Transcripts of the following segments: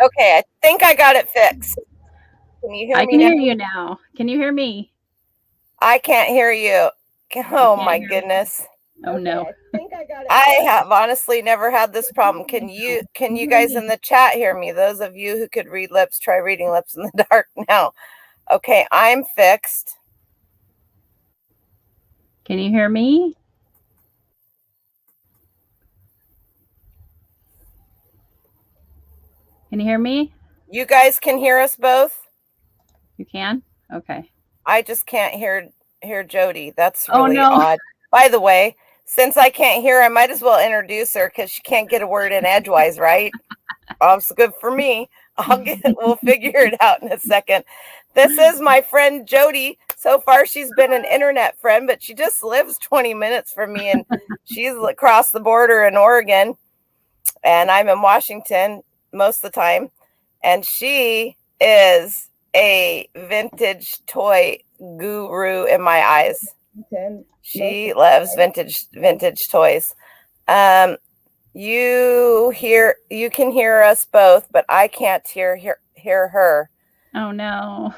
Okay, I think I got it fixed. Can you hear me I can now? hear you now. Can you hear me? I can't hear you. Oh You my can't hear me? goodness. Oh no. I think I got it. I have honestly never had this problem. Can you guys in the chat hear me? Those of you who could read lips, try reading lips in the dark now. Okay, I'm fixed. Can you hear me? Can you hear me? You guys can hear us both? You can? Okay. I just can't hear Jody. That's really no. odd. By the way, since I can't hear, I might as well introduce her because she can't get a word in edgewise, right? It's good for me. We'll figure it out in a second. This is my friend Jody. So far, she's been an internet friend, but she just lives 20 minutes from me, and she's across the border in Oregon, and I'm in Washington most of the time. And she is a vintage toy guru in my eyes. She loves vintage toys. You can hear us both, but I can't hear her. Oh no.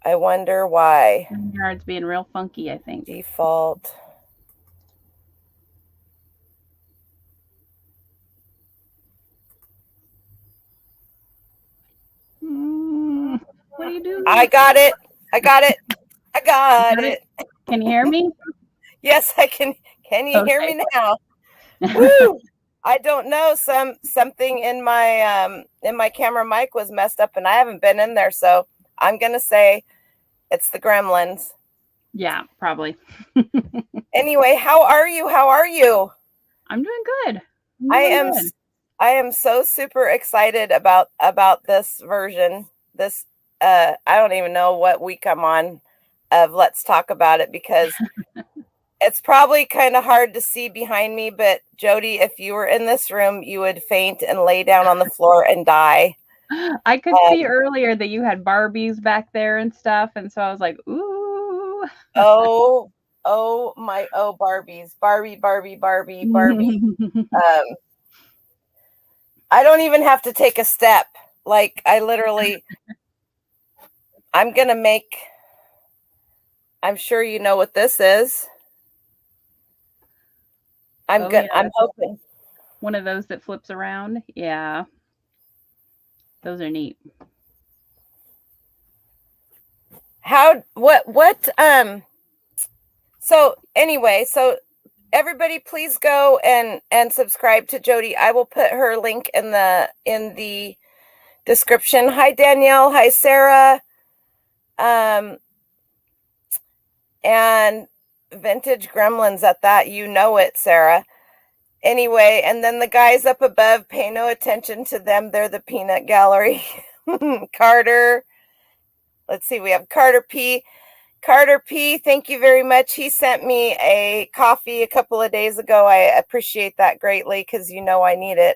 I wonder why. Yard's being real funky, I think. Default. What are you doing? I got it. Can you hear me? Yes, I can. Can you hear me now? Woo! I don't know. Something in my camera mic was messed up, and I haven't been in there, so I'm gonna say it's the gremlins. Yeah, probably. Anyway, how are you? I'm doing good. I am so super excited about this version. This I don't even know what week I'm on of Let's Talk About It, because it's probably kind of hard to see behind me, but Jody, if you were in this room, you would faint and lay down on the floor and die. I could see earlier that you had Barbies back there and stuff, and so I was like, ooh. Oh Barbies. Barbie. I don't even have to take a step. Like, I'm gonna make, I'm sure you know what this is. I'm hoping. One of those that flips around. Yeah. Those are neat. So anyway, so everybody please go and subscribe to Jody. I will put her link in the description. Hi Danielle, hi Sarah. And vintage gremlins at that, you know it, Sarah. Anyway, and then the guys up above, pay no attention to them. They're the peanut gallery. Carter. Let's see, we have Carter P. Carter P, thank you very much. He sent me a coffee a couple of days ago. I appreciate that greatly because you know I need it.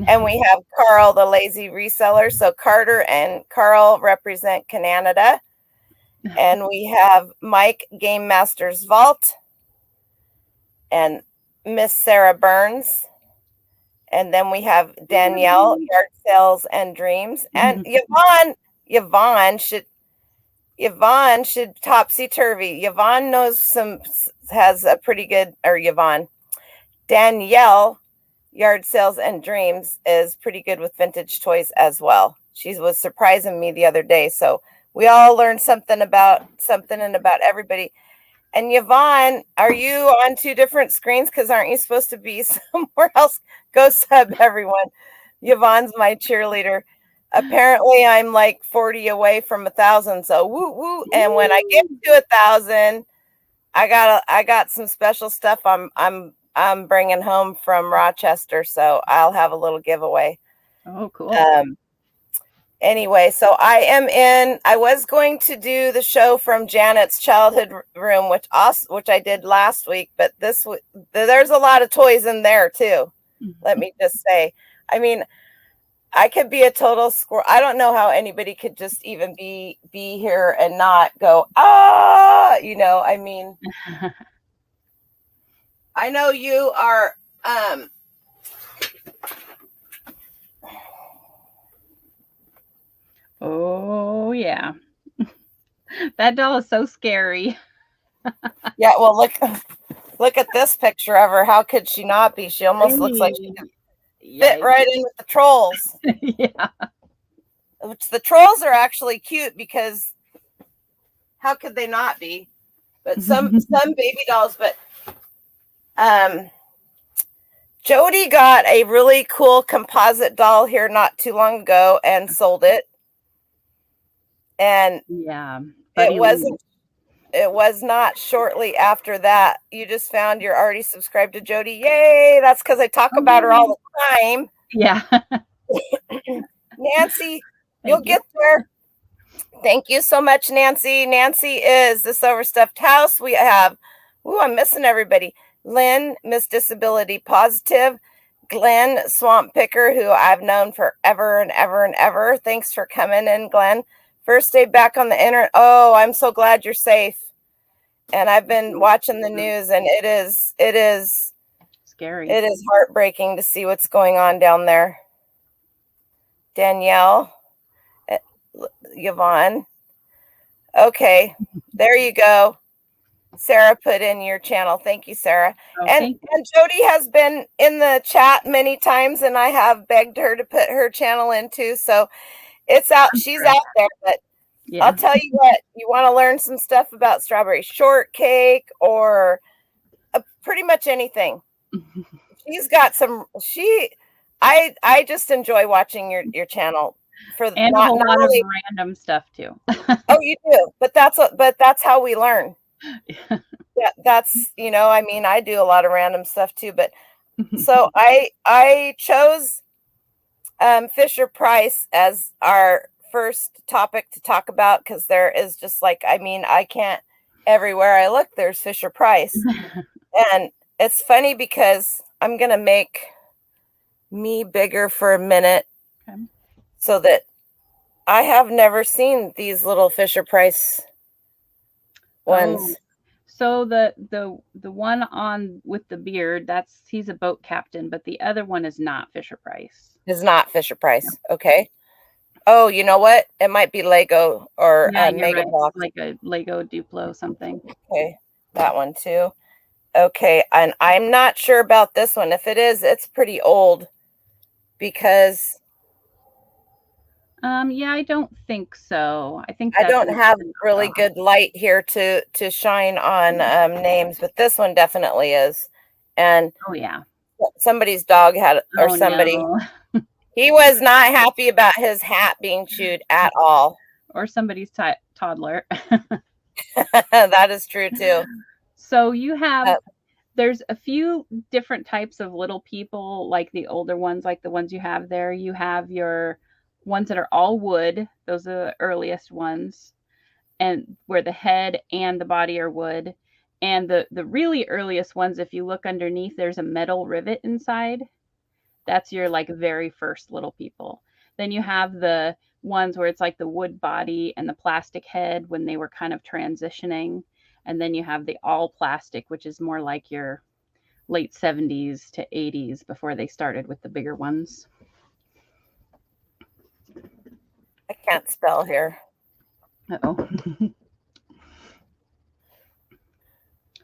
And we have Carl, the lazy reseller. So Carter and Carl represent Canada. And we have Mike, Game Masters Vault, and Miss Sarah Burns. And then we have Danielle, Yard Sales and Dreams. And Yvonne should topsy-turvy. Yvonne has a pretty good, Danielle, Yard Sales and Dreams, is pretty good with vintage toys as well. She was surprising me the other day. So we all learned something about everybody. And Yvonne, are you on two different screens? Because aren't you supposed to be somewhere else? Go sub, everyone. Yvonne's my cheerleader. Apparently, I'm like 40 away from 1,000. So woo woo! And when I get to 1,000, I got some special stuff. I'm bringing home from Rochester, so I'll have a little giveaway. Oh, cool. Anyway, so I was going to do the show from Janet's childhood room, which I did last week, but there's a lot of toys in there too. Let me just say, I mean, I could be a total squirrel. I don't know how anybody could just even be here and not go, I mean, I know you are, That doll is so scary. Yeah, well, look at this picture of her. How could she not be? She almost looks like she could fit right in with the trolls. Yeah. Which the trolls are actually cute because how could they not be? But some baby dolls, but Jody got a really cool composite doll here not too long ago and sold it. And yeah, it was not shortly after that. You just found you're already subscribed to Jody. Yay! That's because I talk about her all the time. Yeah. Nancy, you'll get there. Thank you so much, Nancy. Nancy is this overstuffed house. We have, I'm missing everybody. Lynn, Miss Disability Positive. Glenn, Swamp Picker, who I've known forever and ever and ever. Thanks for coming in, Glenn. First day back on the internet. Oh, I'm so glad you're safe. And I've been watching the news, and it is scary. It is heartbreaking to see what's going on down there. Danielle, Yvonne. Okay, there you go. Sarah put in your channel. Thank you, Sarah. And Jody has been in the chat many times, and I have begged her to put her channel in too. So it's out. She's out there. But yeah. I'll tell you what, you want to learn some stuff about strawberry shortcake or pretty much anything. She's got some. I just enjoy watching your channel. And a lot of random stuff too. Oh, you do, but that's how we learn. Yeah, that's I mean, I do a lot of random stuff too, but so I chose Fisher Price as our first topic to talk about because there is just I can't, everywhere I look there's Fisher Price. And it's funny because I'm gonna make me bigger for a minute. Okay. So that I have never seen these little Fisher Price ones. Oh. So the one on with the beard, he's a boat captain, but the other one is not Fisher Price. Is not Fisher Price. No. Okay. Oh, you know what? It might be Lego or Mega Box. Like a Lego Duplo something. Okay, that one too. Okay, and I'm not sure about this one. If it is, it's pretty old because yeah, I don't think so. I think I don't have really good light here to shine on names, but this one definitely is. And oh yeah, somebody's dog had, or somebody, no. He was not happy about his hat being chewed at all. Or somebody's toddler. That is true too. So you have, there's a few different types of little people, like the older ones, like the ones you have there. You have your ones that are all wood. Those are the earliest ones, and where the head and the body are wood. And the really earliest ones, if you look underneath, there's a metal rivet inside. That's your very first little people. Then you have the ones where it's like the wood body and the plastic head when they were kind of transitioning. And then you have the all plastic, which is more like your late 70s to 80s before they started with the bigger ones. I can't spell here. Uh-oh.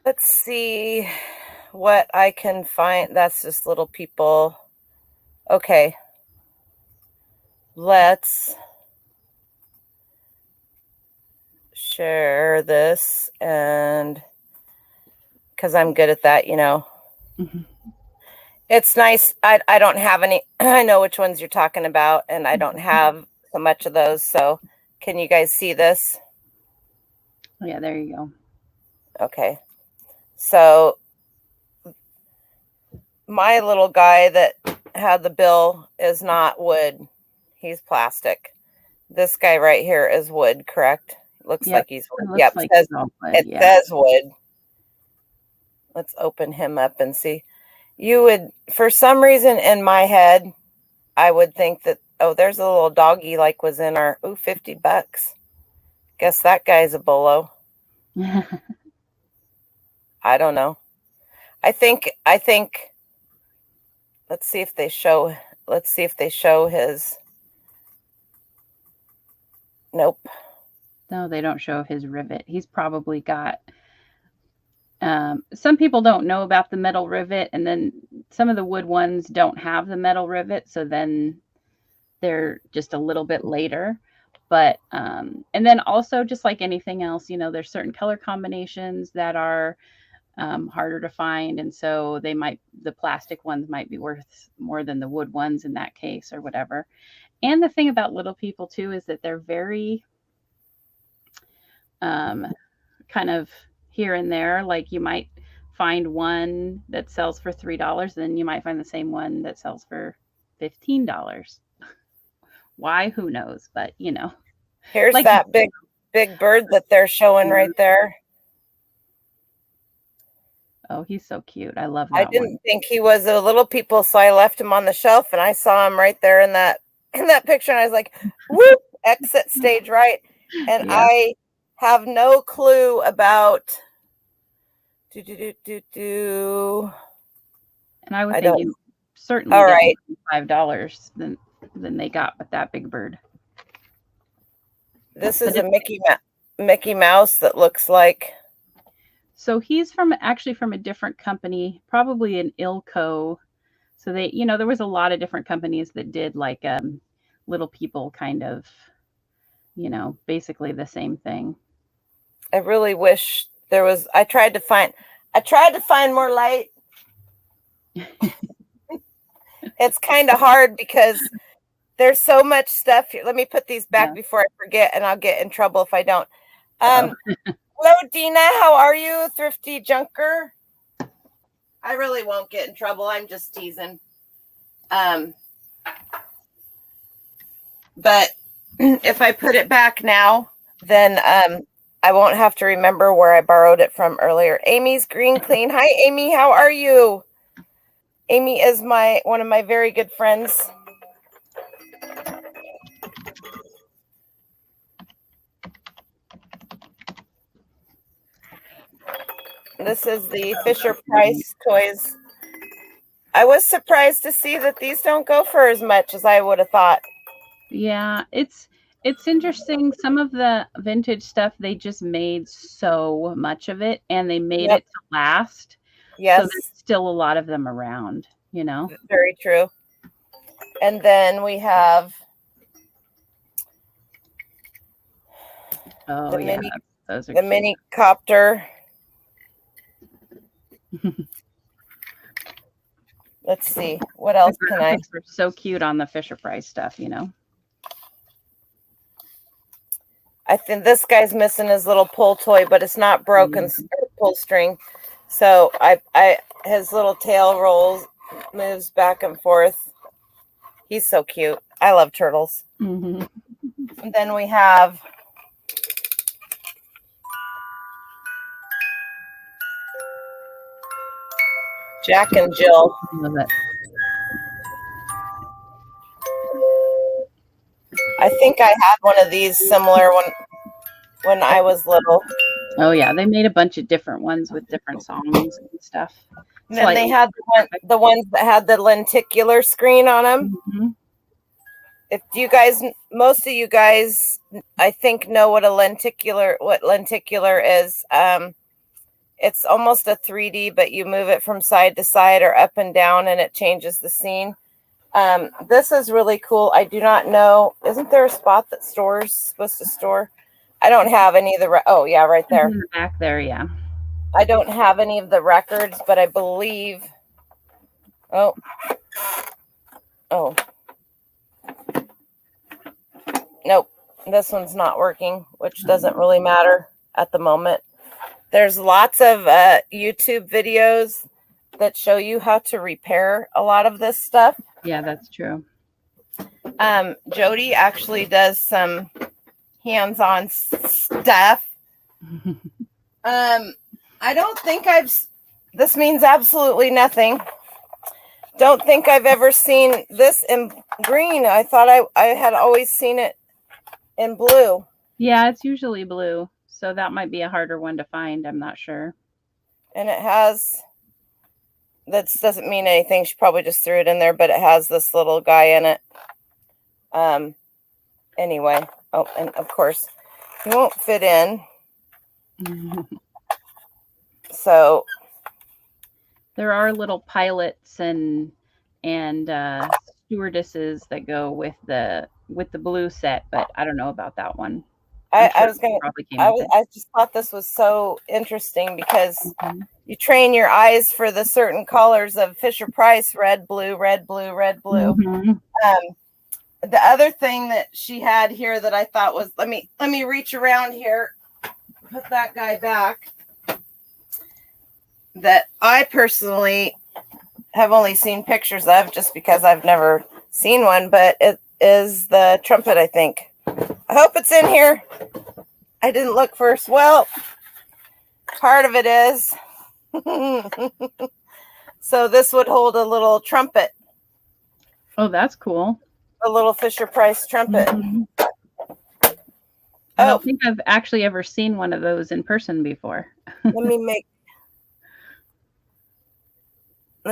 Let's see what I can find. That's just little people. Okay. Let's share this, and because I'm good at that, Mm-hmm. It's nice. I don't have any. I know which ones you're talking about, and I don't have so much of those. So can you guys see this? Yeah, there you go. Okay. So my little guy that had the bill is not wood. He's plastic. This guy right here is wood, correct? Looks like he's wood. Yep, like it says wood. Let's open him up and see. You would, for some reason in my head, I would think that, oh, there's a little doggy was in our, $50. Guess that guy's a bolo. I don't know. I think, let's see if they show his, nope. No, they don't show his rivet. He's probably got. Some people don't know about the metal rivet, and then some of the wood ones don't have the metal rivet, so then they're just a little bit later. But and then also, just like anything else, there's certain color combinations that are harder to find, and so the plastic ones might be worth more than the wood ones in that case, or whatever. And the thing about little people too is that they're very kind of here and there. Like you might find one that sells for $3, then you might find the same one that sells for $15. Why? Who knows? But Here's like that big bird that they're showing right there. Oh, he's so cute. I love that. I didn't think he was a little people, so I left him on the shelf, and I saw him right there in that picture, and I was like, whoop, exit stage right. And Yeah. I have no clue about And I would I think don't. you certainly All get right. $5 than they got with that big bird. This is a Mickey Mouse that looks like. So he's actually from a different company, probably an Ilco. So they, there was a lot of different companies that did like little people kind of, basically the same thing. I really wish there was. I tried to find more light. It's kind of hard because there's so much stuff here. Let me put these back before I forget, and I'll get in trouble if I don't. Hello, Dina. How are you, thrifty junker? I really won't get in trouble. I'm just teasing. But if I put it back now, then I won't have to remember where I borrowed it from earlier. Amy's Green Clean. Hi, Amy. How are you? Amy is one of my very good friends. This is the Fisher-Price toys. I was surprised to see that these don't go for as much as I would have thought. Yeah, it's interesting. Some of the vintage stuff, they just made so much of it, and they made it to last. Yes. So there's still a lot of them around, Very true. And then we have those are the mini copter. Let's see. What else can I? They're so cute on the Fisher-Price stuff, I think this guy's missing his little pull toy, but it's not broken. Pull string. So his little tail moves back and forth. He's so cute. I love turtles. Mm-hmm. And then we have Jack and Jill. Love it. I think I had one of these similar when I was little. Oh yeah, they made a bunch of different ones with different songs and stuff. And then they had the ones that had the lenticular screen on them. Mm-hmm. If most of you guys, I think, know what lenticular is. It's almost a 3D, but you move it from side to side or up and down, and it changes the scene. This is really cool. I do not know. Isn't there a spot that supposed to store? I don't have any of the. Oh yeah, right there. In the back there, yeah. I don't have any of the records, but I believe. Oh. Nope. This one's not working, which doesn't really matter at the moment. There's lots of YouTube videos that show you how to repair a lot of this stuff. Yeah, that's true. Jody actually does some hands-on stuff. I don't think this means absolutely nothing. Don't think I've ever seen this in green. I thought I had always seen it in blue. Yeah, it's usually blue. So that might be a harder one to find. I'm not sure. And it has, that doesn't mean anything. She probably just threw it in there, but it has this little guy in it. Anyway. Oh, and of course, He won't fit in. So there are little pilots and stewardesses that go with the blue set, but I don't know about that one. I just thought this was so interesting because you train your eyes for the certain colors of Fisher Price: red, blue, red, blue, red, blue. The other thing that she had here that I thought was, let me reach around here, put that guy back, that I personally have only seen pictures of just because I've never seen one, but it is the trumpet, I think. I hope it's in here. I didn't look first. Well, part of it is. So this would hold a little trumpet. Oh, that's cool. A little Fisher Price trumpet. I don't think I've actually ever seen one of those in person before. Let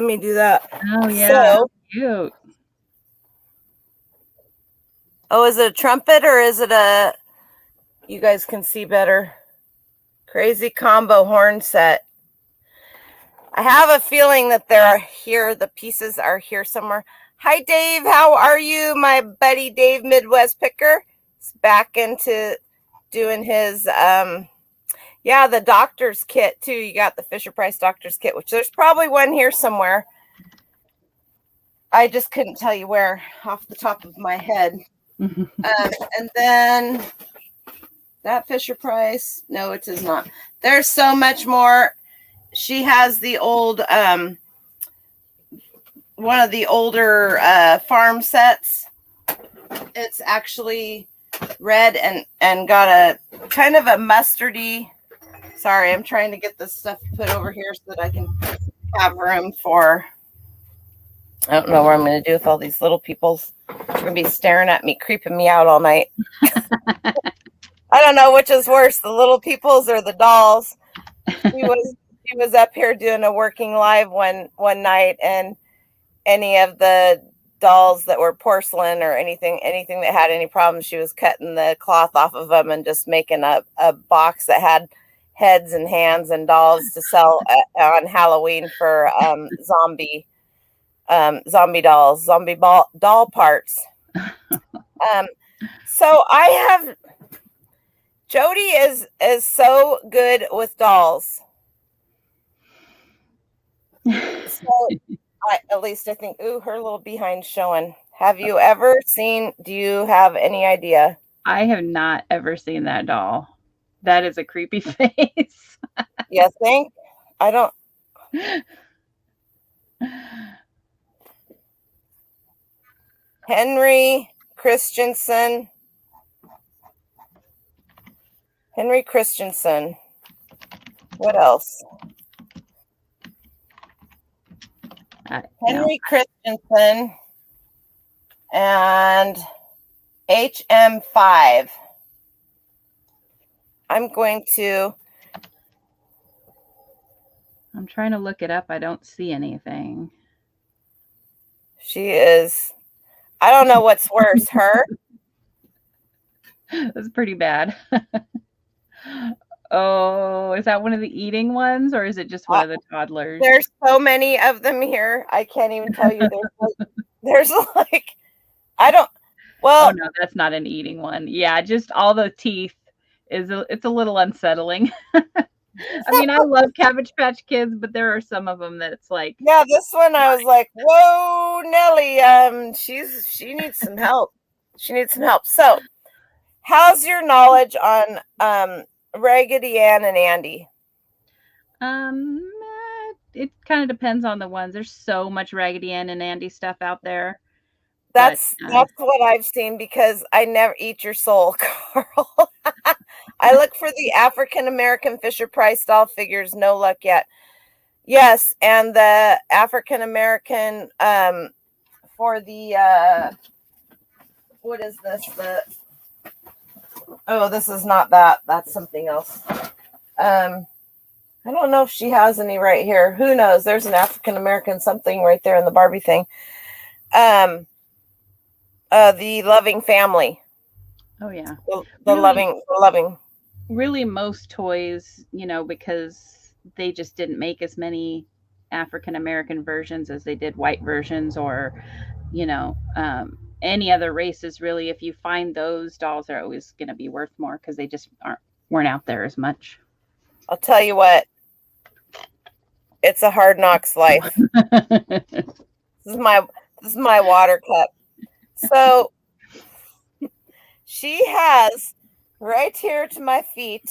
me do that. Oh, yeah. So cute. Oh, is it a trumpet or is it a, you guys can see better, crazy combo horn set? I have a feeling that they're here. The pieces are here somewhere. Hi, Dave. How are you? My buddy Dave, Midwest Picker, is back into doing his, the doctor's kit too. You got the Fisher Price doctor's kit, which there's probably one here somewhere. I just couldn't tell you where off the top of my head. And then that Fisher Price. No, it is not. There's so much more. She has the old, one of the older farm sets. It's actually red and got a kind of a mustardy. Sorry, I'm trying to get this stuff put over here so that I can have room for. I don't know what I'm going to do with all these little peoples. They're going to be staring at me, creeping me out all night. I don't know which is worse, the little peoples or the dolls. She was up here doing a working live one night, and any of the dolls that were porcelain or anything that had any problems, she was cutting the cloth off of them and just making a box that had heads and hands and dolls to sell on Halloween for zombie dolls, doll parts. So I have, Jody is so good with dolls. So at least I think, ooh, her little behind's showing. Have you ever seen, do you have any idea? I have not ever seen that doll. That is a creepy face. You think? I don't. Henry Christensen. What else? Henry Christensen and HM5. I'm trying to look it up. I don't see anything. She is, I don't know what's worse, her. That's pretty bad. Oh, is that one of the eating ones or is it just one of the toddlers? There's so many of them here. I can't even tell you. There's like, I don't, well. Oh no, that's not an eating one. Yeah, just all the teeth it's a little unsettling. I mean, I love Cabbage Patch Kids, but there are some of them that it's like. Yeah, this one I was like, whoa, Nelly, she needs some help. She needs some help. So, how's your knowledge on Raggedy Ann and Andy? It kind of depends on the ones. There's so much Raggedy Ann and Andy stuff out there. That's what I've seen because I never eat your soul, Carl. I look for the African American Fisher Price doll figures. No luck yet. Yes, and the African American for the what is this? This is not that. That's something else. I don't know if she has any right here. Who knows? There's an African American something right there in the Barbie thing. The Loving Family. Oh yeah. The loving. Really most toys, because they just didn't make as many African American versions as they did white versions, or any other races. Really, if you find those dolls, are always going to be worth more because they just weren't out there as much. I'll tell you what, it's a hard knocks life. This is my water cup. So she has right here to my feet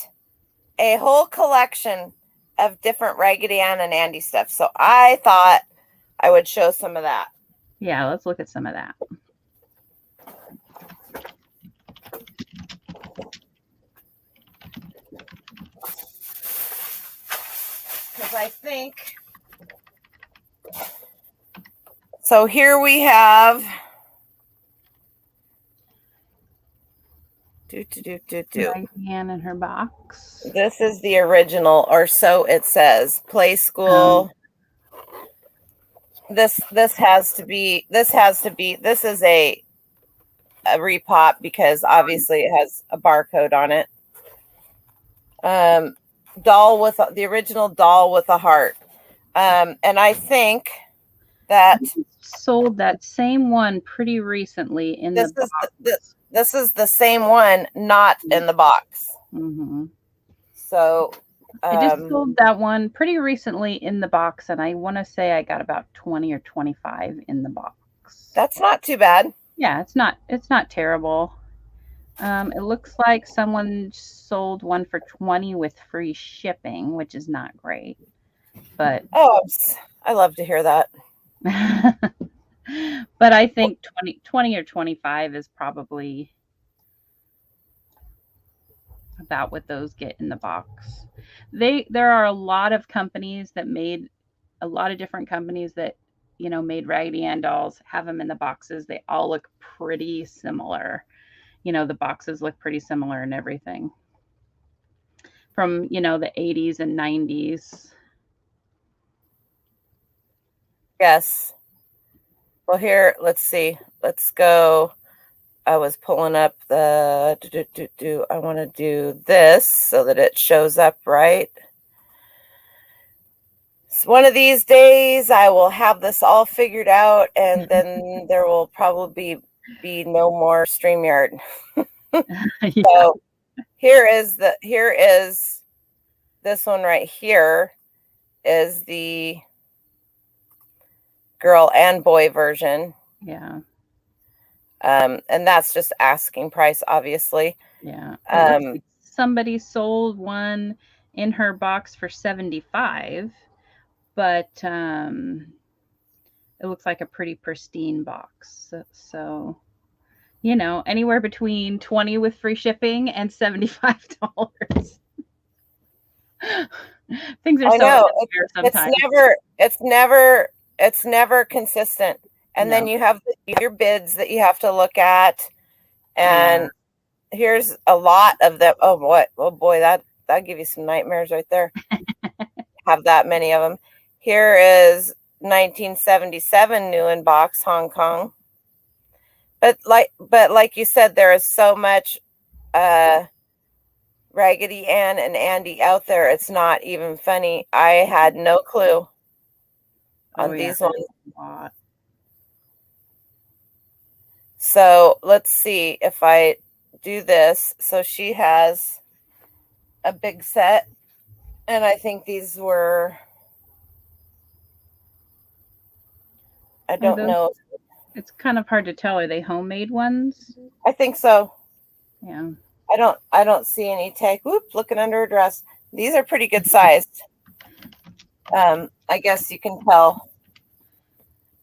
a whole collection of different Raggedy Ann and Andy stuff. So I thought I would show some of that. Yeah, let's look at some of that. Because I think... So here we have... Raggedy Ann in her box. This is the original, or so it says. Play School. This is a repop because obviously it has a barcode on it. Doll with the original doll with a heart. And I think that sold that same one pretty recently in the box. This is the same one, not in the box. Mm-hmm. So I just sold that one pretty recently in the box, and I want to say I got about 20 or 25 in the box. That's not too bad. Yeah, it's not terrible. It looks like someone sold one for 20 with free shipping, which is not great. But I love to hear that. But I think 20 or 25 is probably about what those get in the box. There are a lot of companies that made different companies that made Raggedy Ann dolls, have them in the boxes. They all look pretty similar. The boxes look pretty similar and everything from the 80s and 90s. Yes. Well, here, let's see. Let's go. I was pulling up the I want to do this so that it shows up right. So one of these days I will have this all figured out, and then there will probably be no more StreamYard. Yeah. So here is this one right here is the girl and boy version. Yeah. And that's just asking price, obviously. Yeah. Like somebody sold one in her box for $75, but it looks like a pretty pristine box. So anywhere between 20 with free shipping and $75. Things are so sometimes. It's never consistent. And then you have your bids that you have to look at. And here's a lot of them. Oh boy, that'll give you some nightmares right there. Have that many of them. Here is 1977 new in box, Hong Kong. But like you said, there is so much Raggedy Ann and Andy out there. It's not even funny. I had no clue on these ones. So let's see if I do this. So she has a big set, and I think these were, I don't know. It's kind of hard to tell. Are they homemade ones? I think so. Yeah. I don't see any tag. Whoop, looking under her dress. These are pretty good sized. I guess you can tell.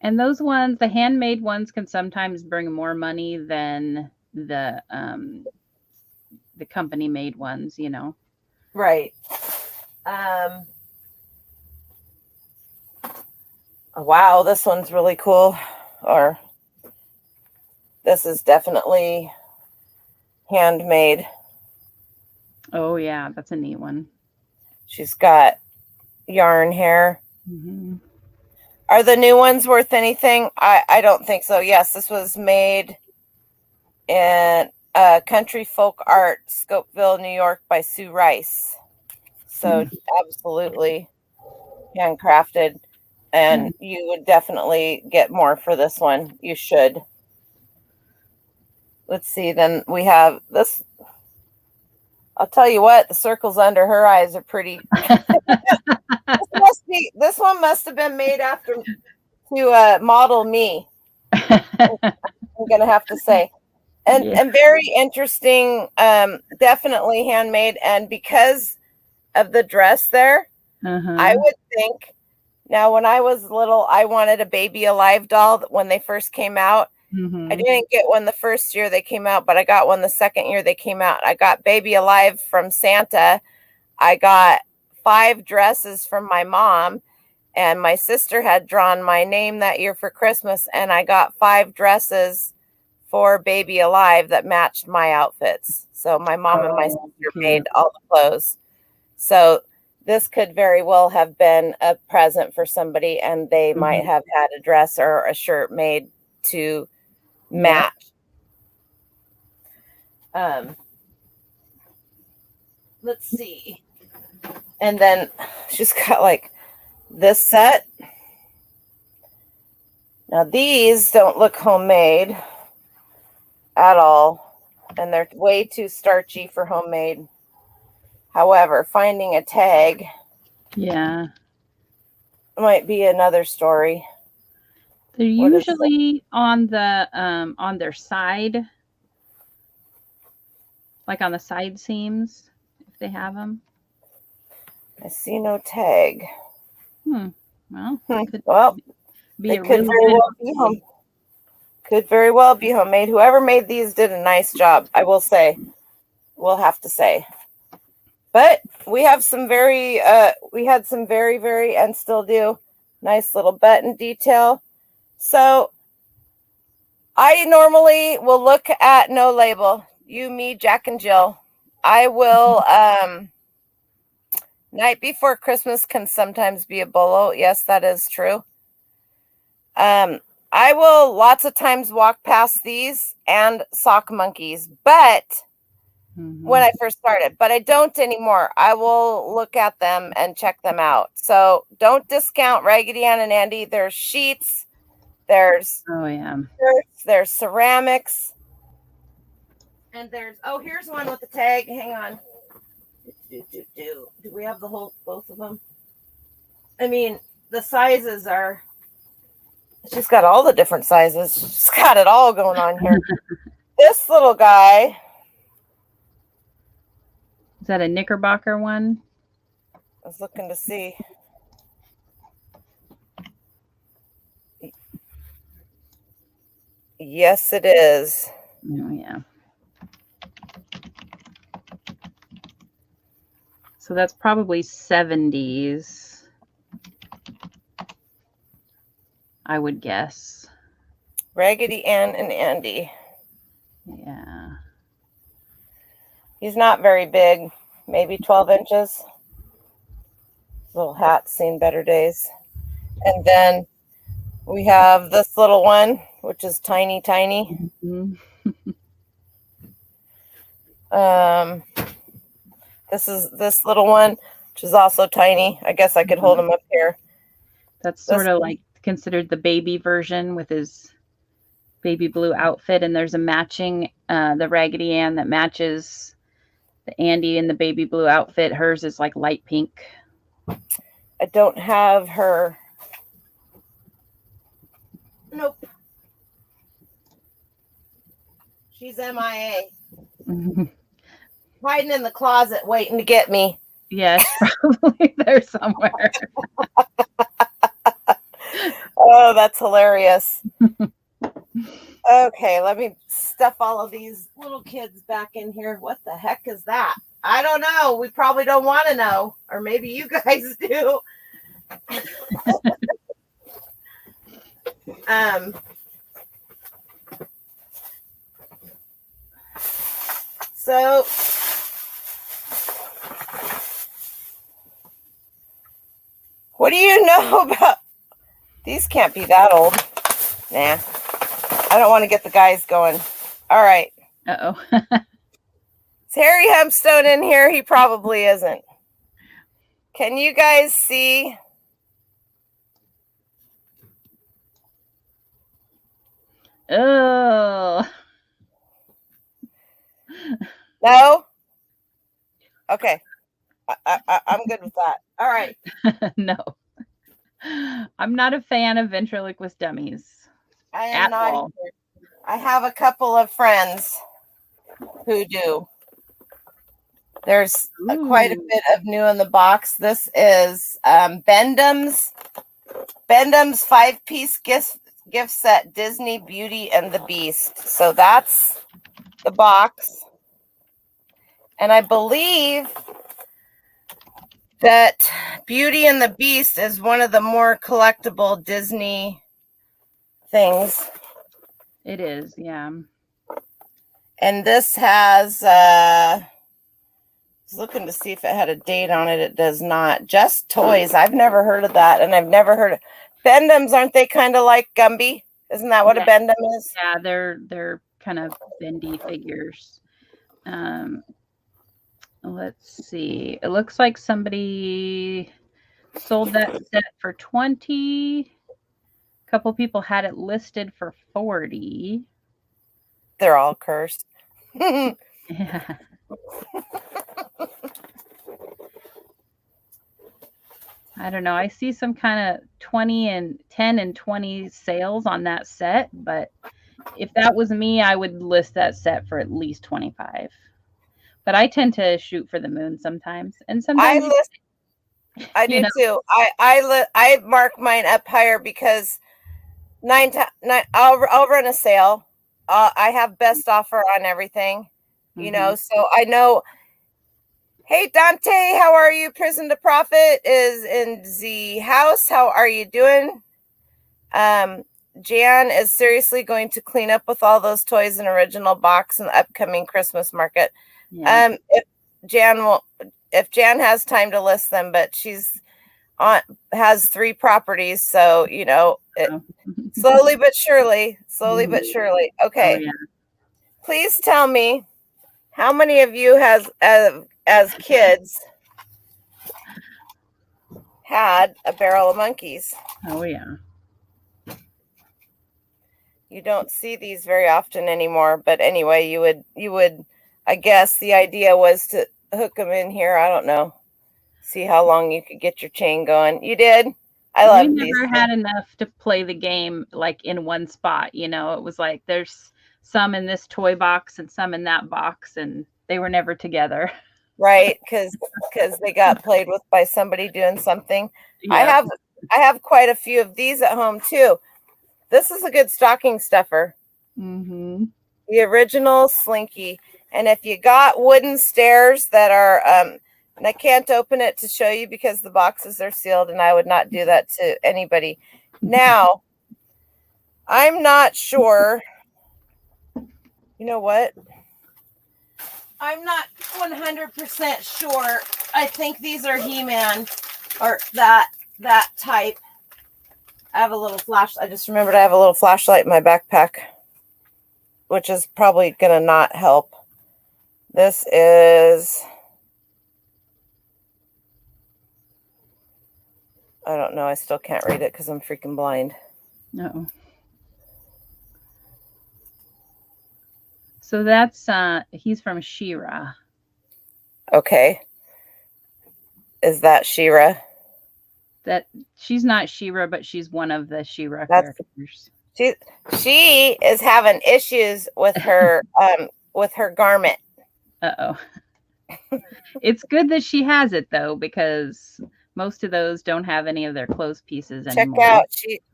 And those ones, the handmade ones, can sometimes bring more money than the company made ones, Right. Wow, this one's really cool. Or this is definitely handmade. Oh yeah, that's a neat one. She's got yarn hair. Mm-hmm. Are the new ones worth anything? I don't think so. Yes, this was made in Country Folk Art, Scopeville, New York by Sue Rice. So absolutely handcrafted. And you would definitely get more for this one. You should. Let's see. Then we have this. I'll tell you what, the circles under her eyes are pretty. This one must have been made after to model me. I'm gonna have to say. And very interesting, definitely handmade. And because of the dress there, I would think, now when I was little, I wanted a Baby Alive doll when they first came out. I didn't get one the first year they came out, but I got one the second year they came out. I got Baby Alive from Santa. I got 5 dresses from my mom, and my sister had drawn my name that year for Christmas, and I got 5 dresses for Baby Alive that matched my outfits. So my mom and my sister made all the clothes. So this could very well have been a present for somebody, and they might have had a dress or a shirt made to match. Let's see. And then she's got like this set. Now these don't look homemade at all, and they're way too starchy for homemade. However, finding a tag might be another story. They're usually on their side, like on the side seams, if they have them. I see no tag. Well, they could very well be homemade. Whoever made these did a nice job, I will say. We'll have to say. But we have some very, very, and still do, nice little button detail. So I normally will look at no label. You, me, Jack, and Jill. I will, night before Christmas can sometimes be a bolo. Yes, that is true. I will lots of times walk past these and sock monkeys, but when I first started, but I don't anymore. I will look at them and check them out. So don't discount Raggedy Ann and Andy. There's sheets, there's shirts, there's ceramics, and there's, here's one with the tag. Hang on. Do we have both of them? I mean, the sizes are, she's got all the different sizes. She's got it all going on here. This little guy. Is that a Knickerbocker one? I was looking to see. Yes, it is. Oh, yeah. So that's probably 70s, I would guess. Raggedy Ann and Andy. Yeah. He's not very big, maybe 12 inches. Little hat's seen better days. And then we have this little one, which is tiny, tiny. This is this little one, which is also tiny. I guess I could hold him up here. That's sort of like considered the baby version with his baby blue outfit. And there's a matching, the Raggedy Ann that matches the Andy in the baby blue outfit. Hers is like light pink. I don't have her. Nope. She's MIA. Hiding in the closet waiting to get me. Yes, probably there somewhere. Oh, that's hilarious. Okay, let me stuff all of these little kids back in here. What the heck is that? I don't know. We probably don't want to know. Or maybe you guys do. So what do you know about these? Can't be that old. Nah, I don't want to get the guys going. All right, Uh-oh. Is Harry Hempstone in here? He probably isn't. Can you guys see? Oh. No? Okay. I'm good with that. All right. No. I'm not a fan of ventriloquist dummies. I am not either. I have a couple of friends who do. There's quite a bit of new in the box. This is Bendham's 5-piece gift set, Disney Beauty and the Beast. So that's the box. And I believe that Beauty and the Beast is one of the more collectible Disney things. It is, yeah. And this has, I was looking to see if it had a date on it. It does not. Just Toys. I've never heard of that. And I've never heard of Bendham's. Aren't they kind of like Gumby? Isn't that what a Bendham is? Yeah, they're kind of bendy figures. Let's see. It looks like somebody sold that set for 20. A couple people had it listed for 40. They're all cursed. Yeah. I don't know. I see some kind of 20 and 10 and 20 sales on that set, but if that was me, I would list that set for at least 25. But I tend to shoot for the moon sometimes, and sometimes I do too. I mark mine up higher because I'll run a sale. I have best offer on everything, you know. So I know. Hey Dante, how are you? Prison to Profit is in the house. How are you doing? Jan is seriously going to clean up with all those toys in original box in the upcoming Christmas market. Yeah. If Jan has time to list them, but she's has 3 properties, so you know, slowly but surely. Okay. Oh, yeah. Please tell me how many of you as kids had a barrel of monkeys? Oh yeah. You don't see these very often anymore, but anyway, you would I guess the idea was to hook them in here. I don't know. See how long you could get your chain going. You did? I love these. We never had enough to play the game like in one spot, you know. It was like there's some in this toy box and some in that box, and they were never together. Right, because they got played with by somebody doing something. Yeah. I have quite a few of these at home too. This is a good stocking stuffer. Mm-hmm. The original Slinky. And if you got wooden stairs that are, and I can't open it to show you because the boxes are sealed, and I would not do that to anybody. Now, I'm not sure. You know what? I'm not 100% sure. I think these are He-Man or that type. I have a little flash. I just remembered I have a little flashlight in my backpack, which is probably going to not help. This is, I don't know. I still can't read it because I'm freaking blind. No. So that's, he's from She-Ra. Okay. Is that She-Ra? That she's not She-Ra, but she's one of the She-Ra characters. She is having issues with her garment. Uh-oh. It's good that she has it though, because most of those don't have any of their clothes pieces anymore. Check out,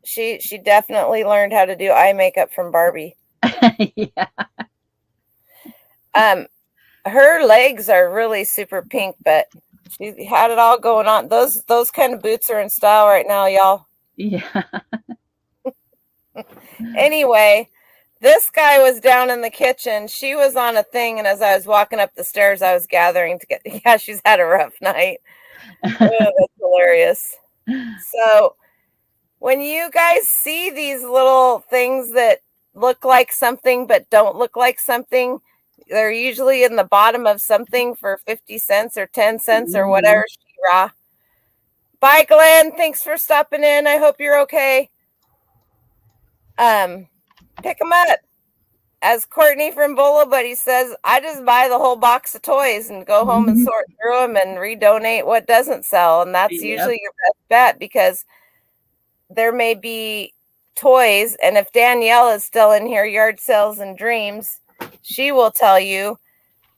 she definitely learned how to do eye makeup from Barbie. Yeah. Her legs are really super pink, but she had it all going on. Those kind of boots are in style right now, y'all. Yeah. Anyway, this guy was down in the kitchen. She was on a thing, and as I was walking up the stairs, I was gathering to get. Yeah, she's had a rough night. Oh, that's hilarious. So, when you guys see these little things that look like something but don't look like something, They're usually in the bottom of something for 50 cents or 10 cents or whatever. She-ra. Bye, Glenn. Thanks for stopping in. I hope you're okay. Pick them up. As Courtney from Bolo Buddy says, I just buy the whole box of toys and go home and sort through them and redonate what doesn't sell. And that's usually your best bet, because there may be toys. And if Danielle is still in here, Yard Sales and Dreams, she will tell you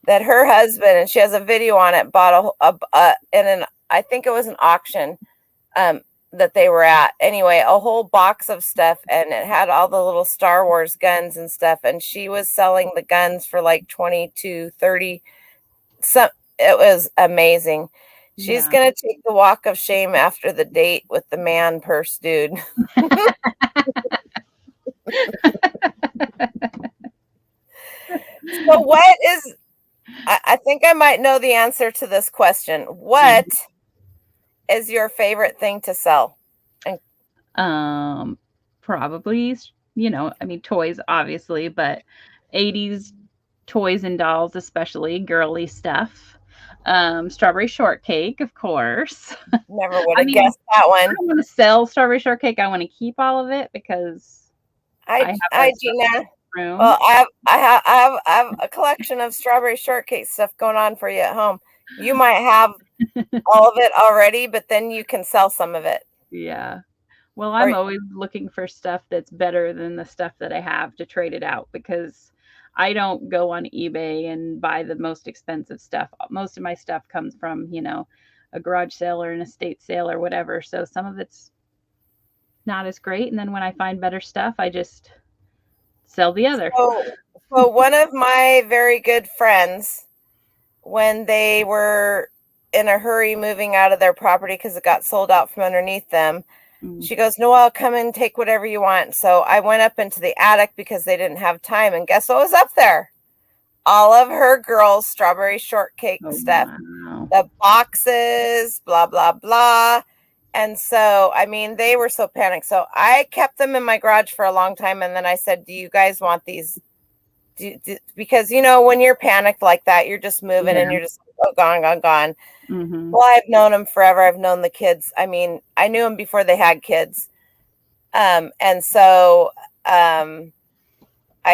that her husband, and she has a video on it, bought I think it was an auction that they were at. Anyway, a whole box of stuff, and it had all the little Star Wars guns and stuff. And she was selling the guns for like 20 to 30. It was amazing. She's going to take the walk of shame after the date with the man purse dude. So what is, I think I might know the answer to this question. What is your favorite thing to sell? Probably, toys, obviously, but 80s toys and dolls, especially girly stuff. Strawberry Shortcake, of course. Never would have guessed that one. I don't want to sell Strawberry Shortcake. I want to keep all of it because I have Gina. Well, I have a collection of Strawberry Shortcake stuff going on for you at home. You might have all of it already, but then you can sell some of it. Yeah. Well, I'm always looking for stuff that's better than the stuff that I have to trade it out, because I don't go on eBay and buy the most expensive stuff. Most of my stuff comes from, a garage sale or an estate sale or whatever. So some of it's not as great. And then when I find better stuff, I just sell the other. So one of my very good friends, when they were in a hurry moving out of their property because it got sold out from underneath them, she goes, Noelle, come and take whatever you want. So I went up into the attic because they didn't have time. And guess what was up there? All of her girls' Strawberry Shortcake stuff. Wow. The boxes, blah, blah, blah. And so, they were so panicked. So I kept them in my garage for a long time. And then I said, do you guys want these? Because, when you're panicked like that, you're just moving and you're just gone. Well, I've known them forever. I've known the kids. I knew them before they had kids. And so I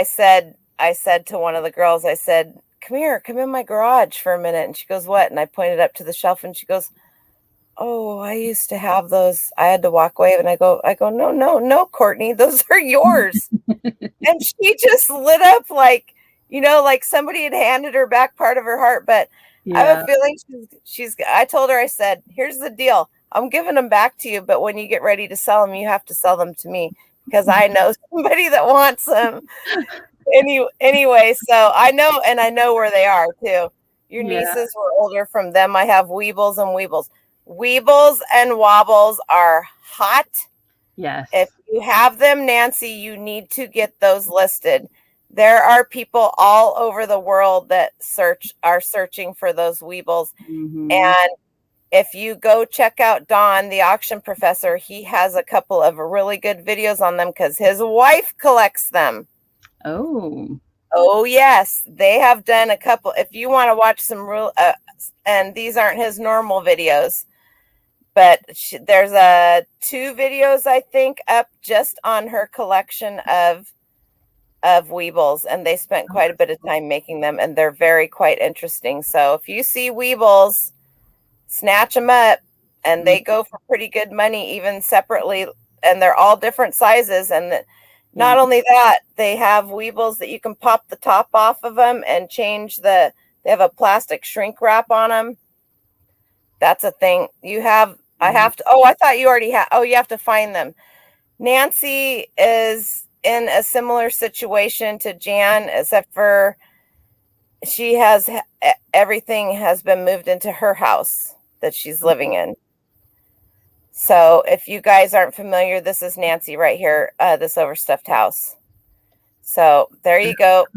said to one of the girls, I said, come in my garage for a minute. And she goes, what? And I pointed up to the shelf and she goes, oh, I used to have those. I had to walk away. And I go, no, Courtney, those are yours. And she just lit up like somebody had handed her back part of her heart. But I have a feeling I told her, I said, here's the deal. I'm giving them back to you. But when you get ready to sell them, you have to sell them to me, because I know somebody that wants them. Anyway, so I know where they are too. Your nieces were older. From them, I have Weebles and Weebles. Weebles and Wobbles are hot. Yes. If you have them, Nancy, you need to get those listed. There are people all over the world that are searching for those Weebles. And if you go check out Don, the auction professor, he has a couple of really good videos on them because his wife collects them. Oh, yes. They have done a couple. If you want to watch some real, and these aren't his normal videos, but there's 2 videos, I think, up just on her collection of Weebles, and they spent quite a bit of time making them, and they're quite interesting. So if you see Weebles, snatch them up, and they go for pretty good money, even separately, and they're all different sizes. And not only that, they have Weebles that you can pop the top off of them and they have a plastic shrink wrap on them. That's a thing. I thought you already had. Oh, you have to find them. Nancy is in a similar situation to Jan, except for everything has been moved into her house that she's living in. So if you guys aren't familiar, this is Nancy right here, this overstuffed house. So there you go.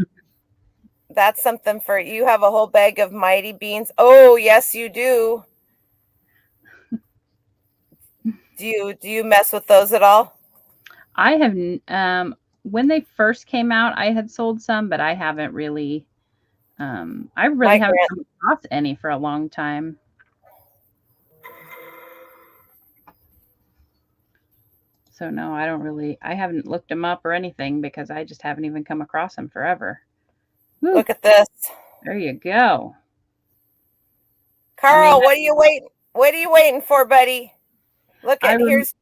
That's something for you. Have a whole bag of Mighty Beans. Oh, yes, you do. Do you mess with those at all? I have. When they first came out, I had sold some, but I haven't really I really haven't come across any for a long time. So no, I haven't looked them up or anything because I just haven't even come across them forever. Woo, Look at this. there you go. Carl, what are you waiting for, buddy? Look at here's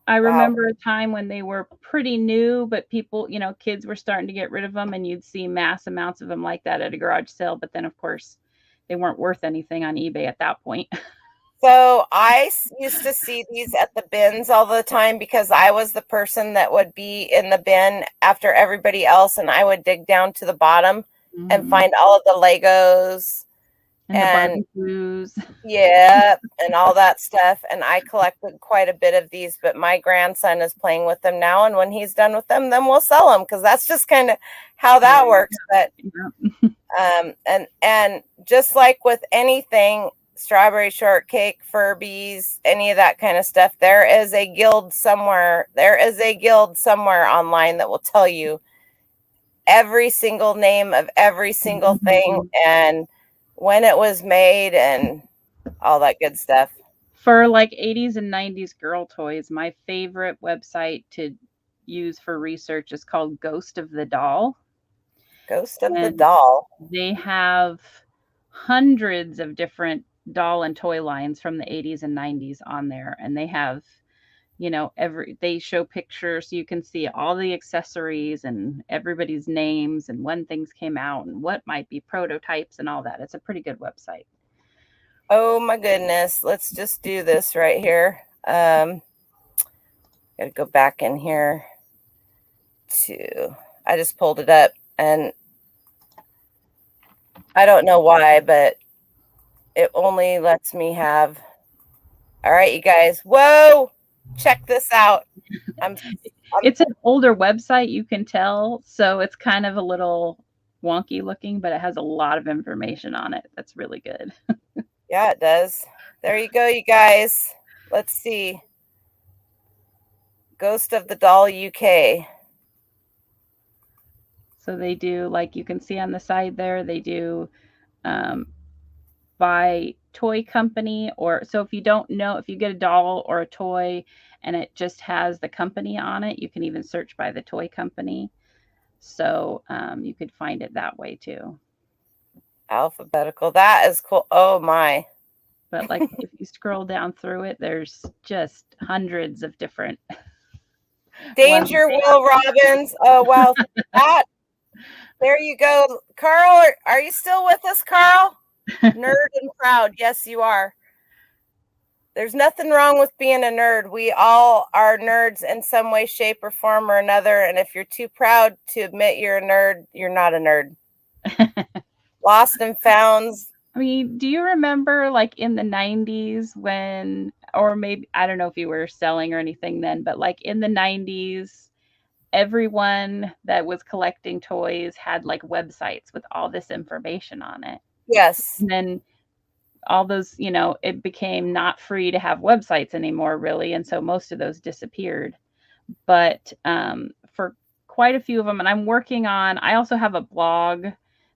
I remember a time when they were pretty new, but people, kids were starting to get rid of them, and you'd see mass amounts of them like that at a garage sale. But then, of course, they weren't worth anything on eBay at that point. So I used to see these at the bins all the time because I was the person that would be in the bin after everybody else, and I would dig down to the bottom and find all of the Legos and the barbecues. Yeah, and all that stuff. And I collected quite a bit of these, but my grandson is playing with them now, and when he's done with them, then we'll sell them because that's just kind of how that works. But and just like with anything, strawberry shortcake, Furbies, any of that kind of stuff, there is a guild somewhere. There is a guild somewhere online that will tell you every single name of every single thing and when it was made and all that good stuff. For like 80s and 90s girl toys, my favorite website to use for research is called Ghost of the Doll. Ghost of the Doll. They have hundreds of different doll and toy lines from the 80s and 90s on there, and they have they show pictures so you can see all the accessories and everybody's names and when things came out and what might be prototypes and all that. It's a pretty good website. Oh my goodness, let's just do this right here. Gotta go back in here I just pulled it up and I don't know why, but it only lets me have. All right, you guys. Whoa, check this out. It's an older website, you can tell, so it's kind of a little wonky looking, but it has a lot of information on it. That's really good. Yeah, it does. There you go, you guys. Let's see. Ghost of the Doll UK. So they do, like you can see on the side there, they do by toy company, or so if you don't know, if you get a doll or a toy and it just has the company on it, you can even search by the toy company. So you could find it that way too. Alphabetical. That is cool. Oh my. But like if you scroll down through it, there's just hundreds of different. Danger, Will Robbins. Oh, wow. There you go. Carl, are you still with us, Carl? Nerd and proud. Yes, you are. There's nothing wrong with being a nerd. We all are nerds in some way, shape, or form or another. And if you're too proud to admit you're a nerd, you're not a nerd. Lost and founds. I mean, do you remember like in the 90s when, or maybe, I don't know if you were selling or anything then, but like in the 90s, everyone that was collecting toys had like websites with all this information on it. Yes. And then all those, it became not free to have websites anymore, really. And so most of those disappeared. But for quite a few of them, and I also have a blog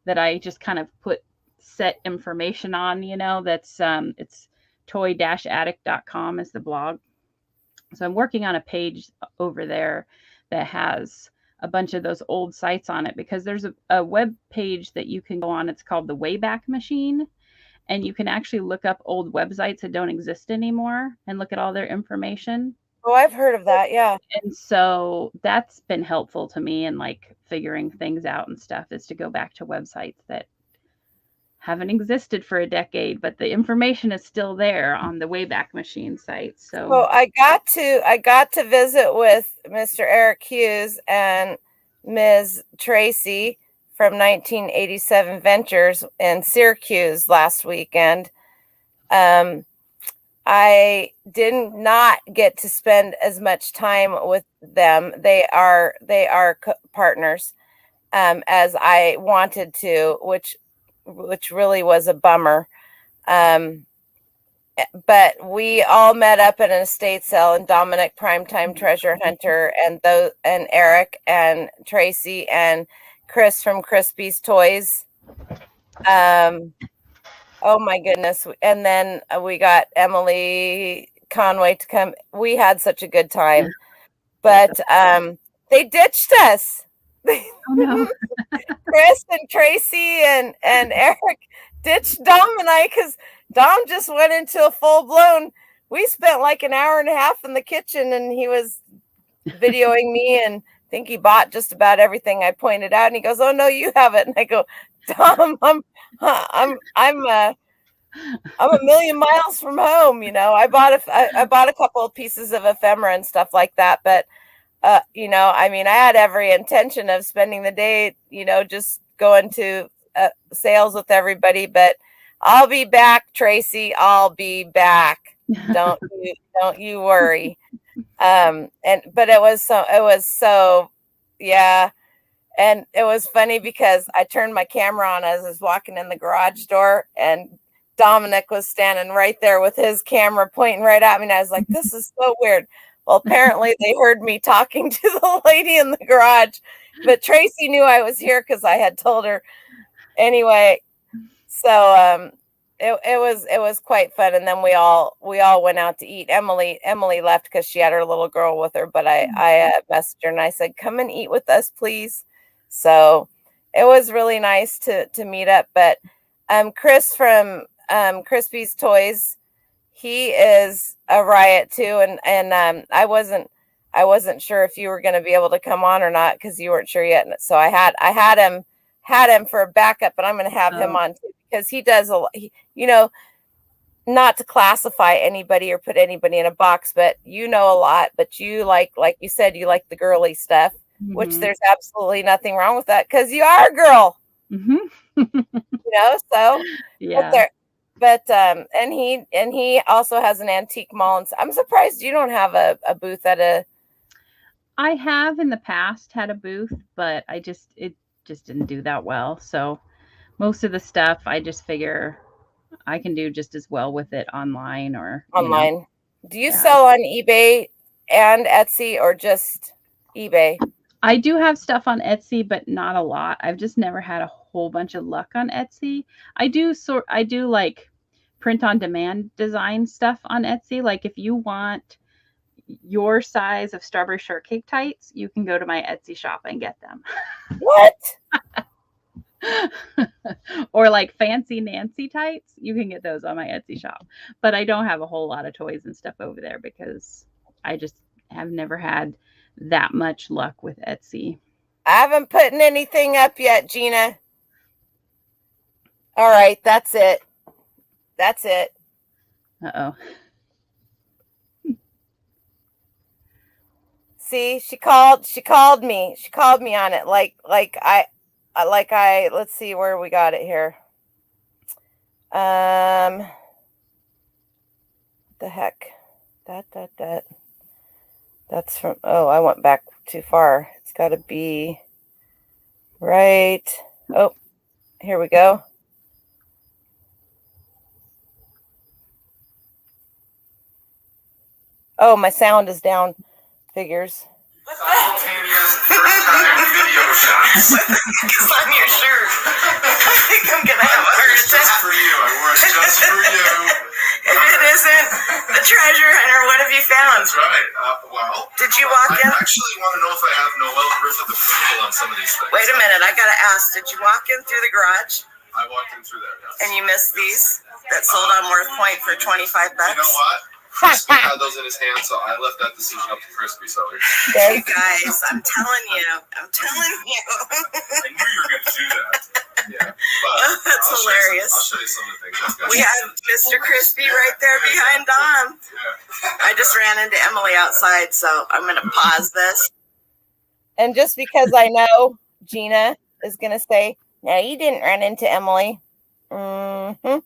that I just kind of put set information on, that's it's toy-addict.com is the blog. So I'm working on a page over there that has a bunch of those old sites on it, because there's a web page that you can go on. It's called the Wayback Machine, and you can actually look up old websites that don't exist anymore and look at all their information. Oh, I've heard of that. Yeah. And so that's been helpful to me in like figuring things out and stuff, is to go back to websites that haven't existed for a decade, but the information is still there on the Wayback Machine site. So I got to visit with Mr. Eric Hughes and Ms. Tracy from 1987 Ventures in Syracuse last weekend. I did not get to spend as much time with them. They are partners as I wanted to, which really was a bummer. But we all met up at an estate sale, and Dominic, Primetime Treasure Hunter, and Eric and Tracy and Chris from Crispy's Toys. Oh my goodness. And then we got Emily Conway to come. We had such a good time. But they ditched us. Oh no. Chris and Tracy and Eric ditched Dom and I because Dom just went into a full-blown. We spent like an hour and a half in the kitchen, and he was videoing me, and I think he bought just about everything I pointed out. And he goes, "Oh no, you haven't." And I go, "Dom, I'm a million miles from home. You know, I bought a couple of pieces of ephemera and stuff like that, but." You know, I mean, I had every intention of spending the day, you know, just going to sales with everybody, but I'll be back, Tracy. I'll be back. Don't you worry. But it was so, yeah. And it was funny because I turned my camera on as I was walking in the garage door, and Dominic was standing right there with his camera pointing right at me. And I was like, this is so weird. Well, apparently they heard me talking to the lady in the garage, but Tracy knew I was here because I had told her anyway. So it was quite fun, and then we all went out to eat. Emily left because she had her little girl with her, but I messaged her and I said, "Come and eat with us, please." So it was really nice to meet up. But Chris from Crispy's Toys, he is a riot too, and I wasn't sure if you were going to be able to come on or not because you weren't sure yet. So I had him for a backup, but I'm going to have him on too because he does a lot. You know, not to classify anybody or put anybody in a box, but you know a lot. But you like you said, you like the girly stuff, which there's absolutely nothing wrong with that because you are a girl. You know, so yeah. But and he also has an antique mall, and I'm surprised you don't have a booth at a. I have in the past had a booth, but it just didn't do that well. So most of the stuff I just figure I can do just as well with it online or online. You know. Do you sell on eBay and Etsy or just eBay? I do have stuff on Etsy, but not a lot. I've just never had a whole bunch of luck on Etsy. I do like print on demand design stuff on Etsy. Like if you want your size of strawberry shortcake tights, you can go to my Etsy shop and get them. What? Or like fancy Nancy tights, you can get those on my Etsy shop. But I don't have a whole lot of toys and stuff over there because I just have never had that much luck with Etsy. I haven't put anything up yet, Gina. All right, that's it. That's it. Uh-oh. See, she called me. She called me on it. Let's see where we got it here. The heck. That's from, I went back too far. It's got to be right. Oh, here we go. Oh, my sound is down. Figures. Simultaneous first time video shots. It's on your shirt. I think I'm going to have a heart attack. Just for you. I wore it just for you. If it isn't the treasure hunter, what have you found? That's right. Well, did you walk in? I actually want to know if I have Noel Griffith approval on some of these things. Wait a minute. I got to ask. Did you walk in through the garage? I walked in through there, yes. And you missed these that sold on Worth Point for $25? You know what? Crispy had those in his hand, so I left that decision up to Crispy. So you guys, I'm telling you. I knew you were going to do that. Yeah, that's hilarious. I'll show you some of the things. We have Mr. Crispy right there behind Dom. Yeah. I just ran into Emily outside, so I'm going to pause this. And just because I know Gina is going to say, "No, you didn't run into Emily." Mm-hmm.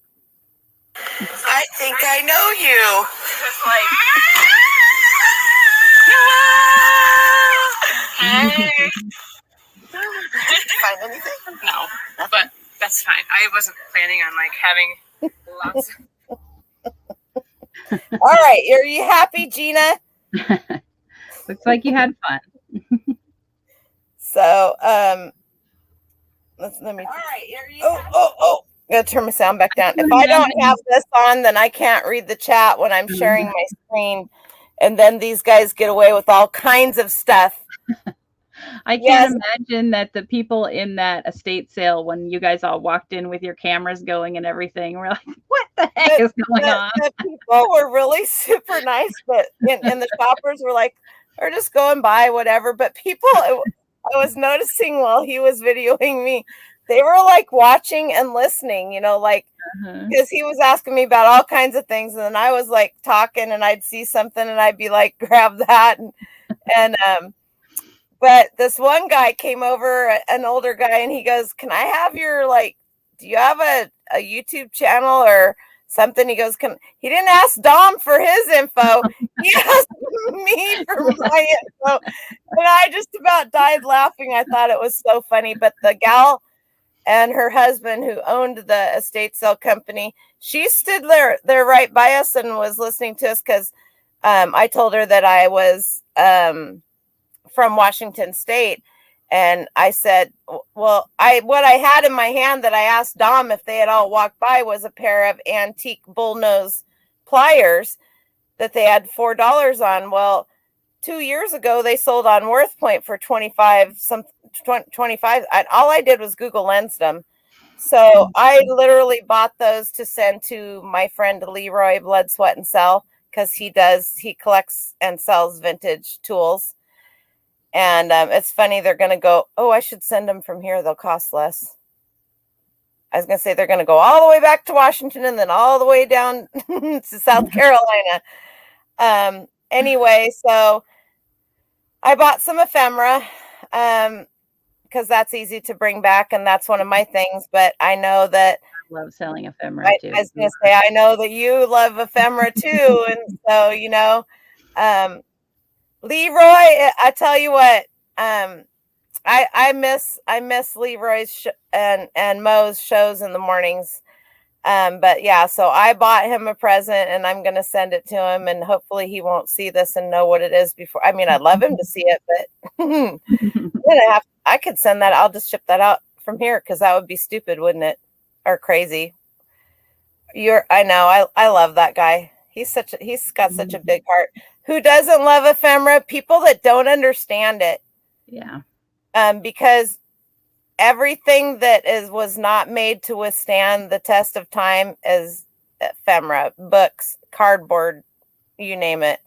I think I know you. Just like, hey. Did you find anything? No, but that's fine. I wasn't planning on like having lots. All right, are you happy, Gina? Looks like you had fun. So, Let me. All right, here you Oh, go. oh! Gotta turn my sound back down. If I don't have this on, then I can't read the chat when I'm sharing my screen, and then these guys get away with all kinds of stuff. I can't imagine that the people in that estate sale, when you guys all walked in with your cameras going and everything, were like, what the heck is going on? The people were really super nice, but and the shoppers were like, they're just going by, whatever. But people, I was noticing while he was videoing me, they were like watching and listening, you know, like, because he was asking me about all kinds of things. And then I was like talking and I'd see something and I'd be like, grab that. But this one guy came over, an older guy, and he goes, can I have your, like, do you have a YouTube channel or something? He goes, he didn't ask Dom for his info. He asked me for my info. And I just about died laughing. I thought it was so funny. But the gal and her husband who owned the estate sale company, she stood there right by us and was listening to us because I told her that I was from Washington State. And I said, well, what I had in my hand that I asked Dom if they had all walked by was a pair of antique bullnose pliers that they had $4 on. Well, 2 years ago, they sold on WorthPoint for 25. All I did was Google Lensed them. So I literally bought those to send to my friend Leroy Blood, Sweat, and Sell, because he collects and sells vintage tools. And it's funny, they're going to go, oh, I should send them from here. They'll cost less. I was going to say they're going to go all the way back to Washington and then all the way down to South Carolina. Anyway, so I bought some ephemera because that's easy to bring back. And that's one of my things. But I know that I love selling ephemera too. I was going to say, I know that you love ephemera too. And so, you know, Leroy, I tell you what, I miss Leroy's and Mo's shows in the mornings. But yeah, so I bought him a present and I'm going to send it to him and hopefully he won't see this and know what it is before. I mean, I'd love him to see it, but I could send that. I'll just ship that out from here because that would be stupid, wouldn't it? Or crazy. I know. I love that guy. He's got such a big heart. Who doesn't love ephemera? People that don't understand it. Yeah. Because everything that was not made to withstand the test of time is ephemera, books, cardboard, you name it.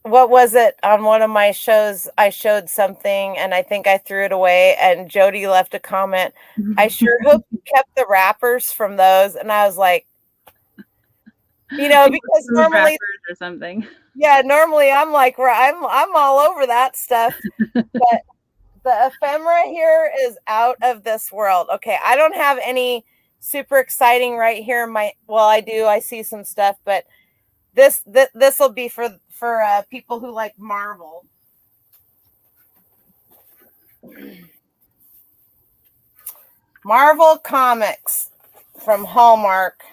What was it on one of my shows? I showed something and I think I threw it away and Jody left a comment. I sure hope you kept the wrappers from those. And I was like, you know, because normally or something. Yeah, normally I'm like, I'm all over that stuff. But the ephemera here is out of this world. Okay, I don't have any super exciting right here. I do. I see some stuff, but this will be for people who like Marvel. Marvel Comics from Hallmark.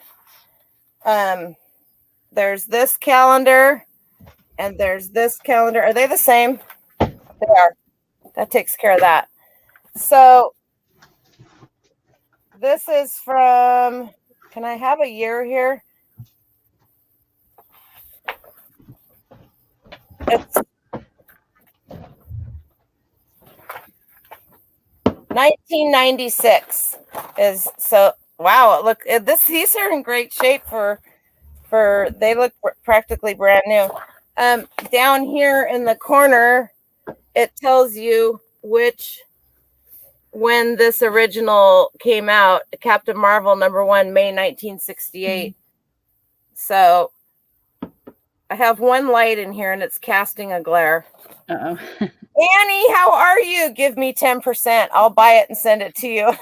There's this calendar and there's this calendar. Are they the same? They are. That takes care of that. So this is from, can I have a year here? It's 1996 wow, look, these are in great shape they look practically brand new. Down here in the corner, it tells you when this original came out, Captain Marvel #1, May 1968. So I have one light in here and it's casting a glare. Uh-oh. Annie, how are you? Give me 10%. I'll buy it and send it to you.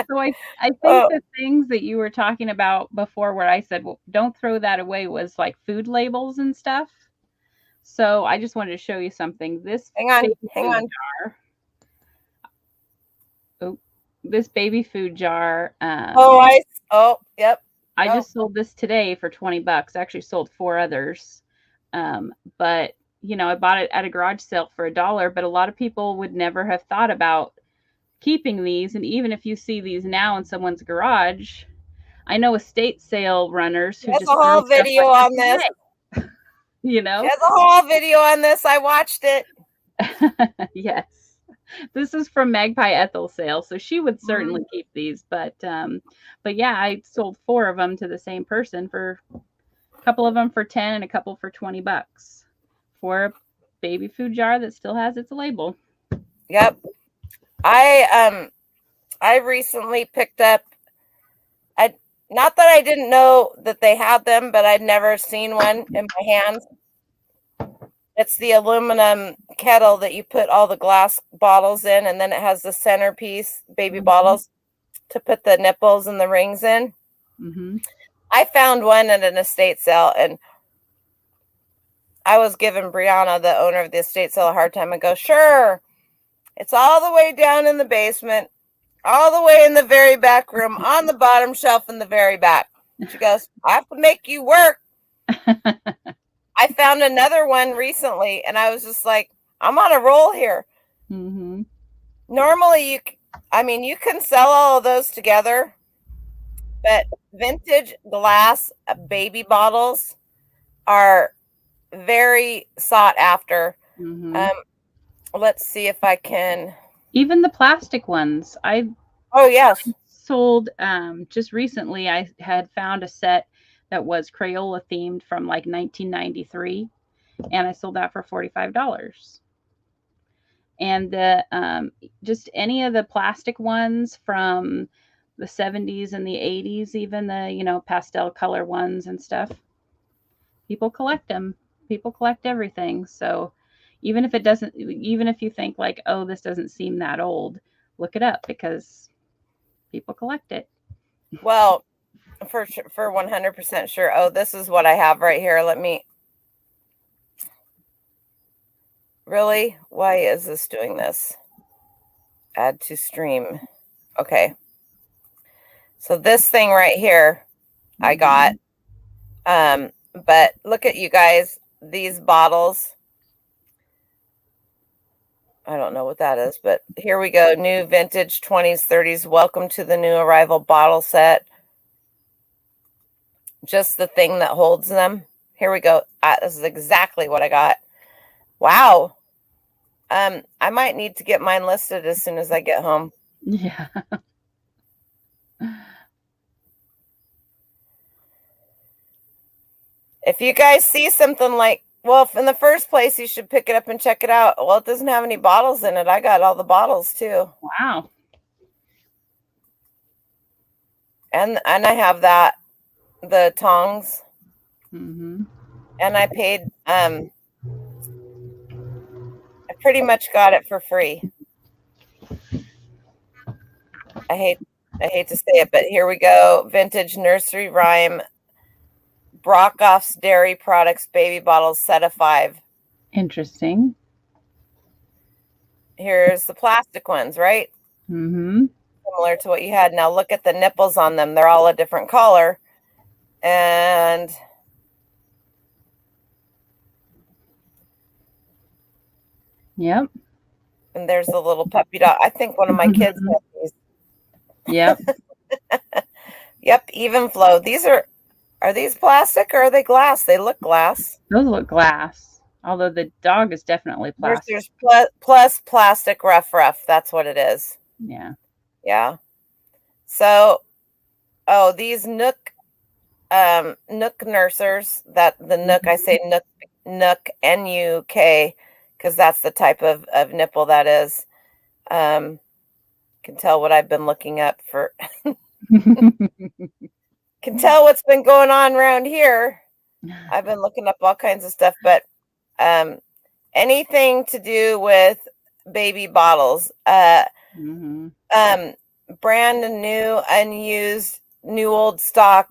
So I think the things that you were talking about before where I said, well, don't throw that away was like food labels and stuff. So I just wanted to show you something. Hang on. Jar. Oh, this baby food jar. Yep. I just sold this today for $20. I actually sold 4 others. But I bought it at a garage sale for $1, but a lot of people would never have thought about keeping these. And even if you see these now in someone's garage, I know estate sale runners who There's just a whole throw stuff video like on this. away. There's a whole video on this. I watched it. Yes. This is from Magpie Ethel sale, so she would certainly keep these. But yeah, I sold 4 of them to the same person, for a couple of them for 10 and a couple for $20 for a baby food jar that still has its label. Yep. I recently picked up, not that I didn't know that they had them, but I'd never seen one in my hands. It's the aluminum kettle that you put all the glass bottles in, and then it has the centerpiece, baby bottles, to put the nipples and the rings in. I found one at an estate sale, and I was giving Brianna, the owner of the estate sale, a hard time. I go, sure, it's all the way down in the basement, all the way in the very back room, on the bottom shelf in the very back. She goes, I have to make you work. I found another one recently, and I was just like, I'm on a roll here. Normally, you can sell all of those together, but vintage glass baby bottles are very sought after. Let's see if I can. Even the plastic ones. Oh, yes. Sold just recently. I had found a set that was Crayola themed from like 1993, and I sold that for $45. And the just any of the plastic ones from the 70s and the 80s, even the pastel color ones and stuff, people collect them. People collect everything. So even if you think like, oh, this doesn't seem that old, look it up, because people collect it. Well, for 100% sure. Oh, this is what I have right here. Really? Why is this doing this? Add to stream. Okay. So this thing right here, I got. But look at you guys, these bottles. I don't know what that is, but here we go. New vintage 20s, 30s. Welcome to the new arrival bottle set. Just the thing that holds them. Here we go. This is exactly what I got. Wow. I might need to get mine listed as soon as I get home. Yeah. If you guys see something like, well, in the first place, you should pick it up and check it out. Well, it doesn't have any bottles in it. I got all the bottles too. Wow. And I have the tongs. And I paid, I pretty much got it for free. I hate to say it, but here we go. Vintage nursery rhyme. Brockoff's Dairy Products baby bottles, set of 5. Interesting. Here's the plastic ones, right? Similar to what you had. Now look at the nipples on them. They're all a different color. And yep. And there's the little puppy dog. I think one of my kids has these. Yep. Yep, even flow. Are these plastic or are they glass? They look glass. Those look glass. Although the dog is definitely plastic. There's plus plastic rough. That's what it is. Yeah. Yeah. So, these Nook nursers, that the Nook, I say Nook N-U-K, because that's the type of nipple that is. Can tell what I've been looking up for. Can tell what's been going on around here. I've been looking up all kinds of stuff, but anything to do with baby bottles, brand new, unused, new old stock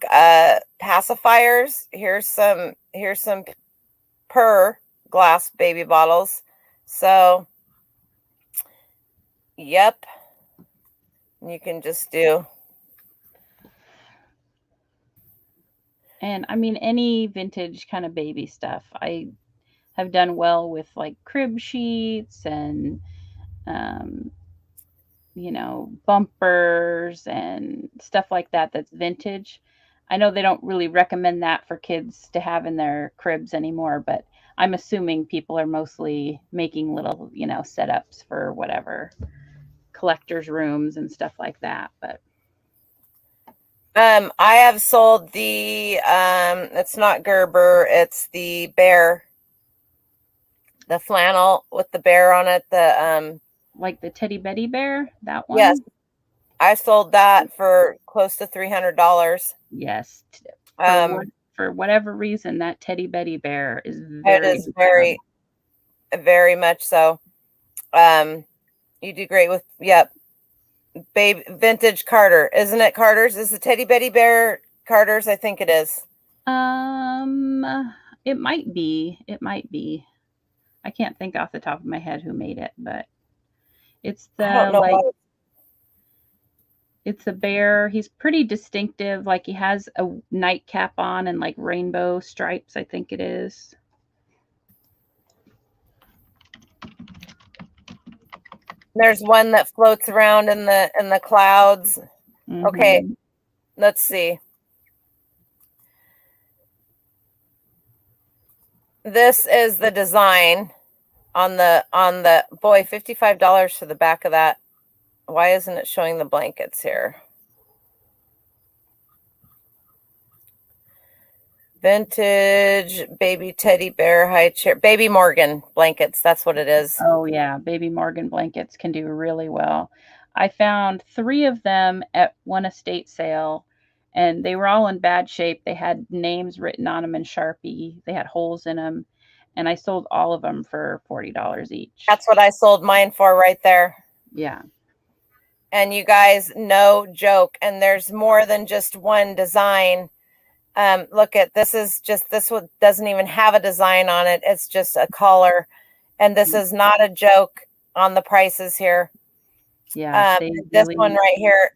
pacifiers. Here's some per glass baby bottles. So, yep, you can just do. And I mean, any vintage kind of baby stuff. have done well with like crib sheets and you know, bumpers and stuff like that that's vintage. I know they don't really recommend that for kids to have in their cribs anymore, but I'm assuming people are mostly making little, you know, setups for whatever collectors rooms and stuff like that. But I have sold the it's not Gerber, it's the bear, the flannel with the bear on it, the like the Teddy Betty bear, that one. yes, I sold that for close to $300. Yes. For whatever reason, that Teddy Betty bear is very, it is very, very much so. You do great with, yep. Babe, vintage Carter, isn't it? Carter's is the Teddy Betty bear Carter's. I think it is. It might be. It might be. I can't think off the top of my head who made it, but it's the like. It's a bear. He's pretty distinctive. Like he has a nightcap on and like rainbow stripes, I think it is. There's one that floats around in the clouds. Mm-hmm. Okay, let's see. This is the design on the boy, $55 for the back of that. Why isn't it showing the blankets here? Vintage baby teddy bear high chair, baby Morgan blankets. That's what it is. Oh yeah, baby Morgan blankets can do really well. I found 3 of them at one estate sale, and they were all in bad shape. They had names written on them in Sharpie. They had holes in them, and I sold all of them for $40 each. That's what I sold mine for right there. Yeah. And you guys, no joke. And there's more than just one design. Look at this is just this one doesn't even have a design on it. It's just a collar, and this is not a joke on the prices here. Yeah, this one right here,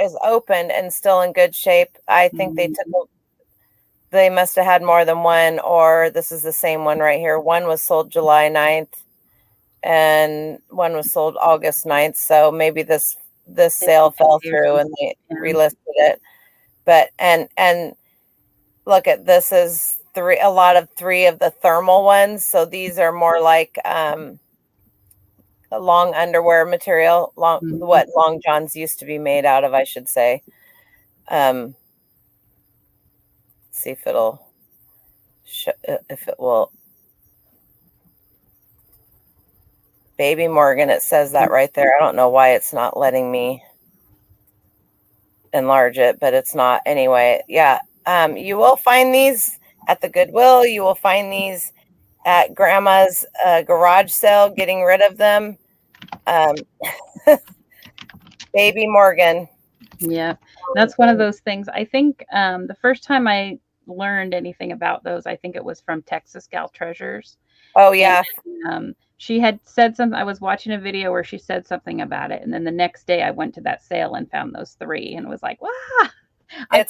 is open and still in good shape. I think they must have had more than one, or this is the same one right here. One was sold July 9th and one was sold August 9th. So maybe this sale fell through and they relisted it. But and look at this is 3 of the thermal ones. So these are more like a long underwear material, what long johns used to be made out of, I should say. See if it'll if it will. Baby Morgan, it says that right there. I don't know why it's not letting me enlarge it, but it's not anyway. Yeah. You will find these at the Goodwill. You will find these at grandma's garage sale, getting rid of them. Baby Morgan. Yeah, that's one of those things. I think the first time I learned anything about those, I think it was from Texas Gal Treasures. Oh yeah. And, she had said something. I was watching a video where she said something about it, and then the next day I went to that sale and found those 3 and was like, "Wow!" I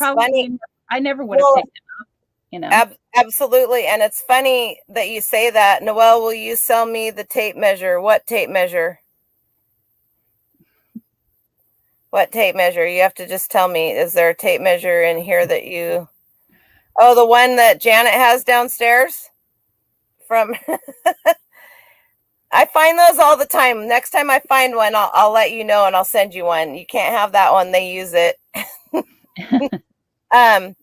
never would have picked them up, you know. Absolutely, and it's funny that you say that. Noelle, will you sell me the tape measure? What tape measure? What tape measure? You have to just tell me. Is there a tape measure in here that you? Oh, the one that Janet has downstairs. From. I find those all the time. Next time I find one, I'll let you know and I'll send you one. You can't have that one. They use it. And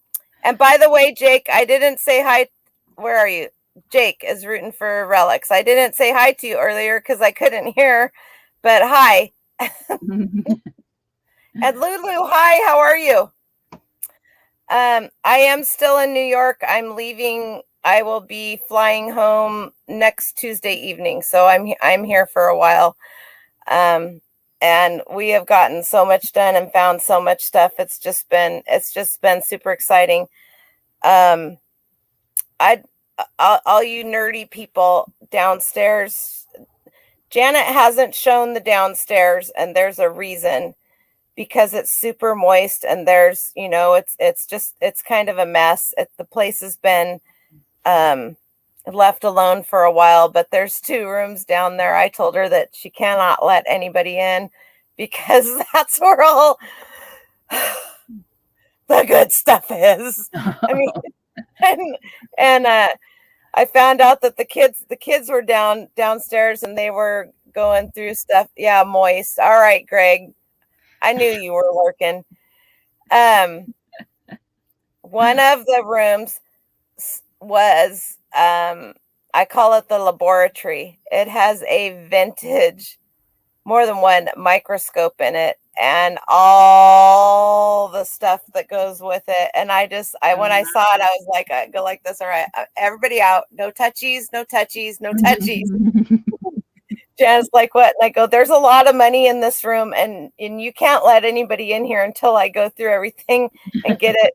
by the way, Jake, I didn't say hi. Where are you? Jake is rooting for relics. I didn't say hi to you earlier because I couldn't hear, but hi. And Lulu, hi, how are you? I am still in New York. I'm leaving. I will be flying home next Tuesday evening. So I'm here for a while. And we have gotten so much done and found so much stuff. It's just been super exciting. All you nerdy people downstairs, Janet hasn't shown the downstairs, and there's a reason, because it's super moist and there's, it's kind of a mess. The place has been left alone for a while, but there's 2 rooms down there. I told her that she cannot let anybody in because that's where all the good stuff is. I mean, and I found out that the kids were downstairs and they were going through stuff. Yeah, moist. All right, Greg. I knew you were working. One of the rooms was I call it the laboratory. It has a vintage, more than one microscope in it, and all the stuff that goes with it. And when I saw it, I was like, I go like this. All right, everybody out. No touchies, no touchies, no touchies. Jan's like, what? And I go, there's a lot of money in this room, and you can't let anybody in here until I go through everything and get it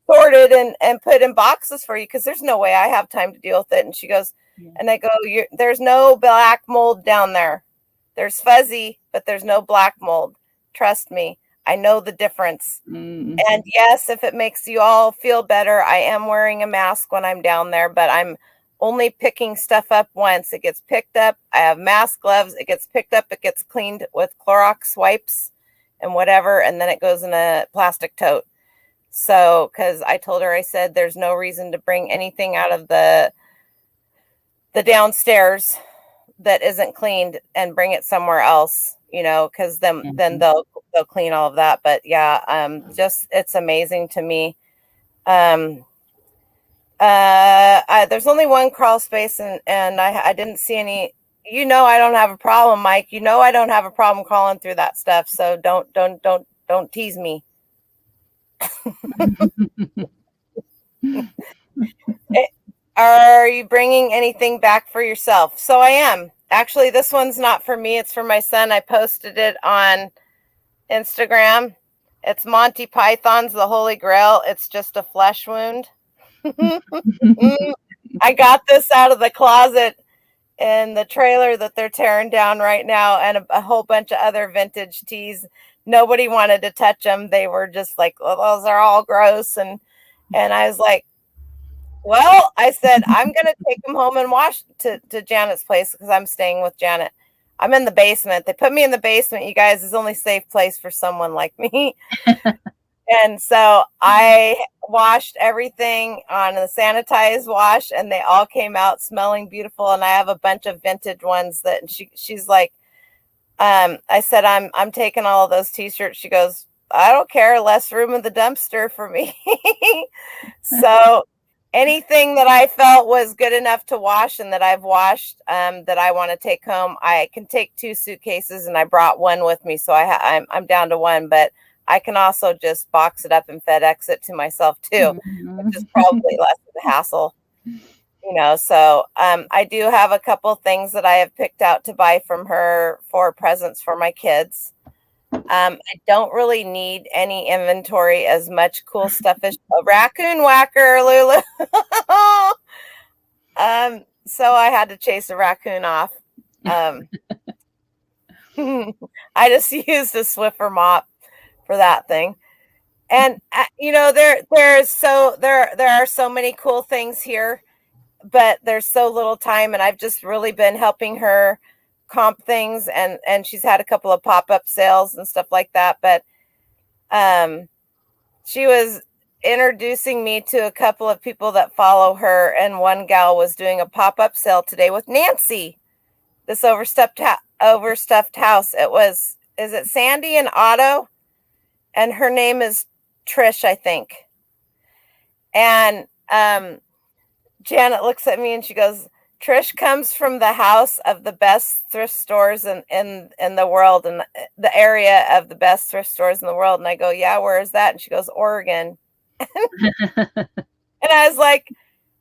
sorted and put in boxes for you, because there's no way I have time to deal with it. And she goes, and I go, there's no black mold down there. There's fuzzy, but there's no black mold. Trust me, I know the difference. And yes, if it makes you all feel better, I am wearing a mask when I'm down there, but I'm only picking stuff up once. It gets picked up. I have mask gloves. It gets picked up. It gets cleaned with Clorox wipes and whatever, and then it goes in a plastic tote. So, because I told her, I said, there's no reason to bring anything out of the downstairs that isn't cleaned and bring it somewhere else, because then they'll clean all of that. But yeah, just it's amazing to me. There's only one crawl space, and I didn't see any. I don't have a problem, Mike. I don't have a problem crawling through that stuff. So don't tease me. Are you bringing anything back for yourself? So I am. Actually, this one's not for me. It's for my son. I posted it on Instagram. It's Monty Python's The Holy Grail. It's just a flesh wound. I got this out of the closet in the trailer that they're tearing down right now, and a whole bunch of other vintage tees. Nobody wanted to touch them. They were just like, well, those are all gross. And I was like, well, I said, I'm going to take them home and wash to Janet's place, because I'm staying with Janet. I'm in the basement. They put me in the basement, you guys. Is only safe place for someone like me. And so I washed everything on the sanitized wash, and they all came out smelling beautiful. And I have a bunch of vintage ones that she's like, I said, I'm taking all of those t-shirts. She goes, I don't care. Less room in the dumpster for me. So anything that I felt was good enough to wash and that I've washed, that I want to take home, I can take 2 suitcases, and I brought one with me. So I'm down to 1, but I can also just box it up and FedEx it to myself too, which is probably less of a hassle, So I do have a couple things that I have picked out to buy from her for presents for my kids. I don't really need any inventory, as much cool stuff as a raccoon whacker, Lulu. So I had to chase a raccoon off. I just used a Swiffer mop for that thing. And there are so many cool things here, but there's so little time, and I've just really been helping her comp things, and she's had a couple of pop-up sales and stuff like that. But she was introducing me to a couple of people that follow her, and one gal was doing a pop-up sale today with Nancy, this overstuffed house. Is it Sandy and Otto? And her name is Trish, I think. And Janet looks at me and she goes, Trish comes from the house of the best thrift stores in the world, and the area of the best thrift stores in the world. And I go, yeah, where is that? And she goes, Oregon. And I was like,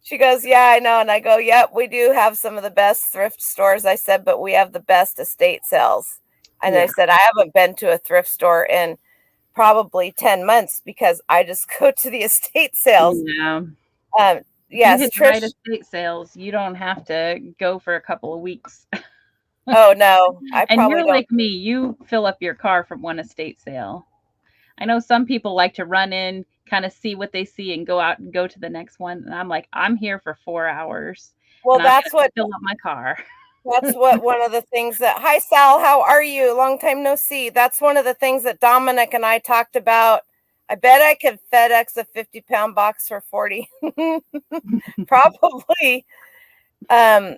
she goes, yeah, I know. And I go, yep, we do have some of the best thrift stores. I said, but we have the best estate sales. And I said, I haven't been to a thrift store in probably 10 months, because I just go to the estate sales. Yeah. Yes, you hit right estate sales. You don't have to go for a couple of weeks. Oh no, and you're like me. You fill up your car from one estate sale. I know some people like to run in, kind of see what they see, and go out and go to the next one. And I'm like, I'm here for 4 hours. Well, and I have that's to what fill up my car. That's what one of the things that, hi Sal, how are you? Long time no see. That's one of the things that Dominic and I talked about. I bet I could FedEx a 50-pound box for 40. Probably. Shippo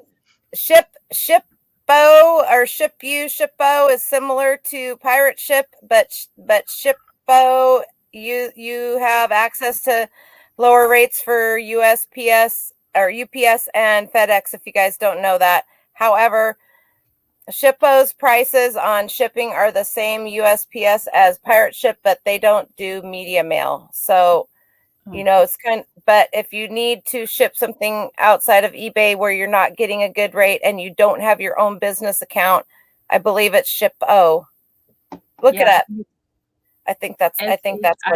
or Shippo is similar to Pirate Ship, but Shippo, you have access to lower rates for USPS or UPS and FedEx if you guys don't know that. However, Shippo's prices on shipping are the same USPS as Pirate Ship, but they don't do media mail. So, it's but if you need to ship something outside of eBay where you're not getting a good rate and you don't have your own business account, I believe it's Shippo. Look it up. I think that's what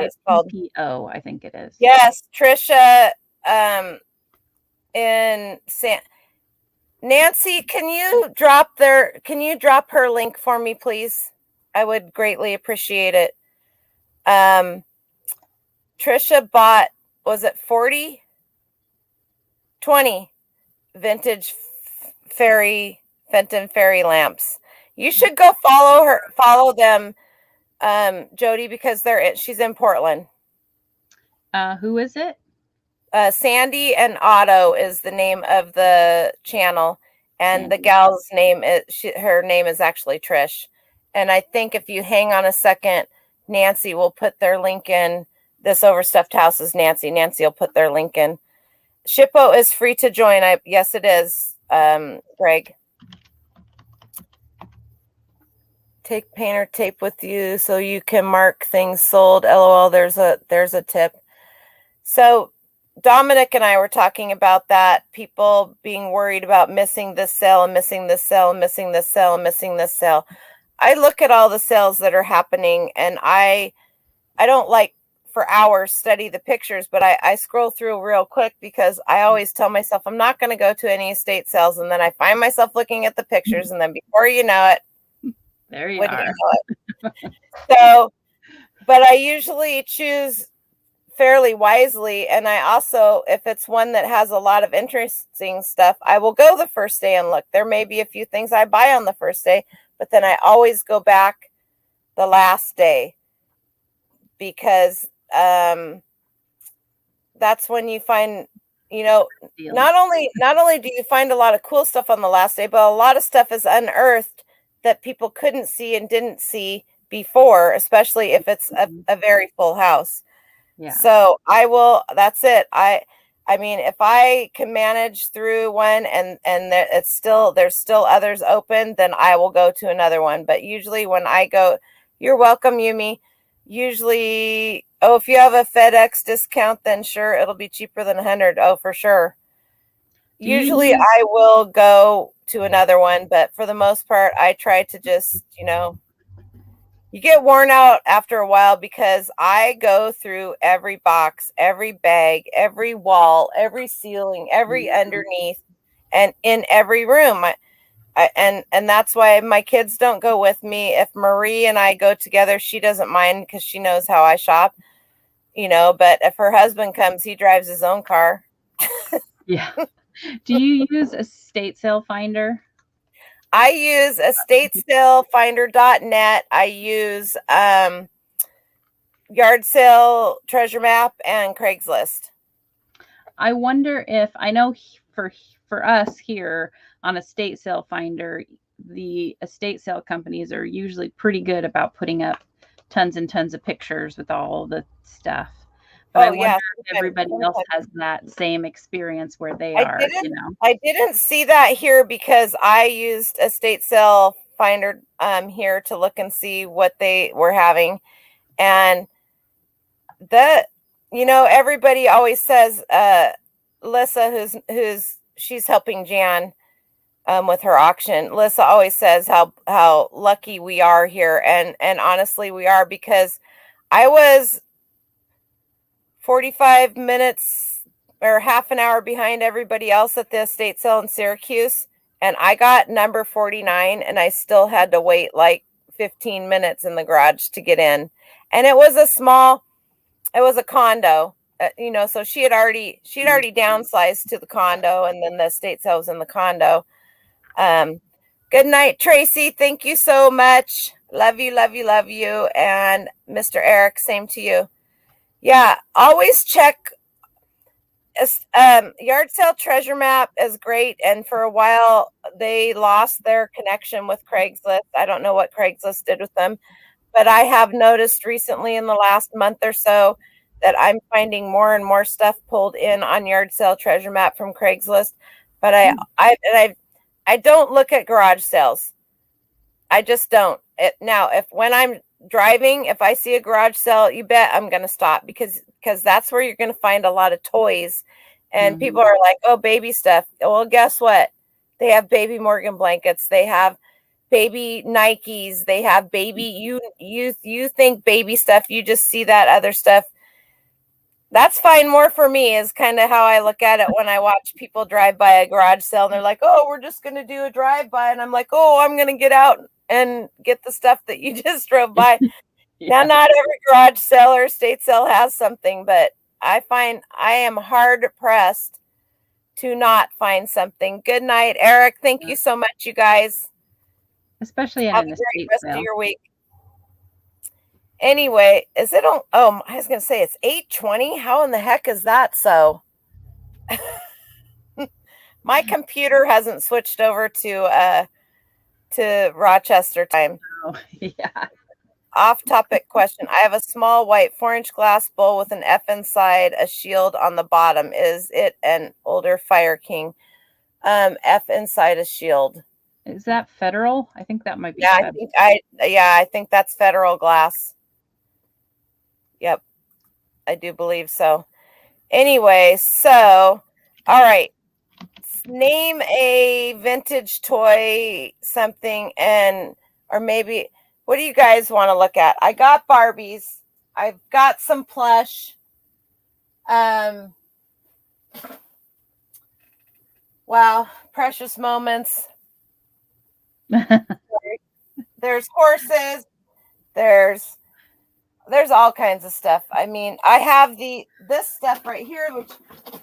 it's called. Shippo, I think it is. Yes, Trisha, Nancy, can you drop her link for me, please? I would greatly appreciate it. Trisha bought, was it 40? 20 vintage Fenton fairy lamps. You should go follow them, Jody, because she's in Portland. Who is it? Sandy and Otto is the name of the channel, and Sandy. the gal's name her name is actually Trish. And I think if you hang on a second, Nancy will put their link in. This Overstuffed House is Nancy. Nancy will put their link in. Shippo is free to join. Yes, it is. Greg, take painter tape with you so you can mark things sold. LOL. There's a tip. So Dominic and I were talking about that, people being worried about missing this sale and missing this sale and missing this sale and missing this sale. I look at all the sales that are happening, and I don't like for hours study the pictures, but I scroll through real quick because I always tell myself I'm not going to go to any estate sales, and then I find myself looking at the pictures, and then before you know it, there you are. So, but I usually choose fairly wisely, and I also, if it's one that has a lot of interesting stuff, I will go the first day and look. There may be a few things I buy on the first day, but then I always go back the last day, because that's when you find, not only do you find a lot of cool stuff on the last day, but a lot of stuff is unearthed that people couldn't see and didn't see before, especially if it's a very full house. Yeah. So that's it. I mean, if I can manage through one and there's still others open, then I will go to another one. But usually when I go, you're welcome, Yumi. Usually, if you have a FedEx discount, then sure, it'll be cheaper than 100. Oh, for sure. Usually I will go to another one, but for the most part, I try to just, you get worn out after a while, because I go through every box, every bag, every wall, every ceiling, every underneath, and in every room. And that's why my kids don't go with me. If Marie and I go together, she doesn't mind because she knows how I shop, but if her husband comes, he drives his own car. Yeah. Do you use Estate Sale Finder? I use estatesalefinder.net. I use Yard Sale Treasure Map and Craigslist. I wonder if, I know for us here on Estate Sale Finder, the estate sale companies are usually pretty good about putting up tons and tons of pictures with all the stuff. But I wonder if everybody else has that same experience where they are. I didn't see that here because I used Estate Sale Finder here to look and see what they were having. And everybody always says, Lissa, she's helping Jan with her auction. Lissa always says how lucky we are here. And honestly, we are, because I was 45 minutes or half an hour behind everybody else at the estate sale in Syracuse. And I got number 49, and I still had to wait like 15 minutes in the garage to get in. And it was a condo. you know, so she'd already downsized to the condo, and then the estate sale was in the condo. Good night, Tracy. Thank you so much. Love you, love you, love you. And Mr. Eric, same to you. Yeah, always check. Yard sale treasure map is great, and for a while they lost their connection with Craigslist. I don't know what Craigslist did with them, but I have noticed recently in the last month or so that I'm finding more and more stuff pulled in on yard sale treasure map from Craigslist. But I don't look at garage sales. I just don't. Now, when I'm driving, if I see a garage sale, you bet I'm going to stop because that's where you're going to find a lot of toys. And people are like, oh, baby stuff. Well, guess what? They have baby Morgan blankets. They have baby Nikes. They have baby, you think baby stuff. You just see that other stuff. That's fine more for me is kind of how I look at it when I watch people drive by a garage sale and they're like, oh, we're just going to do a drive by. And I'm like, oh, I'm going to get out and get the stuff that you just drove by. Now, not every garage sale or estate sale has something, but I find I am hard pressed to not find something. Good night, Eric. Thank you so much, you guys. Especially at Have an a great estate rest sale. of your week. Anyway, is it on? Oh, I was going to say it's 8:20. How in the heck is that so? My computer hasn't switched over to Rochester time. Oh, yeah. Off-topic question. I have a small white 4-inch glass bowl with an F inside, a shield on the bottom. Is it an older Fire King? F inside a shield. Is that Federal? I think that might be. Yeah, I think that's Federal glass. Yep, I do believe so. Anyway, so all right. Name a vintage toy, something, or maybe. What do you guys want to look at? I got Barbies. I've got some plush. Wow, precious moments. There's horses. There's all kinds of stuff. I mean, I have this stuff right here, which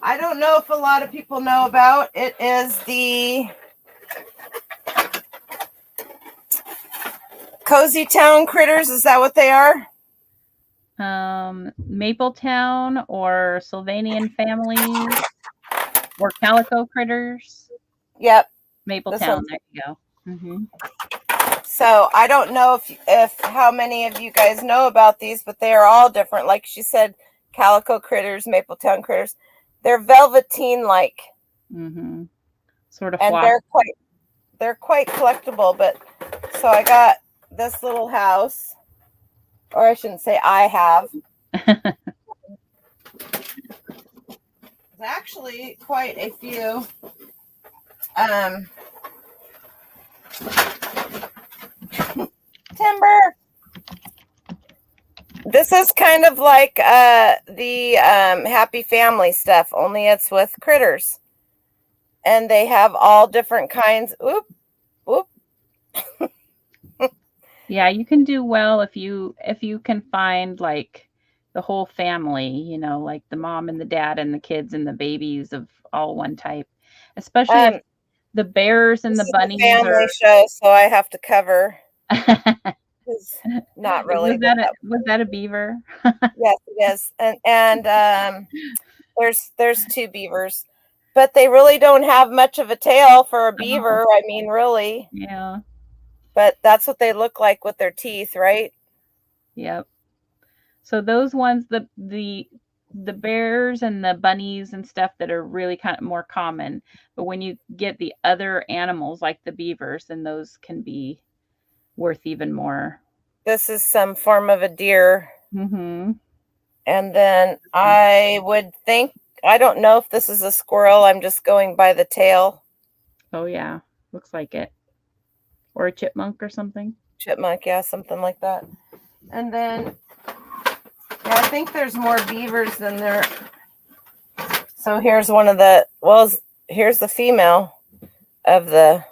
I don't know if a lot of people know about. It is the Cozy Town critters. Is that what they are? Mapletown or Sylvanian families or calico critters. Yep. Mapletown. There you go. So I don't know if how many of you guys know about these, but they are all different. Like she said, calico critters, Mapletown critters. They're velveteen like. Sort of. And they're quite collectible. But so I got this little house, or I shouldn't say I have. There's actually quite a few. Timber. This is kind of like the Happy Family stuff, only it's with critters. And they have all different kinds. Oop, oop. Yeah, you can do well if you can find like the whole family, you know, like the mom and the dad and the kids and the babies of all one type. Especially if the bears and the bunnies family show, so I have to cover. Not really. Was that a beaver? Yes, it is. And there's 2 beavers, but they really don't have much of a tail for a beaver. I mean, really. Yeah. But that's what they look like with their teeth, right? Yep. So those ones, the bears and the bunnies and stuff that are really kind of more common. But when you get the other animals like the beavers, then those can be worth even more. This is some form of a deer. And then I would think, I don't know if this is a squirrel. I'm just going by the tail. Oh, yeah. Looks like it. Or a chipmunk or something. Chipmunk, yeah, something like that. And then, yeah, I think there's more beavers than there. So here's one of the, well, here's the female of the.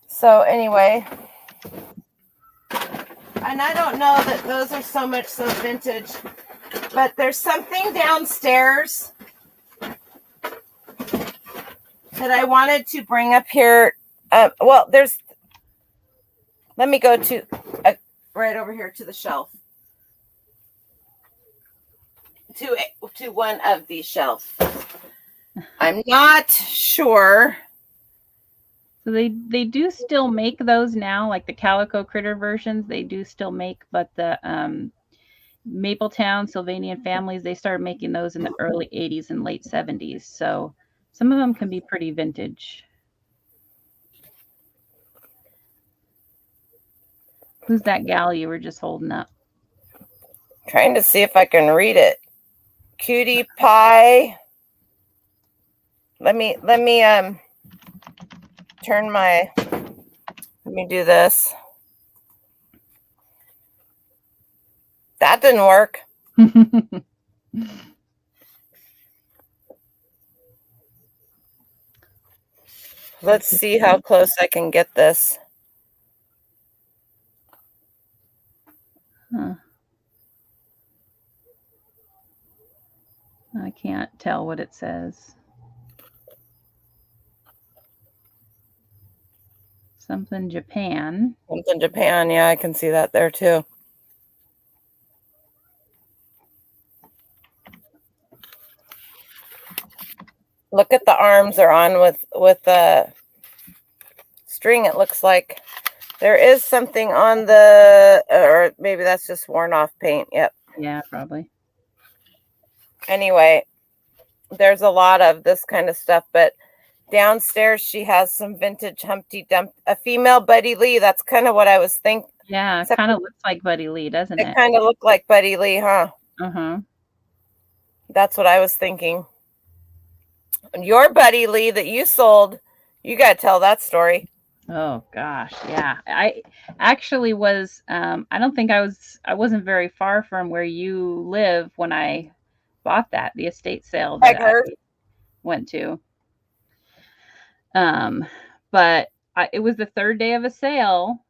So anyway, And I don't know that those are so much so vintage, but there's something downstairs that I wanted to bring up here. Well, let me go to right over here to the shelf. To one of these shelves. I'm not sure. So they do still make those now, like the Calico Critter versions. They do still make, but the Mapletown Sylvanian families, they started making those in the early 80s and late 70s. So some of them can be pretty vintage. Who's that gal you were just holding up? Trying to see if I can read it. Cutie Pie. Let me turn my, let me do this. That didn't work. Let's see how close I can get this. Huh. I can't tell what it says. Something Japan. Something Japan. Yeah, I can see that there too. Look at the arms are on with the string. It looks like there is something on the, or maybe that's just worn off paint. Yep. Yeah, probably. Anyway, there's a lot of this kind of stuff, but downstairs she has some vintage Humpty Dumpty, a female Buddy Lee. That's kind of what I was thinking. Yeah, it kind of looks like Buddy Lee, doesn't it? It kind of looked like Buddy Lee, huh? Uh-huh. That's what I was thinking. Your Buddy Lee that you sold, you got to tell that story. Oh gosh, yeah. I actually was I don't think I wasn't very far from where you live when I bought that, the estate sale that I went to. But it was the third day of a sale.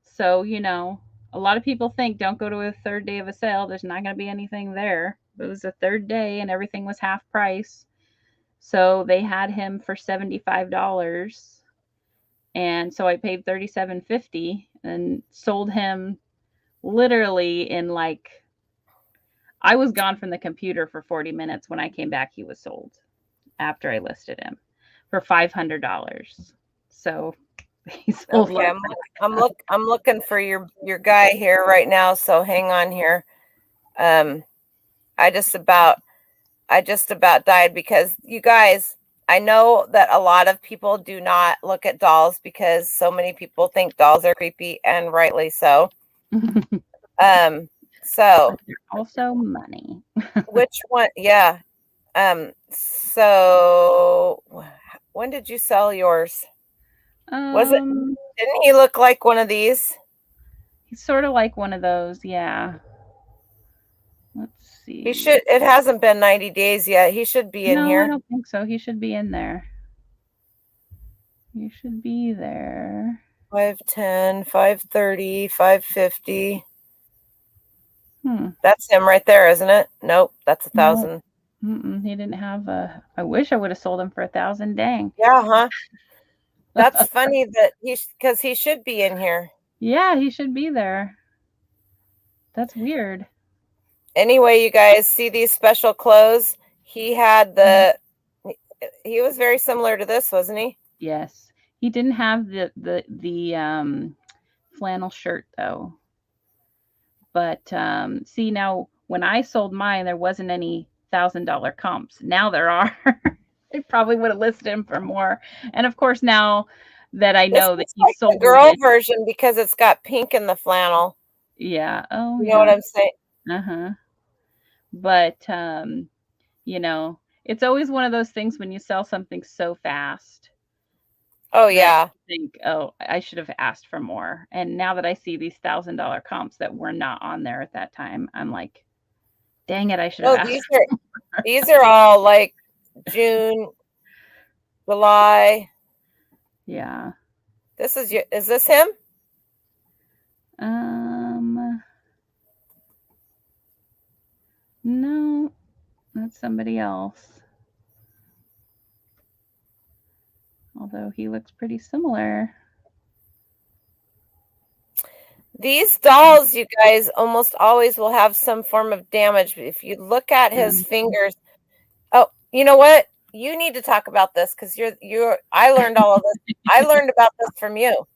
So, you know, a lot of people think don't go to a third day of a sale. There's not going to be anything there. It was the third day and everything was half price. So they had him for $75. And so I paid $37.50 and sold him literally in like, I was gone from the computer for 40 minutes. When I came back, he was sold after I listed him for $500. So he's sold. Okay, I'm looking for your guy here right now. So hang on here. I just about died because you guys, I know that a lot of people do not look at dolls because so many people think dolls are creepy, and rightly so. So also money. which one? Yeah. So when did you sell yours? Was it? Didn't he look like one of these? He's sort of like one of those, yeah. Let's see. He should. It hasn't been 90 days yet. He should be in here. No, I don't think so. He should be in there. You should be there. 510, 530, 550. That's him right there, isn't it? Nope, that's 1,000. No. He didn't have a. I wish I would have sold him for 1,000. Dang. Yeah, huh? That's funny that because he should be in here. Yeah, he should be there. That's weird. Anyway, you guys see these special clothes? He had he was very similar to this, wasn't he? Yes. He didn't have the flannel shirt though. But see, now when I sold mine, there wasn't any $1,000 comps. Now there are. I probably would have listed him for more. And of course, now that I know that he like sold the girl version because it's got pink in the flannel. Yeah. Oh, you know what I'm saying? Uh-huh. But you know, it's always one of those things when you sell something so fast. Oh yeah. Think, oh, I should have asked for more. And now that I see these $1,000 comps that were not on there at that time, I'm like, dang it, I should have asked. These are all like June, July. Yeah. Is this him? No, that's somebody else. Although he looks pretty similar. These dolls, you guys, almost always will have some form of damage. If you look at his fingers, oh, you know what? You need to talk about this because I learned all of this. I learned about this from you.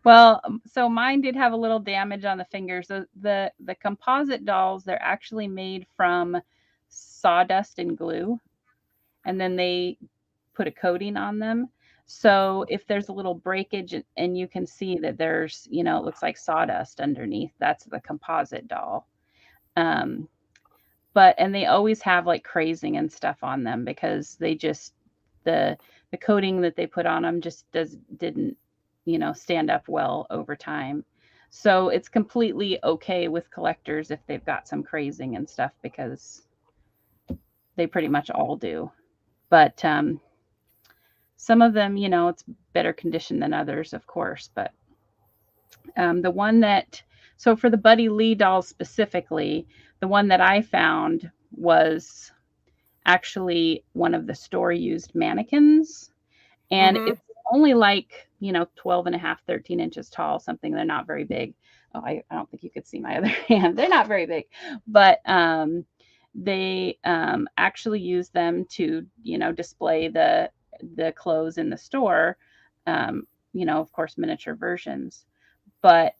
Well, so mine did have a little damage on the fingers. The composite dolls, they're actually made from sawdust and glue, and then they put a coating on them. So if there's a little breakage and you can see that there's, it looks like sawdust underneath, that's the composite doll. And they always have like crazing and stuff on them because they just, the coating that they put on them just didn't, stand up well over time. So it's completely okay with collectors if they've got some crazing and stuff because they pretty much all do. But some of them, it's better condition than others, of course. But the one so for the Buddy Lee dolls specifically, the one that I found was actually one of the store used mannequins. And it's only like, 12 and a half, 13 inches tall, something. They're not very big. Oh, I don't think you could see my other hand. They're not very big, but they actually use them to, display the clothes in the store, of course, miniature versions. But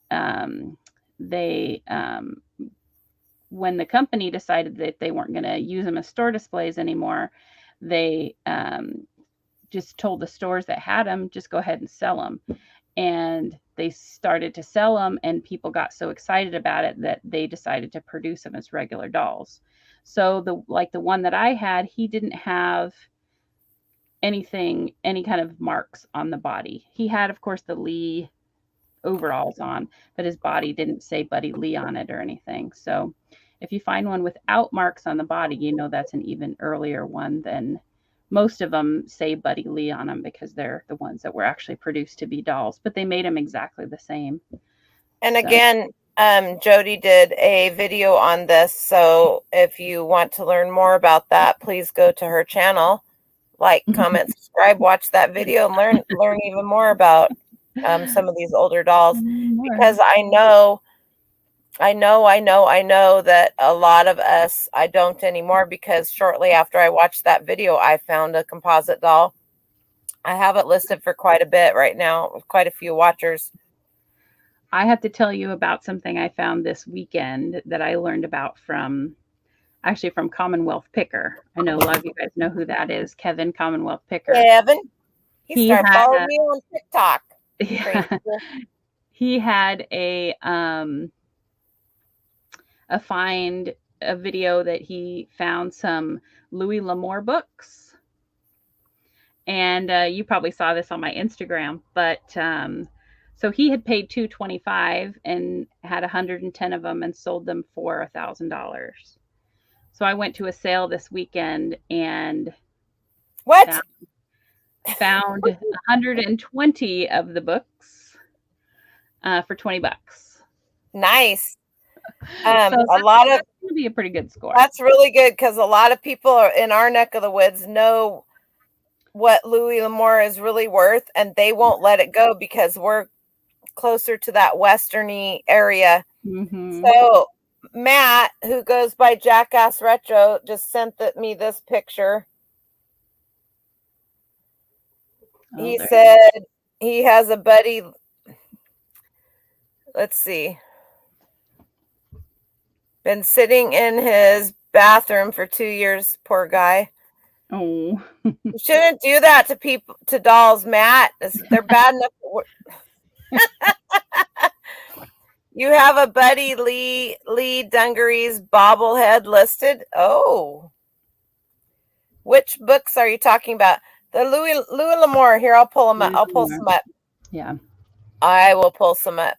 they, when the company decided that they weren't going to use them as store displays anymore, they just told the stores that had them, just go ahead and sell them. And they started to sell them, and people got so excited about it that they decided to produce them as regular dolls. So the one that I had, he didn't have any kind of marks on the body. He had, of course, the Lee overalls on, but his body didn't say Buddy Lee on it or anything. So if you find one without marks on the body, that's an even earlier one than most of them say Buddy Lee on them because they're the ones that were actually produced to be dolls, but they made them exactly the same. And again, Jody did a video on this. So if you want to learn more about that, please go to her channel, like, comment, subscribe, watch that video, and learn even more about some of these older dolls, because I know that a lot of us, I don't anymore, because shortly after I watched that video, I found a composite doll. I have it listed for quite a bit right now with quite a few watchers. I have to tell you about something I found this weekend that I learned about from Commonwealth Picker. I know a lot of you guys know who that is, Kevin, Commonwealth Picker. Kevin, he started following me on TikTok. Yeah, he had a video that he found some Louis L'Amour books, and you probably saw this on my Instagram. But so he had paid $225 and had 110 of them and sold them for $1,000. So I went to a sale this weekend and found 120 of the books for $20. Nice. So a lot of going to be a pretty good score. That's really good, because a lot of people in our neck of the woods know what Louis L'Amour is really worth, and they won't let it go because we're closer to that westerny area. So Matt, who goes by Jackass Retro, just sent me this picture. He said he has a buddy. Let's see. Been sitting in his bathroom for 2 years, poor guy. Oh. You shouldn't do that to dolls, Matt. They're bad enough. You have a Buddy Lee Dungaree's bobblehead listed. Oh. Which books are you talking about? The Louis L'Amour. Here, I'll pull them up. I'll pull some up. Yeah. I will pull some up.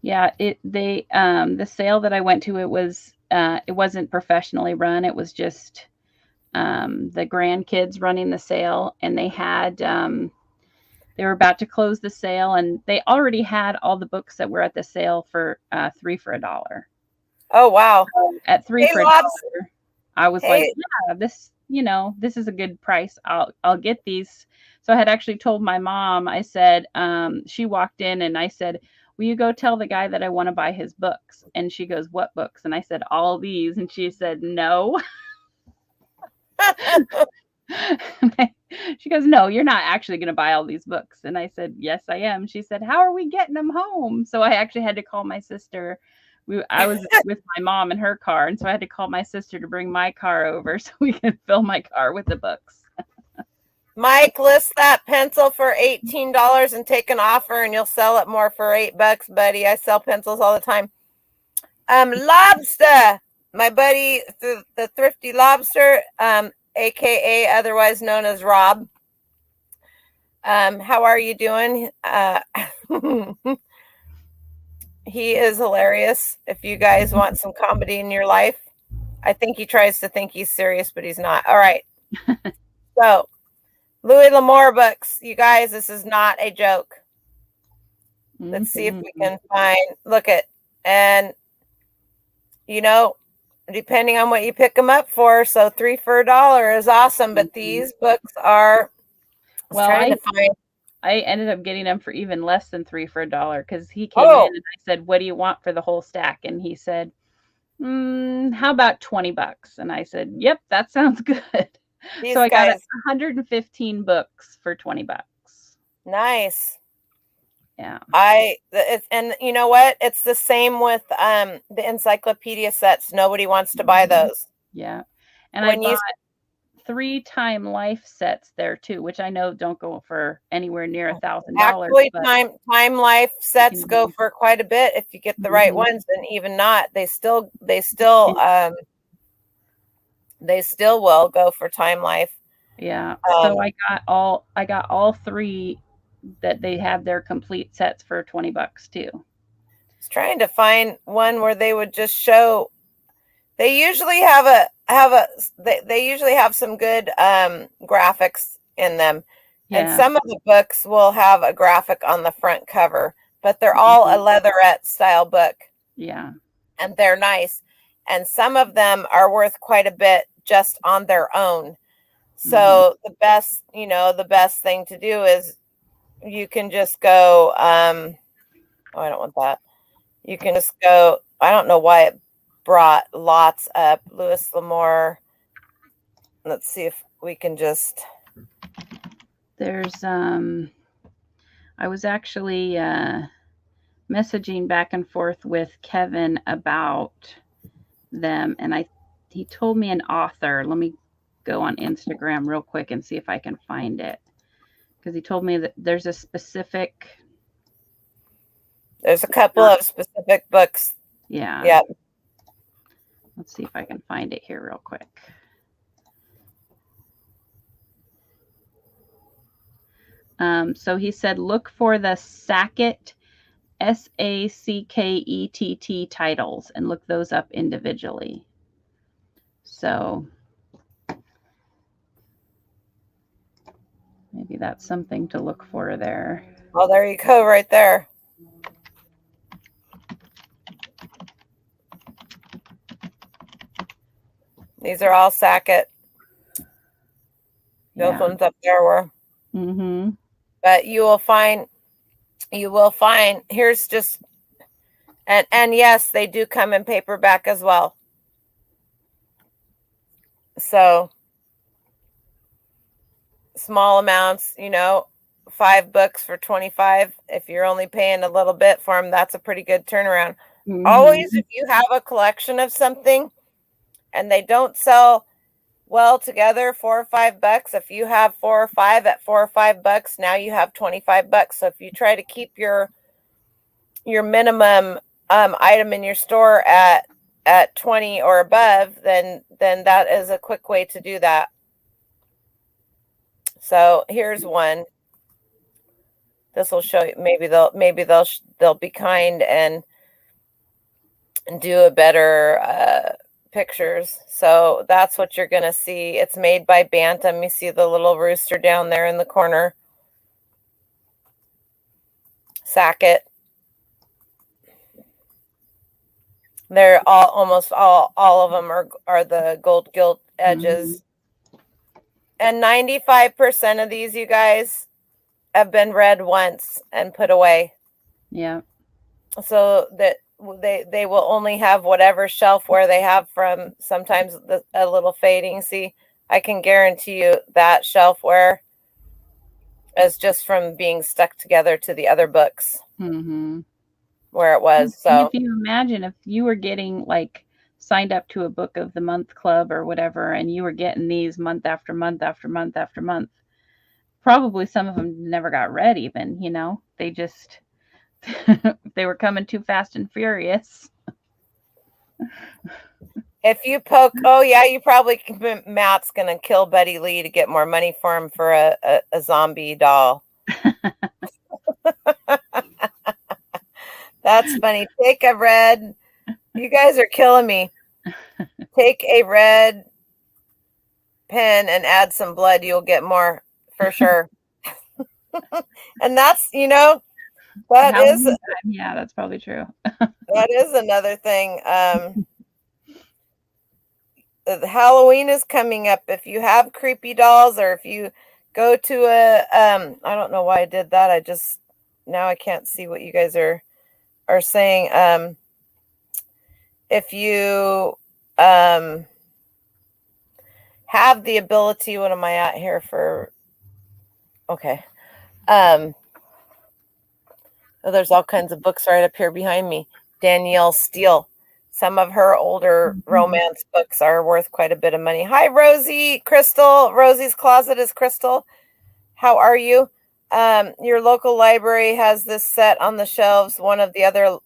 Yeah, the sale that I went to, it wasn't professionally run. It was just the grandkids running the sale, and they had they were about to close the sale, and they already had all the books that were at the sale for 3 for $1. Oh, wow. At 3 Hey, for Lobs. $1, I was like, Hey. yeah, this, this is a good price. I'll get these. So I had actually told my mom, I said, she walked in and I said, will you go tell the guy that I want to buy his books? And she goes, what books? And I said, all these. And she said, no. She goes, no, you're not actually going to buy all these books. And I said, yes, I am. She said, how are we getting them home? So I actually had to call my sister. I was with my mom in her car, and so I had to call my sister to bring my car over so we can fill my car with the books. Mike, list that pencil for $18 and take an offer, and you'll sell it more for $8, buddy. I sell pencils all the time. Lobster, my buddy, the Thrifty Lobster, aka otherwise known as Rob. How are you doing? He is hilarious. If you guys want some comedy in your life, I think he tries to think he's serious, but he's not. All right. So, Louis L'Amour books, you guys, this is not a joke. Let's see if we can find, look at, and, depending on what you pick them up for, so 3 for $1 is awesome, but these books are, I ended up getting them for even less than 3 for $1 because he came in and I said, what do you want for the whole stack? And he said, how about $20? And I said, yep, that sounds good. So I got 115 books for $20. Nice. Yeah. And you know what? It's the same with the encyclopedia sets. Nobody wants to buy those. Yeah. And I bought 3 Time Life sets there too, which I know don't go for anywhere near $1,000. Actually, Time Life sets go for quite a bit if you get the right ones, and even not, they still will go for Time Life. Yeah. So I got all 3 that they had their complete sets for $20 too. I was trying to find one where they would just show. They usually have they usually have some good graphics in them. Yeah. And some of the books will have a graphic on the front cover, but they're all a leatherette style book. Yeah. And they're nice. And some of them are worth quite a bit just on their own. So the best thing to do is you can just go, I don't want that. You can just go, I don't know why it brought lots up. Louis L'Amour. Let's see if we can just. There's, I was actually messaging back and forth with Kevin about them, and he told me an author. Let me go on Instagram real quick and see if I can find it, because he told me that there's a couple of specific books. Yeah. Yeah. Let's see if I can find it here real quick. So he said, look for the Sackett, Sackett titles, and look those up individually. So maybe that's something to look for there. Oh, there you go, right there. These are all Sackett. Those ones up there were. But you will find, here's just, and yes, they do come in paperback as well. So small amounts, 5 books for $25. If you're only paying a little bit for them, that's a pretty good turnaround. Always, if you have a collection of something and they don't sell well together, $4 or $5. If you have 4 or 5 at $4 or $5, now you have $25. So if you try to keep your minimum item in your store at 20 or above, then that is a quick way to do that. So here's one. This will show you. Maybe they'll be kind and do a better pictures. So that's what you're going to see. It's made by Bantam. You see the little rooster down there in the corner. Sacket. They're all almost all of them are the gold gilt edges. And 95% of these, you guys, have been read once and put away. Yeah. So that they will only have whatever shelfware they have from. Sometimes a little fading. See, I can guarantee you that shelfware is just from being stuck together to the other books. Where it was. So if you imagine if you were getting like signed up to a book of the month club or whatever, and you were getting these month after month after month after month, probably some of them never got read even, you know, they just, they were coming too fast and furious. If you poke, oh yeah, you probably, Matt's going to kill Buddy Lee to get more money for him for a zombie doll. That's funny. Take a red. You guys are killing me. Take a red pen and add some blood. You'll get more for sure. And that's, you know, that is. Yeah, that's probably true. That is another thing. The Halloween is coming up. If you have creepy dolls, or if you go to a, I don't know why I did that. I just, now I can't see what you guys are saying. If you have the ability, what am I at here for? Okay. Oh, there's all kinds of books right up here behind me. Danielle Steele. Some of her older romance books are worth quite a bit of money. Hi, Rosie. Crystal. Rosie's Closet is Crystal. How are you? Your local library has this set on the shelves. One of the other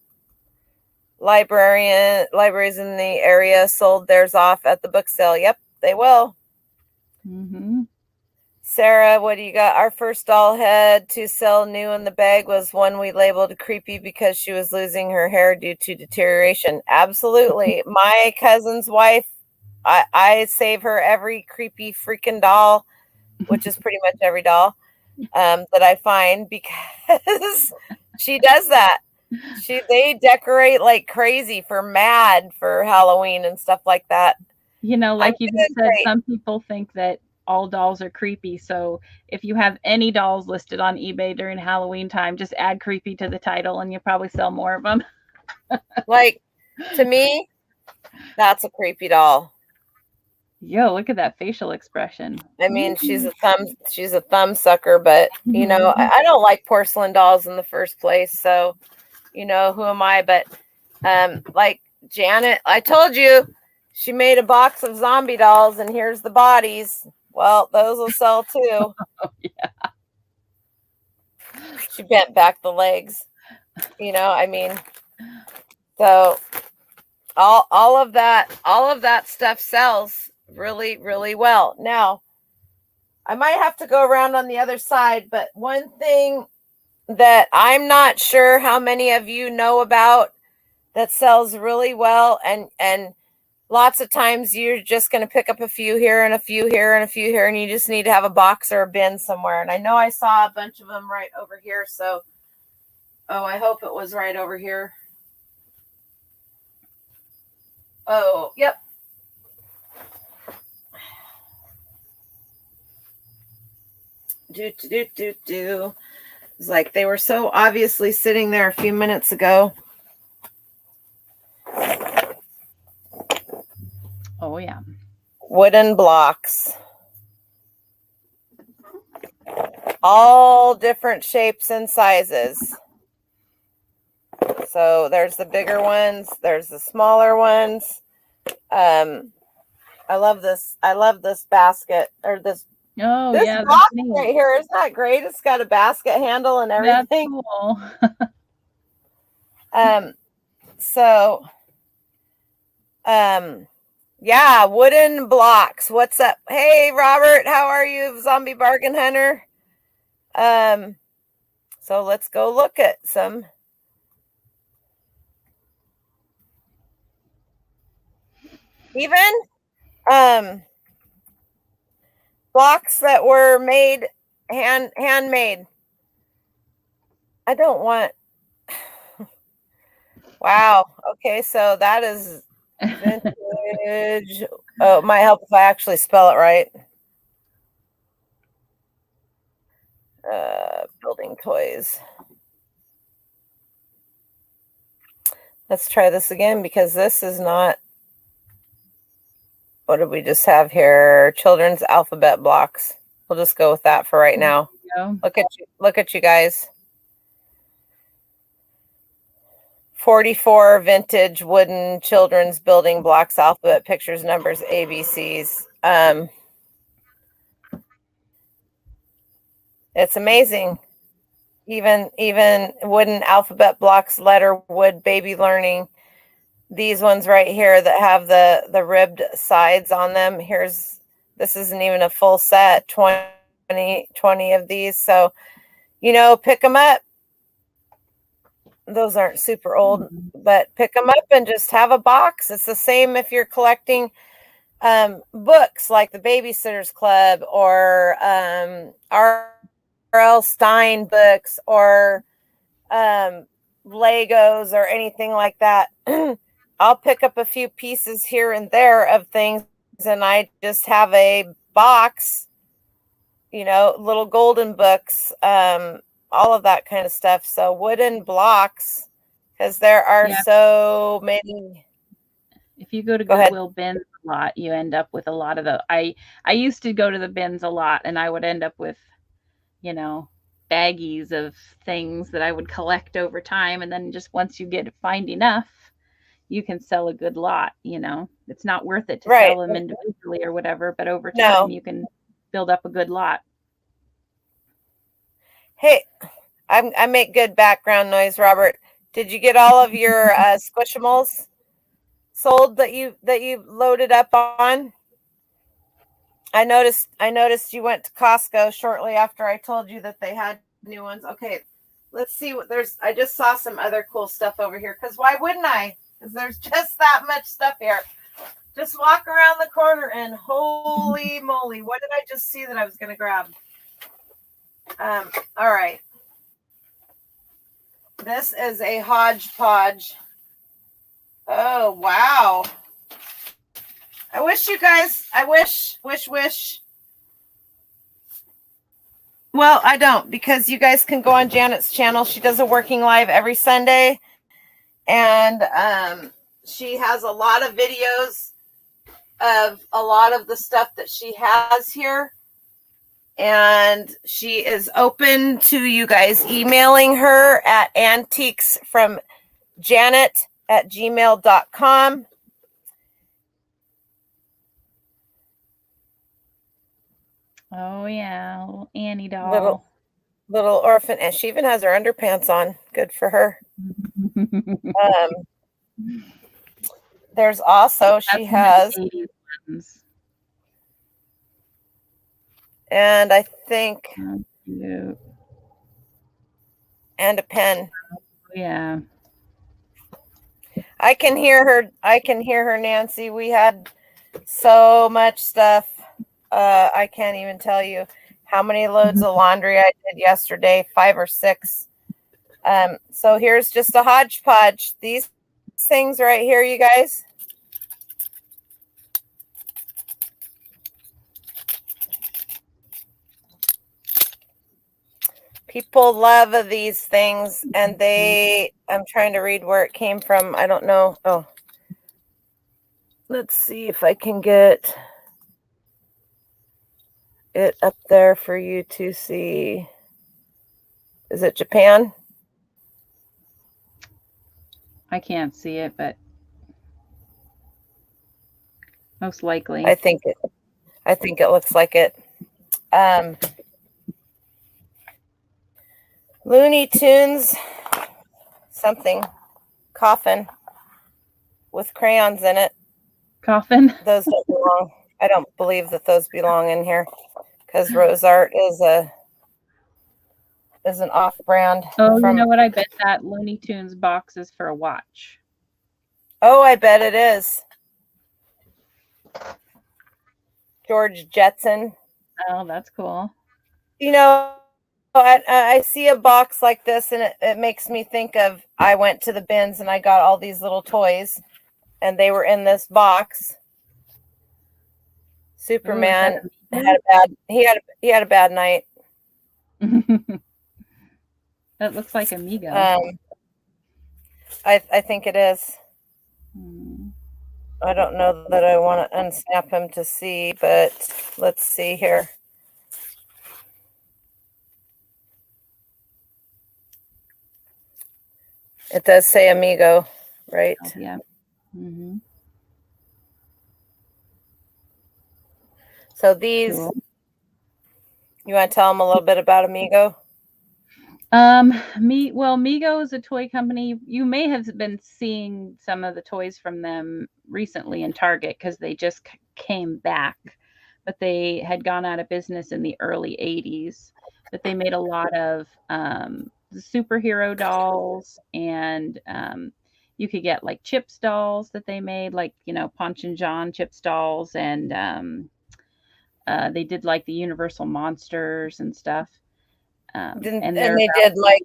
libraries in the area sold theirs off at the book sale. Yep, they will. Sarah, what do you got? Our first doll head to sell new in the bag was one we labeled creepy because she was losing her hair due to deterioration. Absolutely. My cousin's wife, I save her every creepy freaking doll, which is pretty much every doll that I find, because she does that. They decorate like crazy for Halloween and stuff like that. You know, like you just said, some people think that all dolls are creepy. So if you have any dolls listed on eBay during Halloween time, just add creepy to the title and you'll probably sell more of them. Like, to me, that's a creepy doll. Yo, look at that facial expression. I mean, she's a thumb sucker, but you know, I don't like porcelain dolls in the first place. So, you know, who am I? But like Janet, I told you, she made a box of zombie dolls and here's the bodies. Well, those will sell too. Oh, yeah. She bent back the legs. You know, I mean, so all of that stuff sells really, really well. Now, I might have to go around on the other side, but one thing that I'm not sure how many of you know about that sells really well, and lots of times you're just going to pick up a few here and a few here and a few here, and you just need to have a box or a bin somewhere. And I know I saw a bunch of them right over here. So, oh, I hope it was right over here. Oh, yep. It's like they were so obviously sitting there a few minutes ago. Oh, yeah. Wooden blocks. All different shapes and sizes. So there's the bigger ones. There's the smaller ones. I love this. I love this basket, or this. Oh, this yeah. box right here. Isn't that great? It's got a basket handle and everything. That's So, cool. yeah, wooden blocks. What's up? Hey, Robert, how are you, zombie bargain hunter? So let's go look at some. Even blocks that were made handmade. I don't want. Wow. Okay, so that is vintage. Oh, it might help if I actually spell it right. Building toys. Let's try this again because this is not. What did we just have here? Children's alphabet blocks. We'll just go with that for right now. Look at you guys. 44 vintage wooden children's building blocks, alphabet pictures, numbers, ABCs. It's amazing. Even wooden alphabet blocks, letter, wood, baby learning. These ones right here that have the ribbed sides on them. This isn't even a full set, 20 of these. So, pick them up. Those aren't super old, but pick them up and just have a box. It's the same if you're collecting books like the Babysitter's Club or R.L. Stein books or Legos or anything like that. I'll pick up a few pieces here and there of things, and I just have a box, little golden books, all of that kind of stuff. So wooden blocks, because there are so many. If you go to Goodwill bins a lot, you end up with a lot of the. I used to go to the bins a lot, and I would end up with, baggies of things that I would collect over time, and then just once you find enough, you can sell a good lot. It's not worth it to sell them individually or whatever, but over time you can build up a good lot. Hey, I make good background noise, Robert. Did you get all of your Squishimals sold that you loaded up on? I noticed you went to Costco shortly after I told you that they had new ones. Okay, let's see what I just saw some other cool stuff over here, because why wouldn't I? Because there's just that much stuff here. Just walk around the corner and holy moly, what did I just see that I was going to grab? All right. This is a hodgepodge. Oh, wow. I wish. Well, I don't, because you guys can go on Janet's channel. She does a working live every Sunday. And she has a lot of videos of a lot of the stuff that she has here. And she is open to you guys emailing her at antiquesfromjanet@gmail.com. Oh yeah, little Annie doll. Little orphan, and she even has her underpants on. Good for her. There's also she has, and I think, and a pen. Yeah. I can hear her, Nancy. We had so much stuff. I can't even tell you how many loads of laundry I did yesterday, 5 or 6. So here's just a hodgepodge. These things right here, you guys. People love these things, and I'm trying to read where it came from. I don't know. Oh, let's see if I can get it up there for you to see. Is it Japan? I can't see it, but most likely. I think it looks like it. Looney Tunes, something, coffin with crayons in it. Coffin? Those don't belong. I don't believe that those belong in here, because Rose Art is an off-brand. Oh, you know what? I bet that Looney Tunes box is for a watch. Oh, I bet it is. George Jetson. Oh, that's cool. You know, I see a box like this, and it makes me think of, I went to the bins and I got all these little toys, and they were in this box. Superman had he had a bad night. That looks like Amigo. I think it is. I don't know that I want to unsnap him to see, but let's see here. It does say Amigo, right? Oh, yeah. Mm-hmm. So these, Cool. You want to tell them a little bit about Amigo? Migo is a toy company. You may have been seeing some of the toys from them recently in Target because they just came back, but they had gone out of business in the early 80s. But they made a lot of superhero dolls, and you could get like Chips dolls that they made, like, you know, Ponch and John Chips dolls, and they did like the Universal monsters and stuff. And they did like,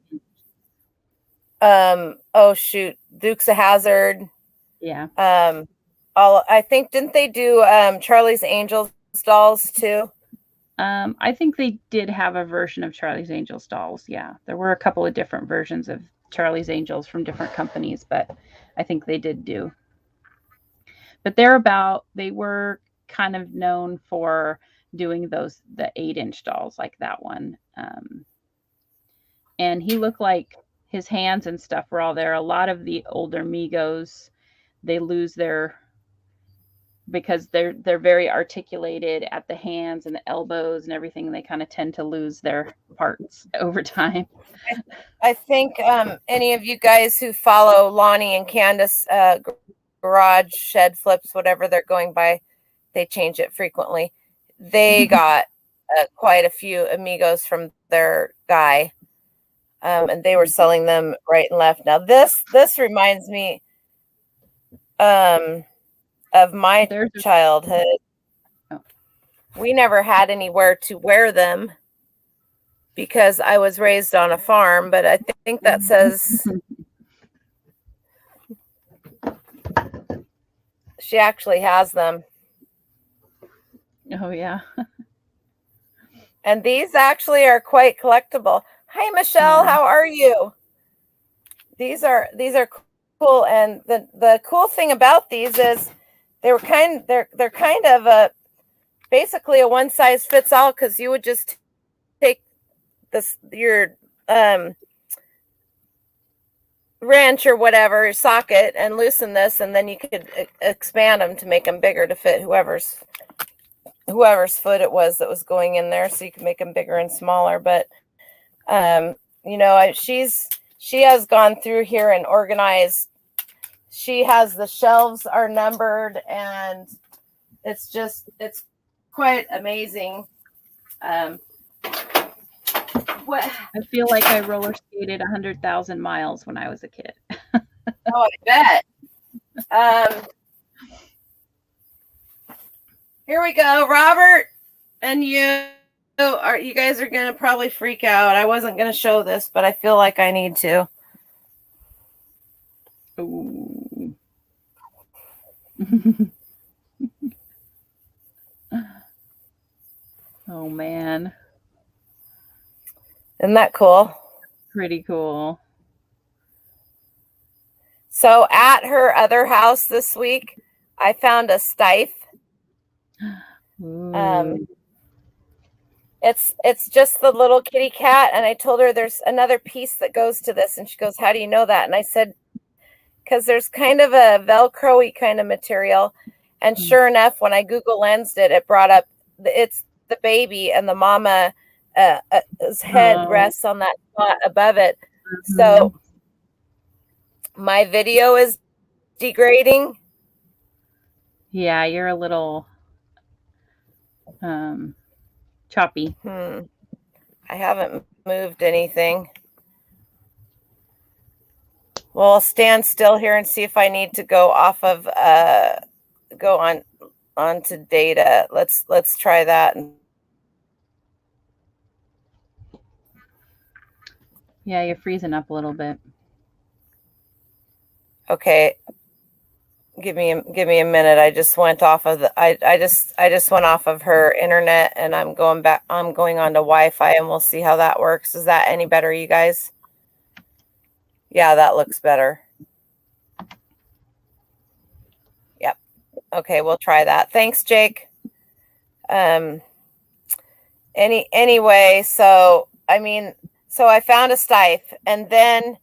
oh shoot, Dukes of Hazzard. Yeah. I think, didn't they do Charlie's Angels dolls too? I think they did have a version of Charlie's Angels dolls. Yeah, there were a couple of different versions of Charlie's Angels from different companies, but I think they did do. But they were kind of known for doing the 8-inch dolls like that one. And he looked like his hands and stuff were all there. A lot of the older Migos, they lose because they're very articulated at the hands and the elbows and everything, and they kind of tend to lose their parts over time. I think any of you guys who follow Lonnie and Candace Garage Shed Flips, whatever they're going by, they change it frequently. They got quite a few Amigos from their guy, and they were selling them right and left. Now this reminds me of my childhood. We never had anywhere to wear them because I was raised on a farm, but I think that says she actually has them. Oh yeah. And these actually are quite collectible. Hi Michelle, how are you? These are cool, and the cool thing about these is they're kind of basically a one size fits all, because you would just take your wrench or whatever socket and loosen this, and then you could expand them to make them bigger to fit whoever's foot it was that was going in there, so you can make them bigger and smaller. But you know, she has gone through here and organized. She has the shelves are numbered, and it's quite amazing. What I feel like I roller skated 100,000 miles when I was a kid. Oh, I bet. Here we go, Robert, and you guys are gonna probably freak out. I wasn't gonna show this, but I feel like I need to. Ooh. Oh man. Isn't that cool? Pretty cool. So at her other house this week, I found a stife. It's just the little kitty cat, and I told her there's another piece that goes to this, and she goes, "How do you know that?" And I said, because there's kind of a Velcro-y kind of material, and sure enough, when I Google Lensed it, it brought up it's the baby, and the mama his head rests on that spot above it. So my video is degrading. Yeah, you're a little choppy. I haven't moved anything. Well, I'll stand still here and see if I need to go off of go on onto data. Let's try that. Yeah, you're freezing up a little bit. Okay. Give me a minute. I just went off of the I just went off of her internet, and I'm going on to Wi-Fi, and we'll see how that works. Is that any better, you guys? Yeah, that looks better. Yep. Okay, we'll try that. Thanks, Jake. Anyway, so I found a stife, and then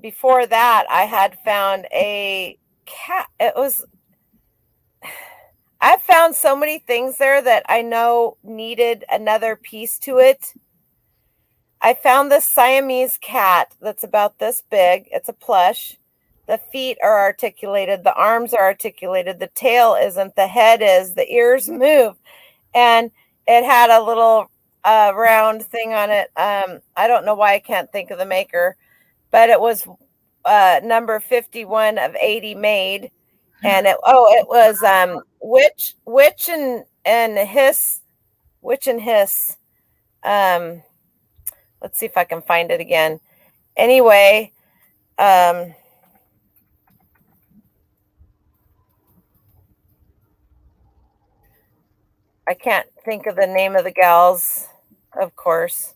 before that I had found a cat. I've found so many things there that I know needed another piece to it. I found this Siamese cat that's about this big. It's a plush. The feet are articulated. The arms are articulated. The tail isn't. The head is. The ears move. And it had a little round thing on it. I don't know why I can't think of the maker, but it was number 51 of 80 made. And it was Witch and Hiss. Let's see if I can find it again. Anyway, I can't think of the name of the gals, of course.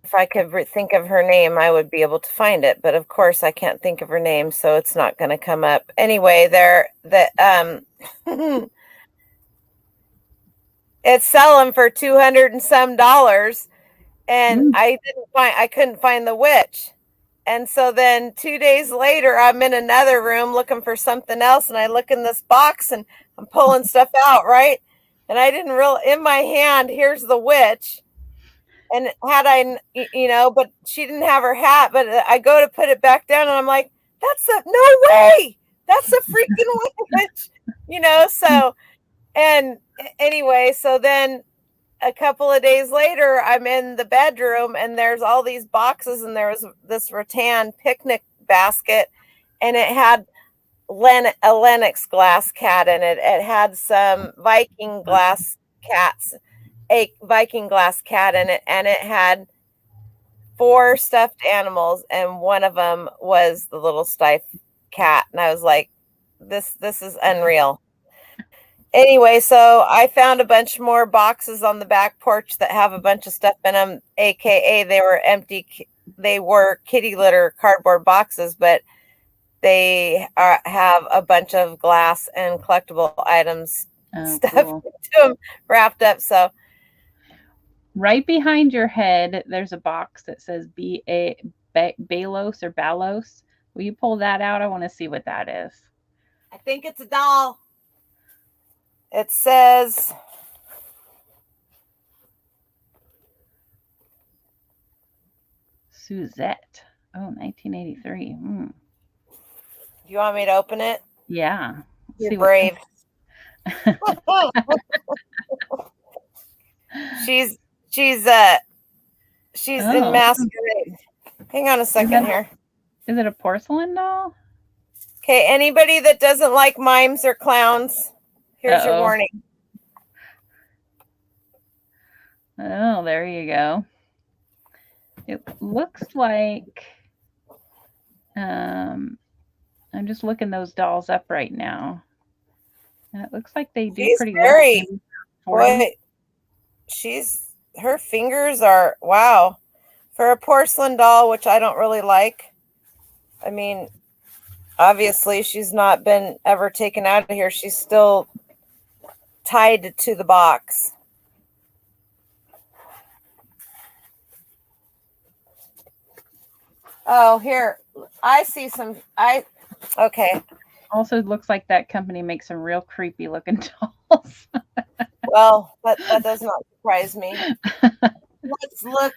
If I could think of her name, I would be able to find it. But of course, I can't think of her name, so it's not going to come up. Anyway, it's selling for $200 and some, and I couldn't find the witch. And so then 2 days later, I'm in another room looking for something else, and I look in this box, and I'm pulling stuff out, right? And I didn't in my hand, here's the witch. And had I, but she didn't have her hat, but I go to put it back down, and I'm like, no way. That's a freaking witch, so, and anyway, so then a couple of days later, I'm in the bedroom, and there's all these boxes, and there was this rattan picnic basket, and it had a Lenox glass cat in it. It had some Viking glass cats, a Viking glass cat in it, and it had 4 stuffed animals, and one of them was the little stiff cat. And I was like, this is unreal. Anyway, so I found a bunch more boxes on the back porch that have a bunch of stuff in them, aka they were empty. They were kitty litter cardboard boxes, but they have a bunch of glass and collectible items stuffed into them, wrapped up. So right behind your head, there's a box that says Balos or Balos. Will you pull that out? I want to see what that is. I think it's a doll. It says Suzette. Oh, 1983. Do you want me to open it? Yeah. You're brave. She's in masquerade. Hang on a second here. Is it a porcelain doll? Okay, anybody that doesn't like mimes or clowns, here's your warning. Oh, there you go. It looks like I'm just looking those dolls up right now. And it looks like they do pretty well. Her fingers are, wow. For a porcelain doll, which I don't really like. I mean, obviously she's not been ever taken out of here. She's still tied to the box. Oh, here. I see some. Okay. Also looks like that company makes some real creepy looking dolls. Well, that does not surprise me. Let's look.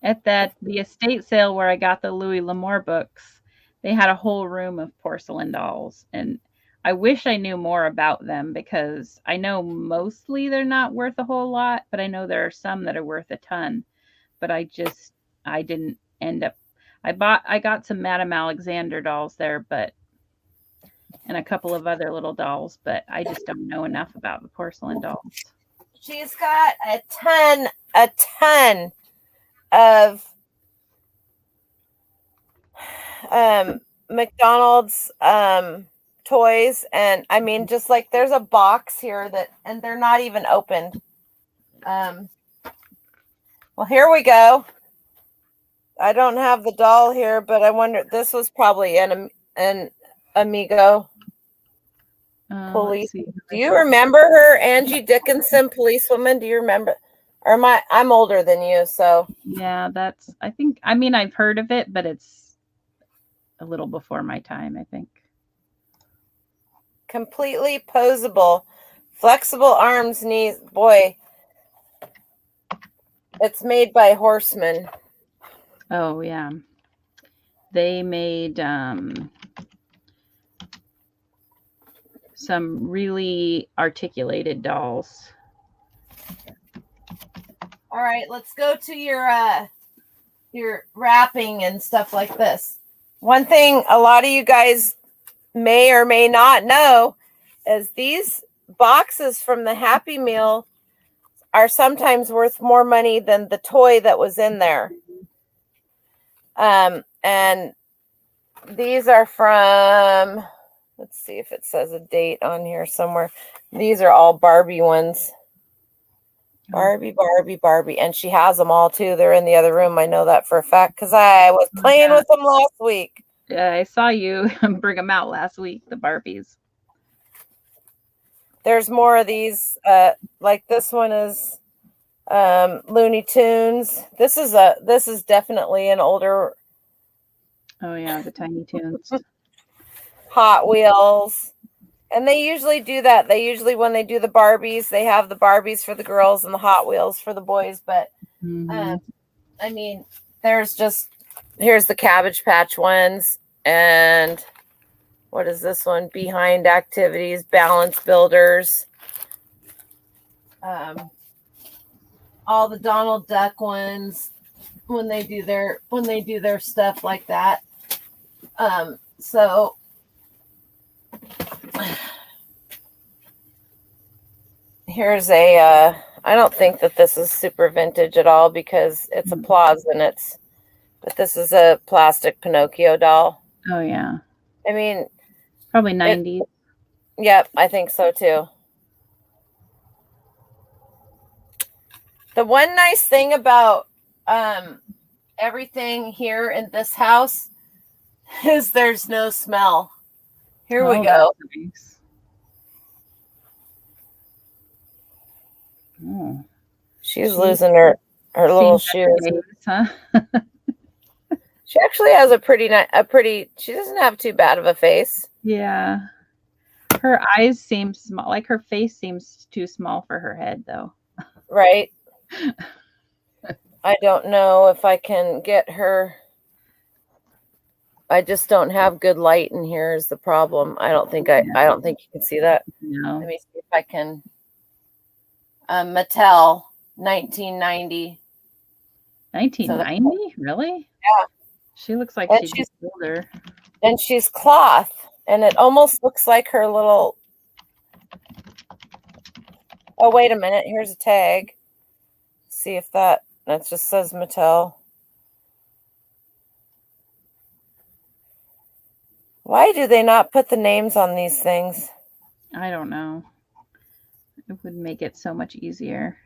At the estate sale where I got the Louis L'Amour books, they had a whole room of porcelain dolls. And I wish I knew more about them because I know mostly they're not worth a whole lot, but I know there are some that are worth a ton. But I didn't end up. I got some Madame Alexander dolls there, and a couple of other little dolls, but I just don't know enough about the porcelain dolls. She's got a ton of McDonald's toys, and I mean, just like there's a box here and they're not even opened. Well, here we go. I don't have the doll here, but I wonder, this was probably an Amigo police. Do you remember her, Angie Dickinson, policewoman? Do you remember? Or I'm older than you, so. Yeah, I've heard of it, but it's a little before my time, I think. Completely posable, flexible arms, knees. Boy, it's made by Horseman. Oh yeah, they made some really articulated dolls. All right, let's go to your wrapping and stuff like this. One thing a lot of you guys may or may not know is these boxes from the Happy Meal are sometimes worth more money than the toy that was in there. And these are from, let's see if it says a date on here somewhere. These are all Barbie ones. Barbie. And she has them all too. They're in the other room. I know that for a fact because I was playing with them last week. Yeah, I saw you bring them out last week, the Barbies. There's more of these. Like this one is Looney Tunes. This is definitely an older. Oh yeah, the Tiny Toons. Hot Wheels. And they usually do that. They usually, when they do the Barbies, they have the Barbies for the girls and the Hot Wheels for the boys. But I mean, here's the Cabbage Patch ones. And what is this one? Behind Activities, Balance Builders. All the Donald Duck ones when they do their stuff like that. So here's I don't think that this is super vintage at all because it's applause but this is a plastic Pinocchio doll. Oh yeah. I mean, probably 90s. Yep, I think so too. The one nice thing about everything here in this house is there's no smell. Here we go. Nice. Oh. She's losing her little shoes. Days, huh? She actually has she doesn't have too bad of a face. Yeah. Her eyes seem small. Like her face seems too small for her head though. Right. I don't know if I can get her. I just don't have good light in here is the problem. I don't think you can see that. No. Let me see if I can. Mattel, 1990. 1990? Really? Yeah. She looks like she's older. And she's cloth. And it almost looks like her little. Oh, wait a minute. Here's a tag. See if that just says Mattel. Why do they not put the names on these things? I don't know. It would make it so much easier.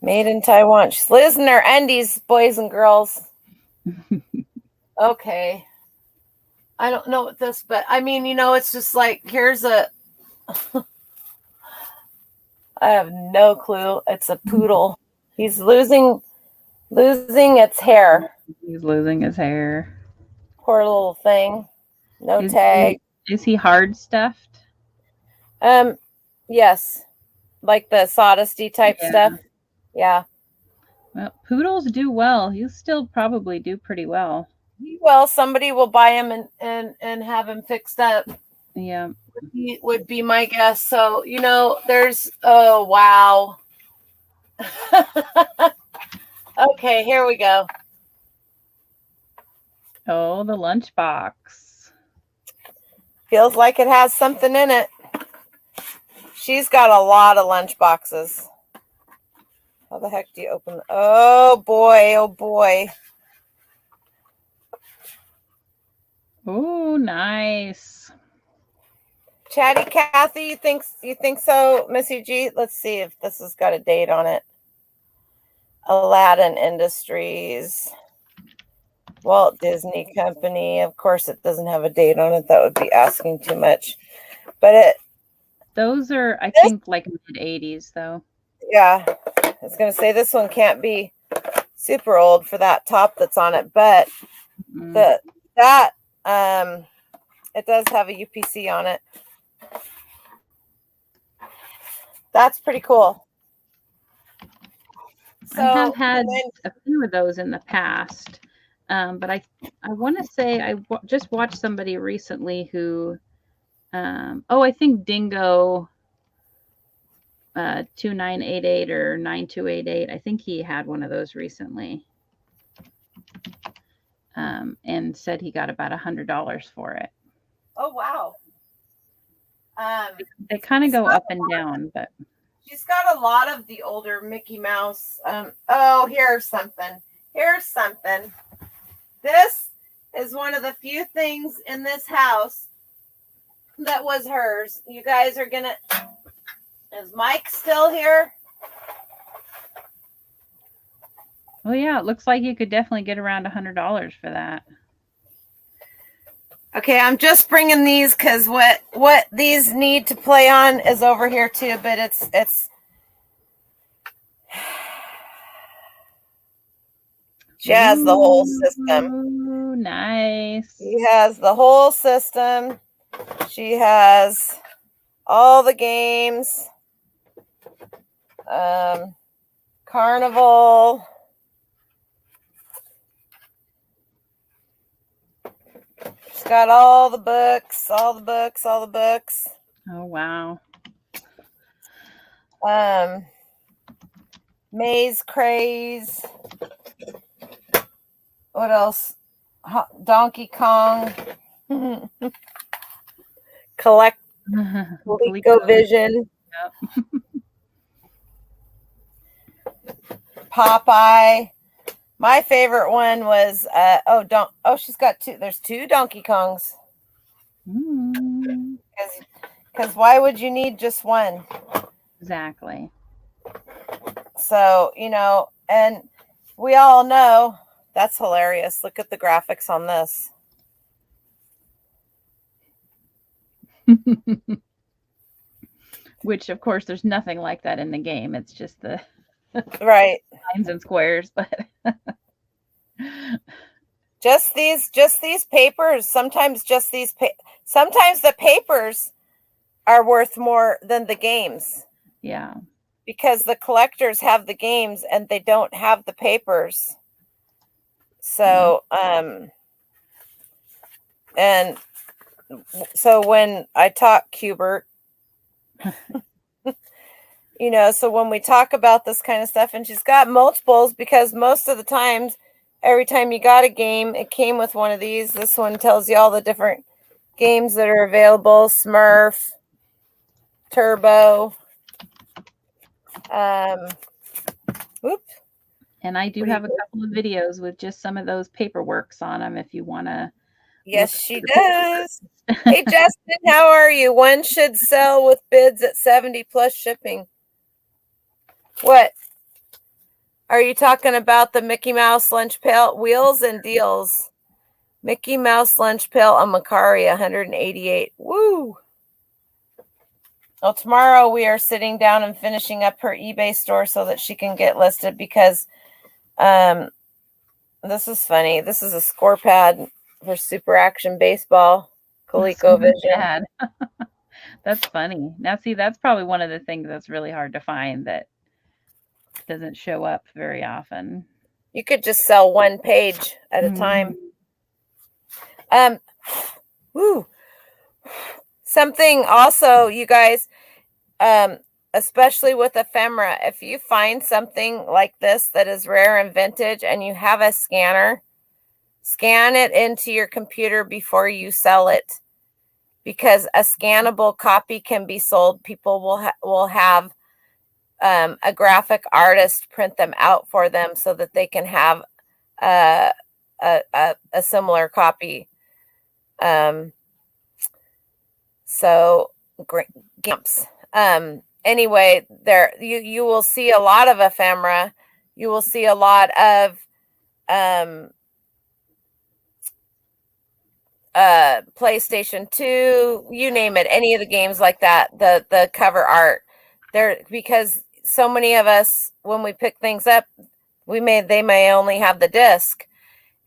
Made in Taiwan. She's losing her undies, boys and girls. Okay. I don't know what this, but I mean, it's just like, here's a. I have no clue. It's a poodle. He's losing its hair. He's losing his hair. Poor little thing. No tag. Is he hard stuffed? Yes. Like the sawdusty type stuff. Yeah. Well, poodles do well. You still probably do pretty well. Well, somebody will buy him and have him fixed up. Yeah. Would be my guess. So, there's, oh, wow. Okay, here we go. Oh, the lunchbox. Feels like it has something in it. She's got a lot of lunch boxes. How the heck do you open? Oh boy, oh boy. Oh, nice. Chatty Cathy, you think so, Missy G? Let's see if this has got a date on it. Aladdin Industries. Walt Disney Company. Of course, it doesn't have a date on it. That would be asking too much. But those are, I think, like mid 80s, though. Yeah, I was going to say this one can't be super old for that top that's on it, but it does have a UPC on it. That's pretty cool. So, I have had a few of those in the past, but I want to say I just watched somebody recently who, I think Dingo 2988 or 9288. I think he had one of those recently, and said he got about $100 for it. Oh wow! They kind of go up and down, but she's got a lot of the older Mickey Mouse. Oh, here's something. Here's something. This is one of the few things in this house that was hers. You guys are gonna. Is Mike still here? well, yeah, it looks like you could definitely get around $100 for that. Okay, I'm just bringing these because what these need to play on is over here too, but it's she has the whole system. Ooh, nice. She has the whole system. She has all the games. Carnival. She's got all the books. Oh, wow. Maze Craze. What else? Donkey Kong. ColecoVision. Yep. Popeye. My favorite one was she's got two. There's two Donkey Kongs. Because why would you need just one? Exactly. So, and we all know that's hilarious. Look at the graphics on this. Which, of course, there's nothing like that in the game. It's just the right lines and squares, but just these papers. Sometimes sometimes the papers are worth more than the games. Yeah. Because the collectors have the games and they don't have the papers. So, and so when I talk Cubert, so when we talk about this kind of stuff, and she's got multiples, because most of the times, every time you got a game, it came with one of these. This one tells you all the different games that are available. Smurf, Turbo. Whoop. And I do have a couple of videos with just some of those paperworks on them if you want to. Yes, she does. Hey, Justin, how are you? One should sell with bids at 70 plus shipping. What? Are you talking about the Mickey Mouse lunch pail? Wheels and deals. Mickey Mouse lunch pail on Macari, 188. Woo! Well, tomorrow we are sitting down and finishing up her eBay store so that she can get listed, because this is funny. This is a score pad for Super Action Baseball. ColecoVision. That's funny. Now, see, that's probably one of the things that's really hard to find that doesn't show up very often. You could just sell one page at a time. Something also, you guys, especially with ephemera, if you find something like this that is rare and vintage and you have a scanner, scan it into your computer before you sell it, because a scannable copy can be sold. People will have a graphic artist print them out for them so that they can have a similar copy. So GIMPs. Anyway, there you will see a lot of ephemera. You will see a lot of PlayStation 2, you name it, any of the games like that, the cover art there, because so many of us, when we pick things up, they may only have the disc,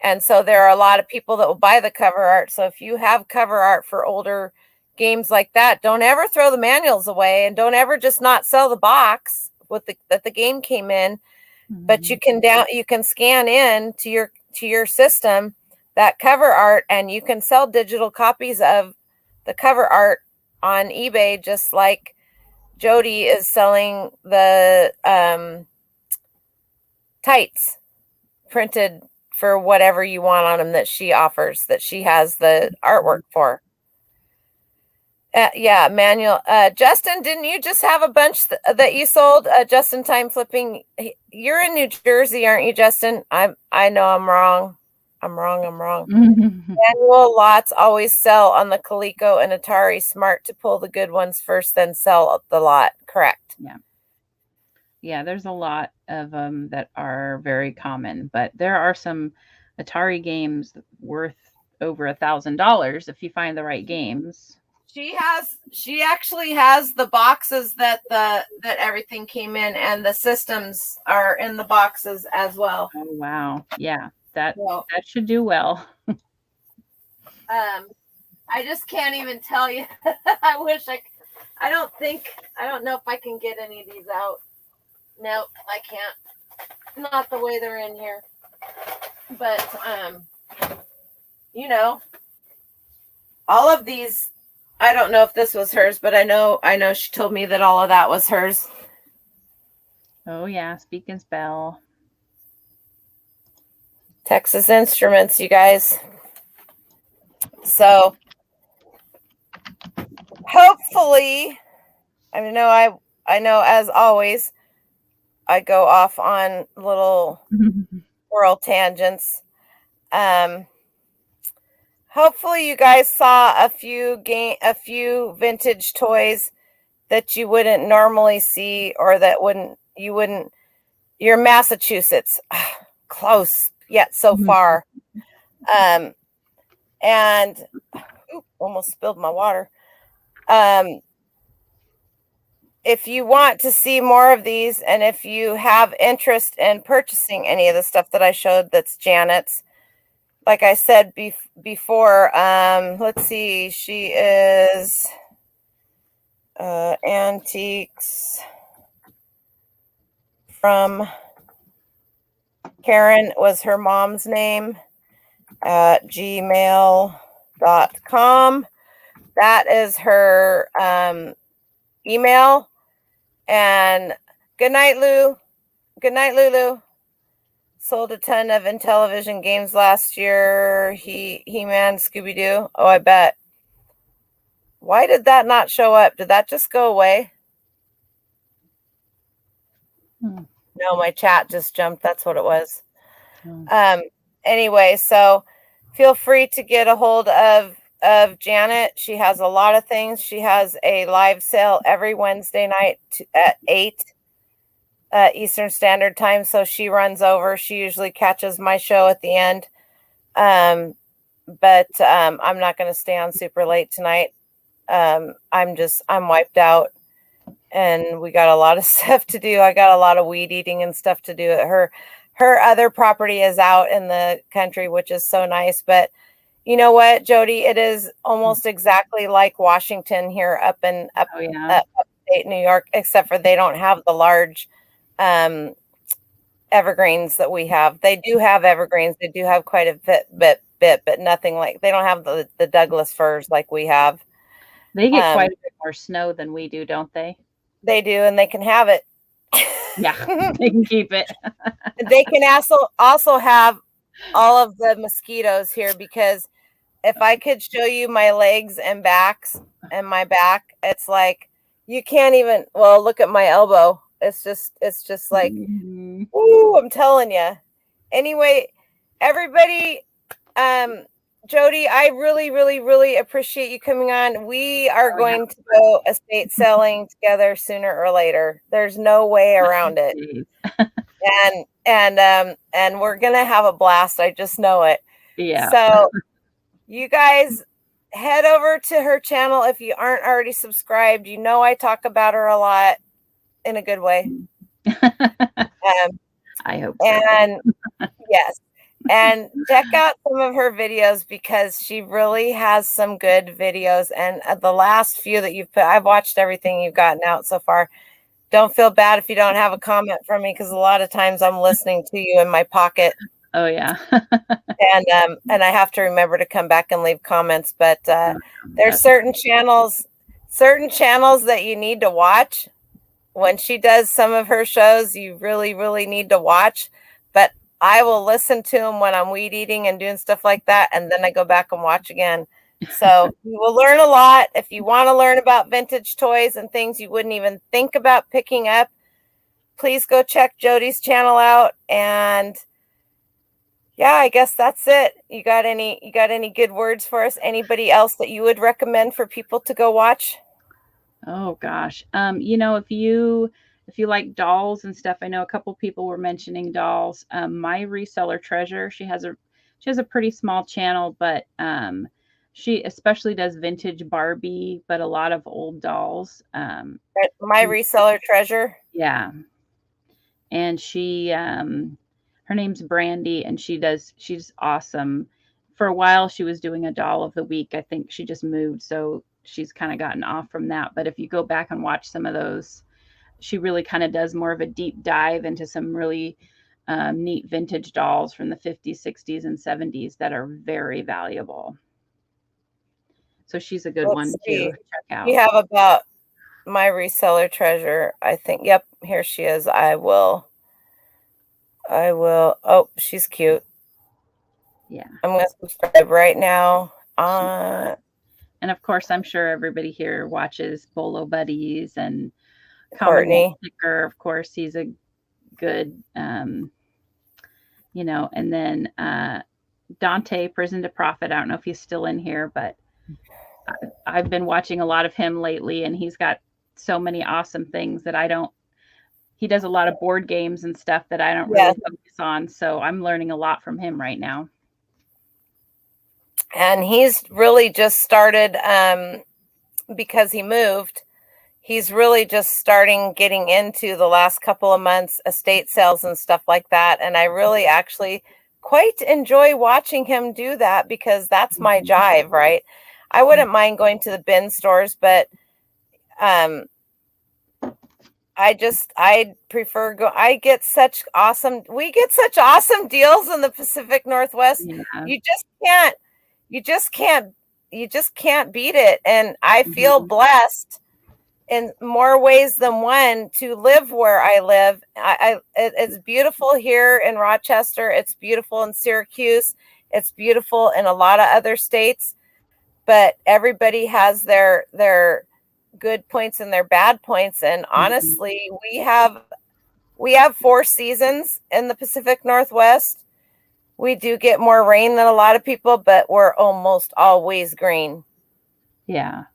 and so there are a lot of people that will buy the cover art. So if you have cover art for older games like that, don't ever throw the manuals away, and don't ever just not sell the box with that the game came in. But you can scan in to your system that cover art, and you can sell digital copies of the cover art on eBay, just like Jody is selling the tights printed for whatever you want on them that she offers, that she has the artwork for. Yeah, manual. Justin, didn't you just have a bunch that you sold? Justin Time Flipping. You're in New Jersey, aren't you, Justin? I know I'm wrong. I'm wrong. Manual lots always sell on the Coleco and Atari. Smart to pull the good ones first, then sell the lot. Correct. Yeah, there's a lot of them that are very common, but there are some Atari games worth over $1,000 if you find the right games. She actually has the boxes that everything came in, and the systems are in the boxes as well. Oh wow. Yeah. That should do well. I just can't even tell you. I don't know if I can get any of these out. No, I can't. Not the way they're in here. But all of these, I don't know if this was hers, but I know she told me that all of that was hers. Oh yeah, Speak and Spell. Texas Instruments, you guys. So hopefully, I know as always, I go off on little world tangents. Hopefully you guys saw a few vintage toys that you wouldn't normally see, or that you're Massachusetts. Close yet so far. And almost spilled my water. If you want to see more of these, and if you have interest in purchasing any of the stuff that I showed that's Janet's, like I said before, let's see, she is Antiques from Karen was her mom's name, at gmail.com. That is her email. And good night, Lou. Good night, Lulu. Sold a ton of Intellivision games last year. He-Man, Scooby-Doo. Oh, I bet. Why did that not show up? Did that just go away? No, my chat just jumped. That's what it was. Anyway, so feel free to get a hold of Janet. She has a lot of things. She has a live sale every Wednesday night at 8 Eastern Standard Time. So she runs over. She usually catches my show at the end. But I'm not going to stay on super late tonight. I'm wiped out, and we got a lot of stuff to do. I got a lot of weed eating and stuff to do. Her other property is out in the country, which is so nice. But you know what, Jody? It is almost exactly like Washington here up upstate New York, except for they don't have the large evergreens that we have. They do have evergreens. They do have quite a bit, but nothing like, they don't have the Douglas firs like we have. They get quite a bit more snow than we do, don't they? They do, and they can have it. Yeah, they can keep it. They can also have all of the mosquitoes here, because if I could show you my legs and backs and my back, it's like you can't even, well, look at my elbow. It's just like, ooh, I'm telling you. Anyway, everybody, Jody, I really, really, really appreciate you coming on. We are going to go estate selling together sooner or later. There's no way around it. And we're gonna have a blast. I just know it. Yeah. So you guys head over to her channel if you aren't already subscribed. You know I talk about her a lot in a good way. I hope so. And yes. And check out some of her videos, because she really has some good videos. And the last few that you've put, I've watched everything you've gotten out so far. Don't feel bad if you don't have a comment from me, because a lot of times I'm listening to you in my pocket. Oh yeah. and I have to remember to come back and leave comments. But there's certain channels that you need to watch. When she does some of her shows, you really, really need to watch. But I will listen to them when I'm weed eating and doing stuff like that, and then I go back and watch again. So you will learn a lot. If you want to learn about vintage toys and things you wouldn't even think about picking up, please go check Jody's channel out. And yeah, I guess that's it. You got any good words for us? Anybody else that you would recommend for people to go watch? Oh gosh. If you like dolls and stuff, I know a couple people were mentioning dolls. My reseller treasure, she has a pretty small channel, but she especially does vintage Barbie, but a lot of old dolls. My reseller treasure. Yeah. And she her name's Brandy, and she's awesome. For a while she was doing a doll of the week. I think she just moved, so she's kind of gotten off from that. But if you go back and watch some of those, she really kind of does more of a deep dive into some really neat vintage dolls from the 50s, 60s, and 70s that are very valuable. So she's a good one to check out. We have about my reseller treasure, I think. Yep, here she is. I will. Oh, she's cute. Yeah. I'm going to subscribe right now. And of course, I'm sure everybody here watches Bolo Buddies and Courtney. Sticker. Of course, he's a good, and then Dante, Prison to Profit. I don't know if he's still in here, but I've been watching a lot of him lately, and he's got so many awesome things that he does a lot of board games and stuff that I don't really focus on. So I'm learning a lot from him right now. And he's really just started, because he moved, he's really just getting into the last couple of months, estate sales and stuff like that. And I really actually quite enjoy watching him do that, because that's my jive, right? I wouldn't mind going to the bin stores, but I prefer we get such awesome deals in the Pacific Northwest. Yeah. You just can't beat it. And I feel blessed in more ways than one to live where I live. It's beautiful here in Rochester. It's beautiful in Syracuse. It's beautiful in a lot of other states, but everybody has their good points and their bad points. And honestly, we have 4 seasons in the Pacific Northwest. We do get more rain than a lot of people, but we're almost always green. Yeah.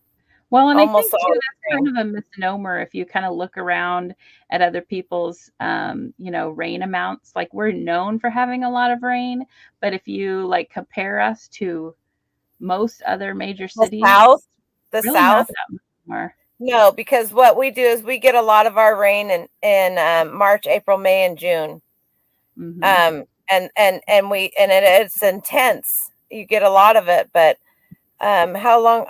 Well, and almost I think too, that's kind of a misnomer if you kind of look around at other people's, rain amounts. Like, we're known for having a lot of rain, but if you compare us to most other major cities, the really South, not that much more. No, because what we do is we get a lot of our rain in March, April, May, and June. Mm-hmm. It's intense. You get a lot of it, but how long?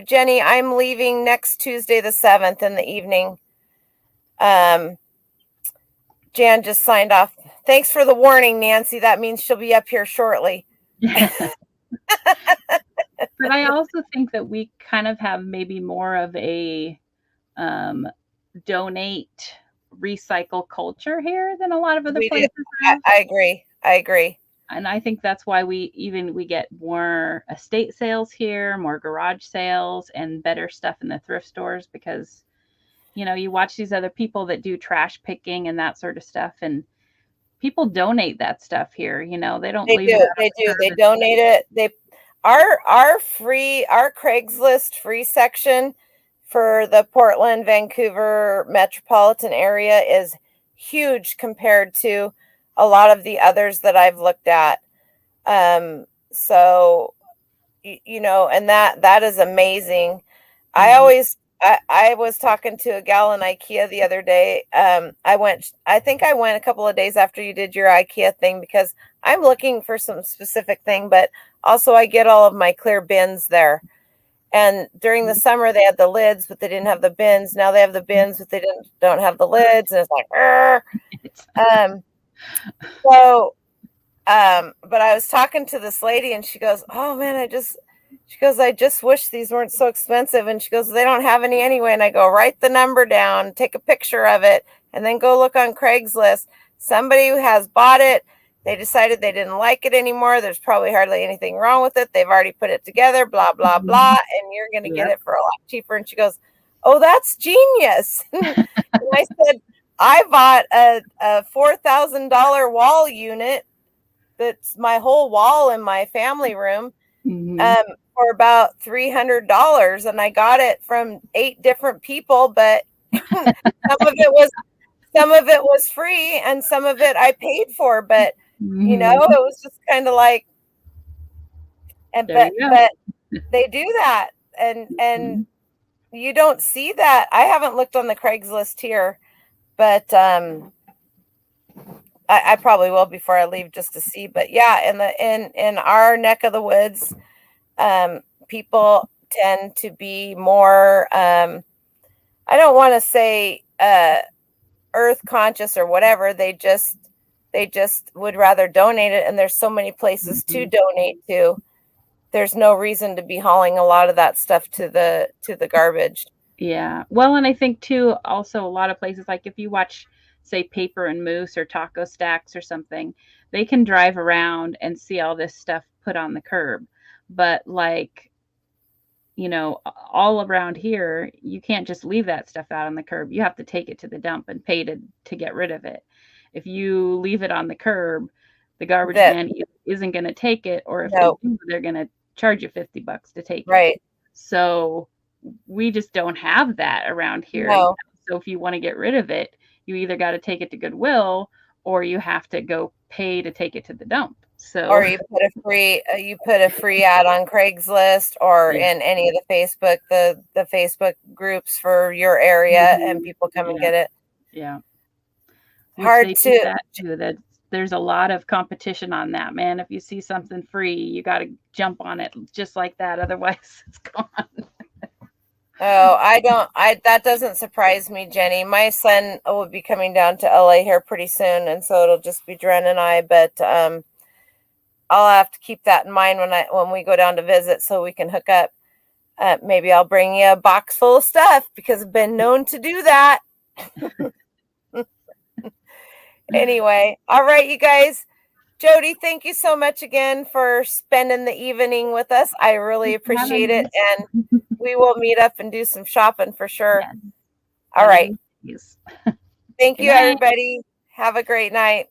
Jenny, I'm leaving next Tuesday the 7th in the evening. Jan just signed off. Thanks for the warning, Nancy. That means she'll be up here shortly. But I also think that we kind of have maybe more of a donate, recycle culture here than a lot of other We do. places have. I agree. I agree. And I think that's why we get more estate sales here, more garage sales, and better stuff in the thrift stores, because you watch these other people that do trash picking and that sort of stuff, and people donate that stuff here. They don't They leave do. it out They on the do. curb They and donate it. Our Craigslist free section for the Portland, Vancouver metropolitan area is huge compared to a lot of the others that I've looked at. So and that is amazing. I was talking to a gal in IKEA the other day. I think I went a couple of days after you did your IKEA thing, because I'm looking for some specific thing, but also I get all of my clear bins there. And during the summer they had the lids, but they didn't have the bins. Now they have the bins, but they don't have the lids. And it's like, but I was talking to this lady and she goes, oh man, I just wish these weren't so expensive. And she goes, they don't have any anyway. And I go, write the number down, take a picture of it, and then go look on Craigslist. Somebody who has bought it, they decided they didn't like it anymore. There's probably hardly anything wrong with it. They've already put it together, blah, blah, blah. And you're going to get it for a lot cheaper. And she goes, oh, that's genius. And I said, I bought a $4,000 wall unit. That's my whole wall in my family room for about $300. And I got it from 8 different people, but some of it was free and some of it I paid for, but it was just kind of like, but they do that. And you don't see that. I haven't looked on the Craigslist here, but, I probably will before I leave just to see. But yeah, in our neck of the woods, people tend to be more I don't want to say earth conscious or whatever. They just would rather donate it, and there's so many places to donate to. There's no reason to be hauling a lot of that stuff to the garbage. Yeah. Well, and I think too, also a lot of places, like if you watch, say, Paper and Moose or Taco Stacks or something, they can drive around and see all this stuff put on the curb. But like, all around here, you can't just leave that stuff out on the curb. You have to take it to the dump and pay to get rid of it. If you leave it on the curb, the garbage man isn't going to take it, or if they do, they're going to charge you $50 to take it. Right. So we just don't have that around here. No. So if you want to get rid of it, you either got to take it to Goodwill, or you have to go pay to take it to the dump. So, or you put a free ad on Craigslist or in any of the Facebook groups for your area, and people come and get it. Yeah. Hard to do that. There's a lot of competition on that, man. If you see something free, you got to jump on it just like that. Otherwise, it's gone. Oh, that doesn't surprise me, Jenny. My son will be coming down to LA here pretty soon, and so it'll just be Dren and I, but I'll have to keep that in mind when we go down to visit, so we can hook up. Maybe I'll bring you a box full of stuff, because I've been known to do that. Anyway, all right, you guys. Jody, thank you so much again for spending the evening with us. I really appreciate it. And we will meet up and do some shopping for sure. Yeah. All right. Thank you, everybody. Have a great night.